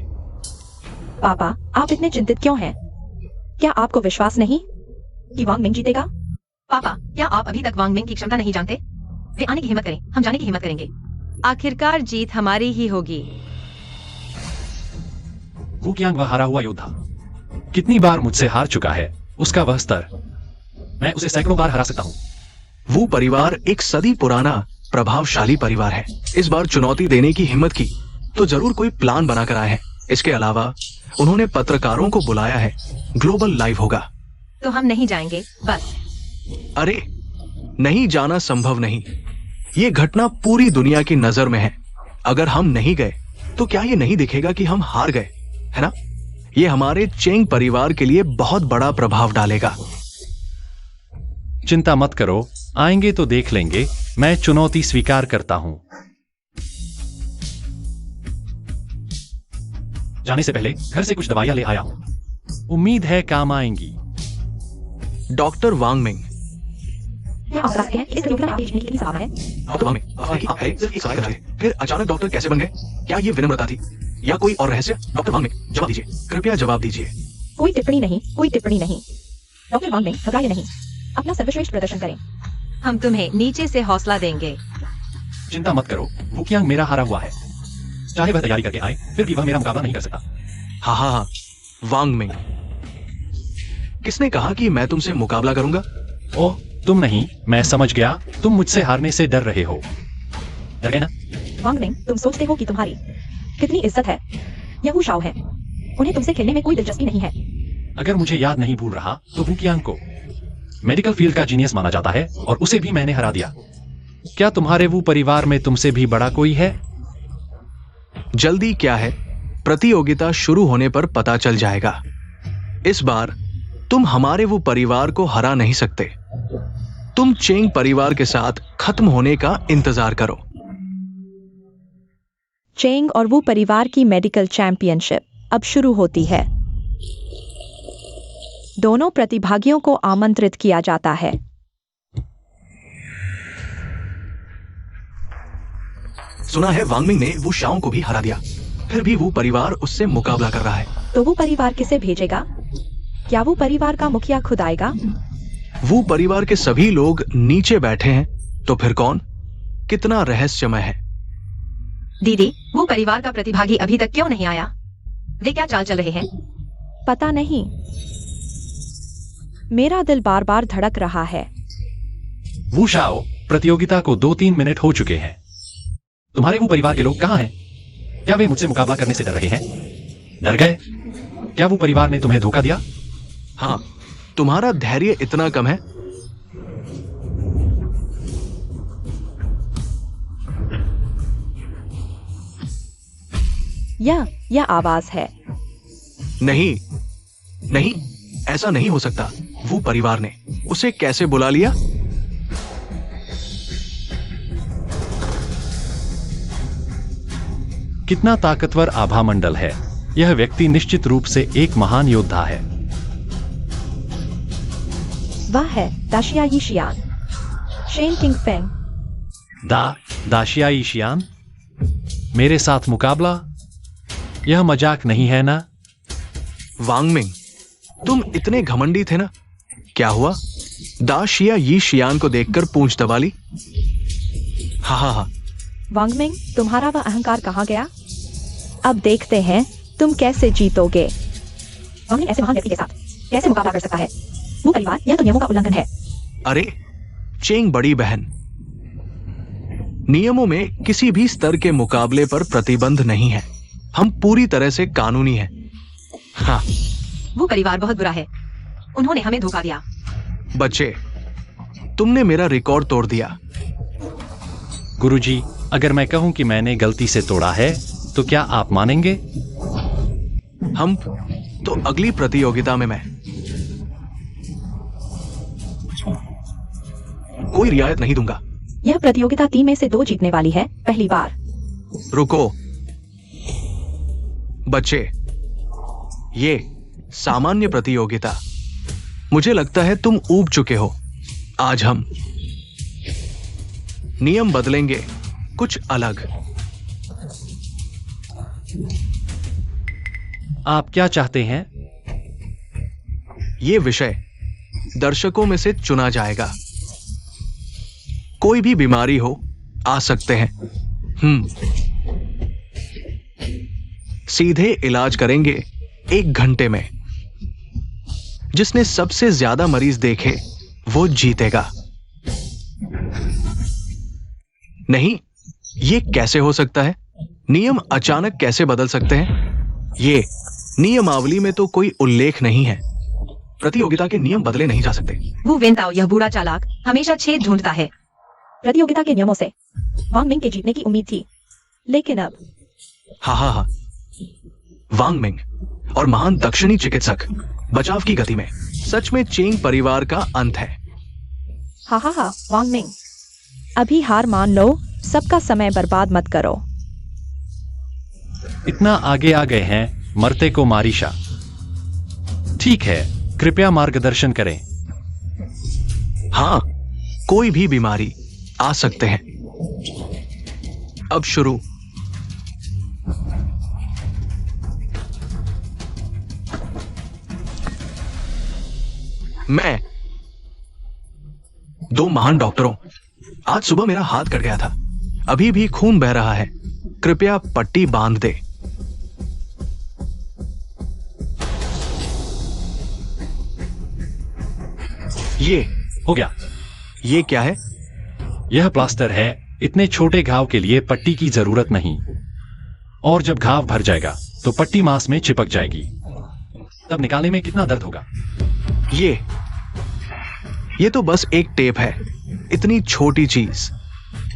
[SPEAKER 3] पापा, आप इतने चिंतित क्यों हैं? क्या आपको विश्वास नहीं कि वांग मिंग जीतेगा?
[SPEAKER 4] पापा, क्या आप अभी तक वांग मिंग की क्षमता नहीं जानते? वे आने की हिम्मत करें, हम जाने की हिम्मत करेंगे। आखिरकार जीत हमारी ही होगी।
[SPEAKER 2] वो कियांग वह हारा हुआ योद्धा, कितनी बार मुझसे हार चुका है, उसका वह स्तर, मैं उसे सैकड़ों बार हरा सकता हूं।
[SPEAKER 1] वो परिवार एक सदी पुराना प्रभावशाली परिवार है। इस बार चुनौती देने की हिम्मत की तो जरूर कोई प्लान बनाकर आए हैं। इसके अलावा उन्होंने पत्रकारों को बुलाया है, ग्लोबल लाइव होगा।
[SPEAKER 4] तो हम नहीं जाएंगे, बस।
[SPEAKER 1] अरे नहीं जाना संभव नहीं, ये घटना पूरी दुनिया की नजर में है। अगर हम नहीं गए तो क्या ये नहीं दिखेगा कि हम हार गए, है ना? ये हमारे चेंग परिवार के लिए बहुत बड़ा प्रभाव डालेगा।
[SPEAKER 2] चिंता मत करो, आएंगे तो देख लेंगे। मैं चुनौती स्वीकार करता हूं। जाने से पहले घर से कुछ दवाइयां ले आया हूं, उम्मीद है काम आएंगी।
[SPEAKER 1] डॉक्टर वांग मिंग,
[SPEAKER 3] क्या आप जानते हैं इस प्रतियोगिता में आपकी जीतने की कितनी संभावना है?
[SPEAKER 1] डॉक्टर वांग मिंग, आप सिर्फ एक सवाल कर रहे थे, फिर अचानक डॉक्टर कैसे बन गए? क्या ये विनम्रता थी या कोई और रहस्य? डॉक्टर वांग मिंग, जवाब दीजिए, कृपया जवाब दीजिए।
[SPEAKER 3] कोई टिप्पणी नहीं, कोई टिप्पणी नहीं। डॉक्टर वांग मिंग, घबराइए नहीं, अपना सर्वश्रेष्ठ प्रदर्शन करें।
[SPEAKER 4] हम तुम्हें नीचे से हौसला देंगे।
[SPEAKER 2] चिंता मत करो, वो कियांग मेरा हारा हुआ है। चाहे वह तैयारी करके आए, फिर भी वह मेरा मुकाबला नहीं कर सकता।
[SPEAKER 1] हाँ हाँ हाँ, वांग मिंग, किसने कहा कि मैं तुमसे मुकाबला करूंगा?
[SPEAKER 2] ओह, तुम नहीं, मैं समझ गया, तुम मुझसे हारने से डर रहे हो। डर गए ना?
[SPEAKER 3] वांग मिंग, तुम सोचते हो कि तुम्हारी कितनी इज्जत है? यह वो शाओ है, उन्हें तुमसे खेलने में कोई दिलचस्पी नहीं है।
[SPEAKER 2] अगर मुझे याद नहीं भूल रहा तो वो कियांग को मेडिकल फील्ड का जीनियस माना जाता है और उसे भी मैंने हरा दिया। क्या तुम्हारे वो परिवार में तुमसे भी बड़ा कोई है?
[SPEAKER 1] जल्दी क्या है, प्रतियोगिता शुरू होने पर पता चल जाएगा। इस बार तुम हमारे वो परिवार को हरा नहीं सकते। तुम चेंग परिवार के साथ खत्म होने का इंतजार करो।
[SPEAKER 3] चेंग और वो परिवार की मेडिकल चैंपियनशिप अब शुरू होती है। दोनों प्रतिभागियों को आमंत्रित किया जाता है।
[SPEAKER 1] सुना है वांग मिंग ने वो शाओ को भी हरा दिया, फिर भी वो परिवार उससे मुकाबला कर रहा है।
[SPEAKER 3] तो वो परिवार किसे भेजेगा? क्या वो परिवार का मुखिया खुद आएगा?
[SPEAKER 1] वो परिवार के सभी लोग नीचे बैठे हैं, तो फिर कौन? कितना रहस्यमय है।
[SPEAKER 4] दीदी, वो परिवार का प्रतिभागी अभी तक क्यों नहीं आया? वे क्या चाल चल रहे हैं?
[SPEAKER 3] पता नहीं, मेरा दिल बार बार धड़क रहा है।
[SPEAKER 2] वो शाओ, प्रतियोगिता को 2-3 मिनट हो चुके हैं। तुम्हारे वो परिवार के लोग कहाँ हैं? क्या वे मुझसे मुकाबला करने से डर रहे हैं? डर गए? क्या वो परिवार ने तुम्हें धोखा दिया?
[SPEAKER 1] हाँ, तुम्हारा धैर्य इतना कम है।
[SPEAKER 3] यह आवाज है।
[SPEAKER 1] नहीं नहीं, ऐसा नहीं हो सकता। वो परिवार ने उसे कैसे बुला लिया?
[SPEAKER 2] कितना ताकतवर आभा मंडल है। यह व्यक्ति निश्चित रूप से एक महान योद्धा है।
[SPEAKER 3] वह है दाशिया यीशियान, शेन किंग फेंग।
[SPEAKER 2] दाशियाई शियान, मेरे साथ मुकाबला? यह मजाक नहीं है ना?
[SPEAKER 1] वांगमिंग, तुम इतने घमंडी थे ना? क्या हुआ? दाशिया यी शियान को देखकर पूंछ दबा ली। हा हा हा।
[SPEAKER 3] वांगमिंग, तुम्हारा वह अहंकार कहाँ गया? अब देखते हैं तुम कैसे जीतोगे। वांगमिंग ऐसे महान व्यक्ति के साथ कैसे मुकाबला कर सकता है? वो परिवार, यह तो नियमों का उल्लंघन है।
[SPEAKER 1] अरे चेंग बड़ी बहन, नियमों में किसी भी स्तर के मुकाबले पर प्रतिबंध नहीं है। हम पूरी तरह से कानूनी हैं। हाँ
[SPEAKER 4] वो परिवार बहुत बुरा है, उन्होंने हमें धोखा दिया।
[SPEAKER 1] बच्चे, तुमने मेरा रिकॉर्ड तोड़ दिया।
[SPEAKER 2] गुरुजी, अगर मैं कहूं कि मैंने गलती से तोड़ा है तो क्या आप मानेंगे?
[SPEAKER 1] हम तो अगली प्रतियोगिता में मैं कोई रियायत नहीं दूंगा।
[SPEAKER 3] यह प्रतियोगिता 3 में से 2 जीतने वाली है, पहली बार।
[SPEAKER 1] रुको बच्चे, ये सामान्य प्रतियोगिता। मुझे लगता है तुम ऊब चुके हो। आज हम नियम बदलेंगे, कुछ अलग।
[SPEAKER 2] आप क्या चाहते हैं?
[SPEAKER 1] ये विषय दर्शकों में से चुना जाएगा। कोई भी बीमारी हो, आ सकते हैं। सीधे इलाज करेंगे 1 घंटे में। जिसने सबसे ज्यादा मरीज देखे वो जीतेगा। नहीं, ये कैसे हो सकता है? नियम अचानक कैसे बदल सकते हैं? ये नियमावली में तो कोई उल्लेख नहीं है। प्रतियोगिता के नियम बदले नहीं जा सकते।
[SPEAKER 4] वो वेंताओ, यह बुरा चालाक, हमेशा छेद ढूंढता है।
[SPEAKER 3] प्रतियोगिता के नियमों से वांगमिंग के जीतने की उम्मीद थी, लेकिन अब
[SPEAKER 1] हा। वांगमिंग और महान दक्षिणी चिकित्सक बचाव की गति में सच में चेंग परिवार का अंत है।
[SPEAKER 3] हा वांगमिंग, अभी हार मान लो, सबका समय बर्बाद मत करो।
[SPEAKER 2] इतना आगे आ गए हैं, मरते को मारिशा। ठीक है, कृपया मार्गदर्शन करें।
[SPEAKER 1] हाँ, कोई भी बीमारी आ सकते हैं। अब शुरू। मैं 2 महान डॉक्टरों। आज सुबह मेरा हाथ कट गया था, अभी भी खून बह रहा है। कृपया पट्टी बांध दे। ये
[SPEAKER 2] हो गया।
[SPEAKER 1] ये क्या है?
[SPEAKER 2] यह प्लास्टर है। इतने छोटे घाव के लिए पट्टी की जरूरत नहीं, और जब घाव भर जाएगा तो पट्टी मांस में चिपक जाएगी। तब निकालने में कितना दर्द होगा।
[SPEAKER 1] ये तो बस एक टेप है। इतनी छोटी चीज,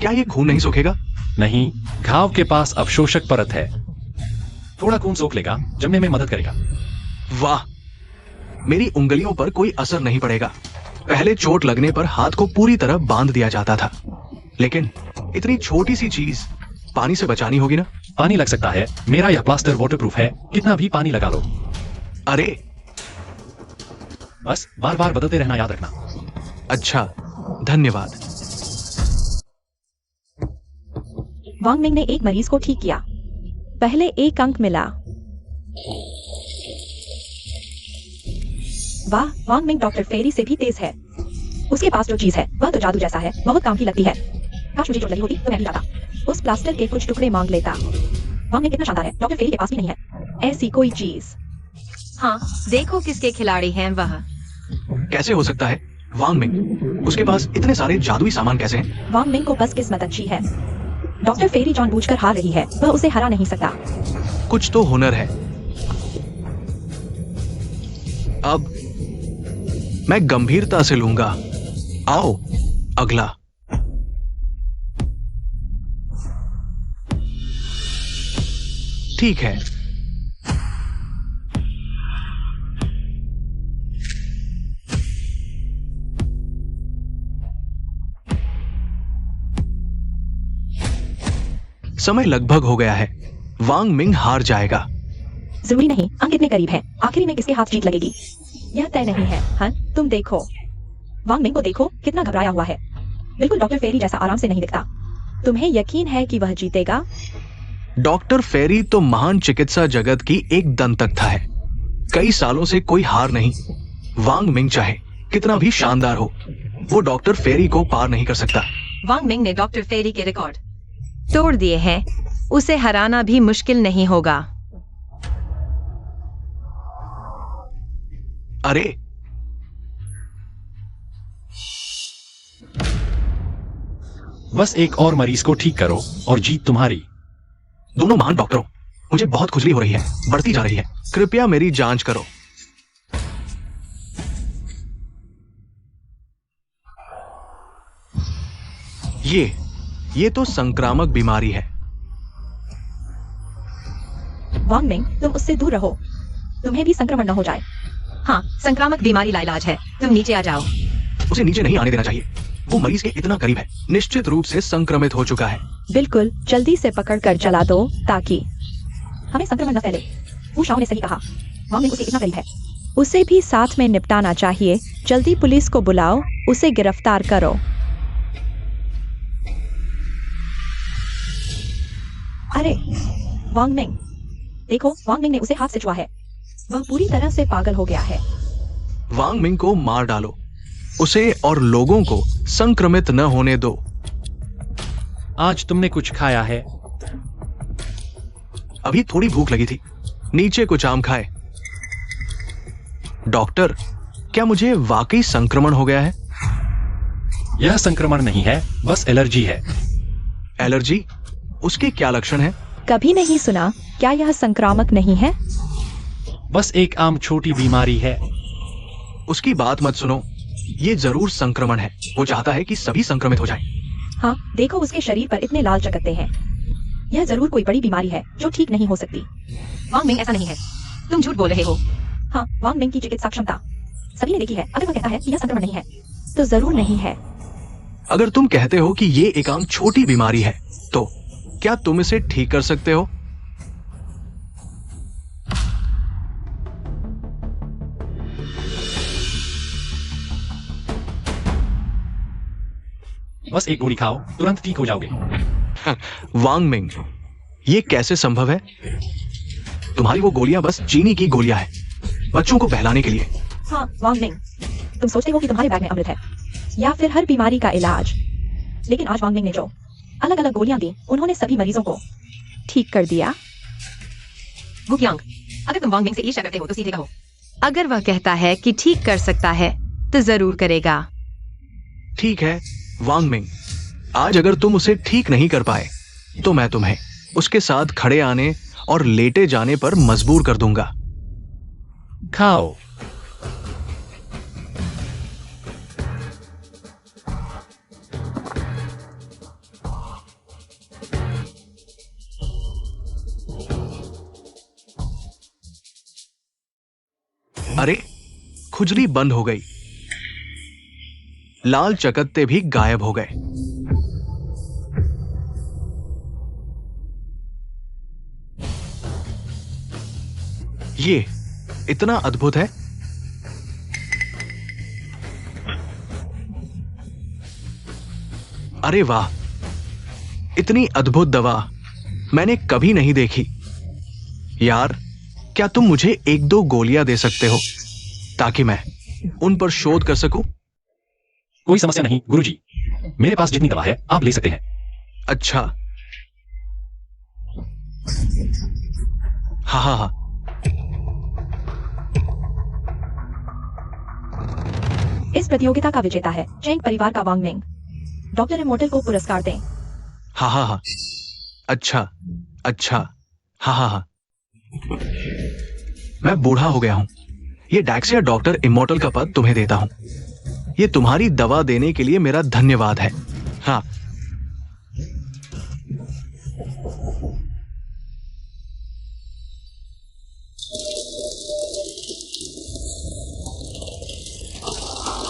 [SPEAKER 1] क्या ये खून नहीं सोखेगा?
[SPEAKER 2] नहीं, घाव के पास अवशोषक परत है। थोड़ा खून सोख लेगा, जमने में मदद करेगा।
[SPEAKER 1] वाह, मेरी उंगलियों पर कोई असर नहीं पड़ेगा। पहले चोट लगने पर हाथ को पूरी तरह बांध दिया जाता था, लेकिन इतनी छोटी सी चीज पानी से बचानी होगी ना?
[SPEAKER 2] पानी लग सकता है। मेरा यह प्लास्टर वाटरप्रूफ है, कितना भी पानी लगा लो।
[SPEAKER 1] अरे
[SPEAKER 2] बस बार बार बदलते रहना याद रखना।
[SPEAKER 1] अच्छा, धन्यवाद।
[SPEAKER 3] वांगमिंग ने एक मरीज को ठीक किया। पहले 1 अंक मिला। वाह, वांगमिंग डॉक्टर फेरी से भी तेज है। उसके पास जो चीज है वह तो जादू जैसा है, बहुत काम की लगती है। काश मुझे चोट लगी होती तो मैं भी जाता, उस प्लास्टर के कुछ टुकड़े मांग लेता। वांगमिंग कितना शानदार है, डॉक्टर फेरी के पास भी नहीं है ऐसी कोई चीज।
[SPEAKER 4] हाँ, देखो किसके खिलाड़ी हैं वह।
[SPEAKER 1] कैसे हो सकता है? वांगमिंग, उसके पास इतने सारे जादुई सामान कैसे हैं?
[SPEAKER 3] वांगमिंग को बस किस्मत अच्छी है। डॉक्टर फेरी जानबूझकर हार रही है, वह उसे हरा नहीं सकता।
[SPEAKER 1] कुछ तो हुनर है। अब मैं गंभीरता से लूंगा। आओ, अगला। ठीक है। समय लगभग हो गया है। वांगमिंग हार जाएगा।
[SPEAKER 3] जरूरी नहीं, अंक कितने करीब है। आखिरी में किसके हाथ जीत लगेगी यह तय नहीं है। हाँ, तुम देखो। वांग मिंग को देखो, कितना घबराया हुआ है। बिल्कुल डॉक्टर फेरी जैसा आराम से नहीं दिखता। तुम्हें यकीन है कि वह जीतेगा?
[SPEAKER 1] डॉक्टर फेरी तो महान चिकित्सा जगत की एक दंतकथा है। कई सालों से कोई हार नहीं। वांग मिंग चाहे कितना भी शानदार हो, वो डॉक्टर फेरी को पार नहीं कर सकता।
[SPEAKER 4] वांग मिंग ने डॉक्टर फेरी के रिकॉर्ड तोड़ दिए हैं। उसे हराना भी मुश्किल नहीं होगा।
[SPEAKER 1] अरे
[SPEAKER 2] बस एक और मरीज को ठीक करो और जीत तुम्हारी।
[SPEAKER 1] दोनों महान डॉक्टरों, मुझे बहुत खुजली हो रही है, बढ़ती जा रही है। कृपया मेरी जांच करो। ये तो संक्रामक बीमारी है।
[SPEAKER 3] वांग मिंग, तुम उससे दूर रहो, तुम्हें भी संक्रमण न हो जाए।
[SPEAKER 4] हाँ, संक्रामक बीमारी लाइलाज है। तुम नीचे आ जाओ।
[SPEAKER 1] उसे नीचे नहीं आने देना चाहिए। वो मरीज के इतना करीब है, निश्चित रूप से संक्रमित हो चुका है।
[SPEAKER 3] बिल्कुल, जल्दी से पकड़ कर चला दो ताकि हमें संक्रमण न फैले। वो शाओ ने सही कहा, वांग मिंग उसे इतना करीब है। उसे भी साथ में निपटाना चाहिए। जल्दी पुलिस को बुलाओ, उसे गिरफ्तार करो। अरे वांग मिंग, देखो, वांग मिंग ने उसे हाथ से छुआ है। वह पूरी तरह से पागल हो गया है।
[SPEAKER 1] वांग मिंग को मार डालो, उसे और लोगों को संक्रमित न होने दो।
[SPEAKER 2] आज तुमने कुछ खाया है?
[SPEAKER 1] अभी थोड़ी भूख लगी थी, नीचे कुछ आम खाए। डॉक्टर, क्या मुझे वाकई संक्रमण हो गया है?
[SPEAKER 2] यह संक्रमण नहीं है, बस एलर्जी है।
[SPEAKER 1] एलर्जी? उसके क्या लक्षण हैं?
[SPEAKER 3] कभी नहीं सुना। क्या यह संक्रामक नहीं है?
[SPEAKER 2] बस एक आम छोटी बीमारी है।
[SPEAKER 1] उसकी बात मत सुनो, ये जरूर संक्रमण है। वो चाहता है कि सभी संक्रमित हो जाएं।
[SPEAKER 3] हाँ, देखो, उसके शरीर पर इतने लाल चकत्ते हैं। यह जरूर कोई बड़ी बीमारी है जो ठीक नहीं हो सकती।
[SPEAKER 4] वांग मिंग, ऐसा नहीं है। तुम झूठ बोल रहे हो।
[SPEAKER 3] हाँ, वांग मिंग की चिकित्सा क्षमता सभी ने देखी है। अगर वह कहता है कि यह संक्रमण नहीं है, तो जरूर नहीं है।
[SPEAKER 1] अगर तुम कहते हो कि ये एक आम छोटी बीमारी है, तो क्या तुम इसे ठीक कर सकते हो?
[SPEAKER 2] बस एक गोली खाओ, तुरंत ठीक हो जाओगे।
[SPEAKER 1] वांग मिंग, ये कैसे संभव है? तुम्हारी वो गोलियां बस चीनी की गोलियां हैं, बच्चों को बहलाने के लिए।
[SPEAKER 3] हाँ वांग मिंग, तुम सोचते हो कि तुम्हारे बैग में अमृत है या फिर हर बीमारी का इलाज। लेकिन आज वांग मिंग ने जो अलग अलग गोलियां दी, उन्होंने सभी मरीजों को ठीक कर दिया।
[SPEAKER 4] वु क्यांग, अगर तुम वांग मिंग से ईर्ष्या करते हो तो सीधे कहो। अगर वह कहता है कि ठीक कर सकता है तो जरूर करेगा।
[SPEAKER 1] ठीक है वांग मिंग, आज अगर तुम उसे ठीक नहीं कर पाए तो मैं तुम्हें उसके साथ खड़े आने और लेटे जाने पर मजबूर कर दूंगा।
[SPEAKER 2] खाओ।
[SPEAKER 1] अरे, खुजली बंद हो गई, लाल चकत्ते भी गायब हो गए। ये इतना अद्भुत है। अरे वाह, इतनी अद्भुत दवा मैंने कभी नहीं देखी। यार, क्या तुम मुझे एक दो गोलियां दे सकते हो ताकि मैं उन पर शोध कर सकूं?
[SPEAKER 2] कोई समस्या नहीं गुरुजी, मेरे पास जितनी दवा है आप ले सकते हैं।
[SPEAKER 1] अच्छा, हाँ हाँ हाँ।
[SPEAKER 3] इस प्रतियोगिता का विजेता है चेंग परिवार का वांग मिंग। डॉक्टर इमोर्टल को पुरस्कार दें।
[SPEAKER 1] हाँ हाँ हाँ, अच्छा अच्छा, हाँ हाँ हाँ। मैं बूढ़ा हो गया हूं। ये डैक्सिया डॉक्टर इमोर्टल का पद तुम्हें देता हूं। ये तुम्हारी दवा देने के लिए मेरा धन्यवाद है। हाँ,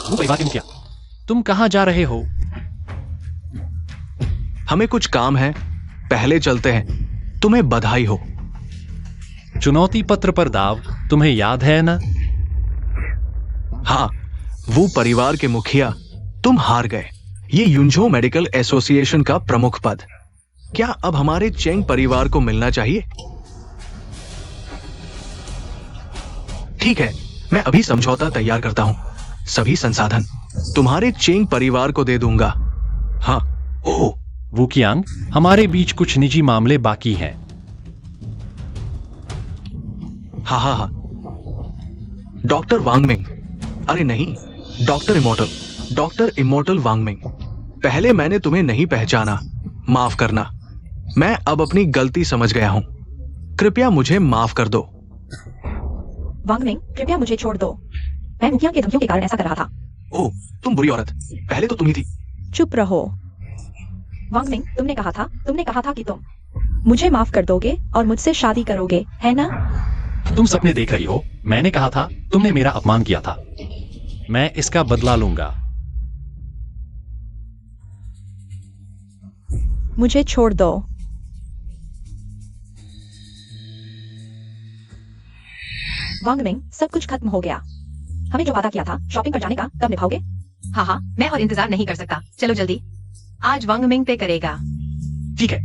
[SPEAKER 2] वो परिवार के मुखिया, तुम कहां जा रहे हो?
[SPEAKER 1] हमें कुछ काम है, पहले चलते हैं। तुम्हें बधाई हो।
[SPEAKER 2] चुनौती पत्र पर दाव तुम्हें याद है ना?
[SPEAKER 1] हाँ, वो परिवार के मुखिया, तुम हार गए ये युंझो मेडिकल एसोसिएशन का प्रमुख पद। क्या अब हमारे चेंग परिवार को मिलना चाहिए? ठीक है, मैं अभी समझौता तैयार करता हूं। सभी संसाधन तुम्हारे चेंग परिवार को दे दूंगा। हाँ। ओह,
[SPEAKER 2] वू कियांग, हमारे बीच कुछ निजी मामले बाकी हैं।
[SPEAKER 1] हाँ हाँ हाँ। डॉक्टर वांगमिंग, अरे नहीं, डॉक्टर इमोर्टल वांगमिंग। पहले मैंने तुम्हें नहीं पहचाना, माफ करना। मैं अब अपनी गलती समझ गया हूं। कृपया मुझे माफ कर दो।
[SPEAKER 3] वांगमिंग, कृपया मुझे छोड़ दो। मैं मुखिया के धमकियों के कारण ऐसा कर रहा था।
[SPEAKER 1] ओह, तुम बुरी औरत, पहले तो तुम ही थी।
[SPEAKER 3] चुप रहो। वांगमिंग, तुमने कहा था कि तुम मुझे माफ कर दोगे और मुझसे शादी करोगे, है ना?
[SPEAKER 2] तुम सपने देख रही हो। मैंने कहा था, तुमने मेरा अपमान किया था। मैं इसका बदला लूंगा।
[SPEAKER 3] मुझे छोड़ दो। वांगमिंग, सब कुछ खत्म हो गया। हमें जो वादा किया था शॉपिंग पर जाने का, कब निभाओगे?
[SPEAKER 4] हाँ हाँ, मैं और इंतजार नहीं कर सकता। चलो जल्दी। आज वांगमिंग पे करेगा।
[SPEAKER 2] ठीक है,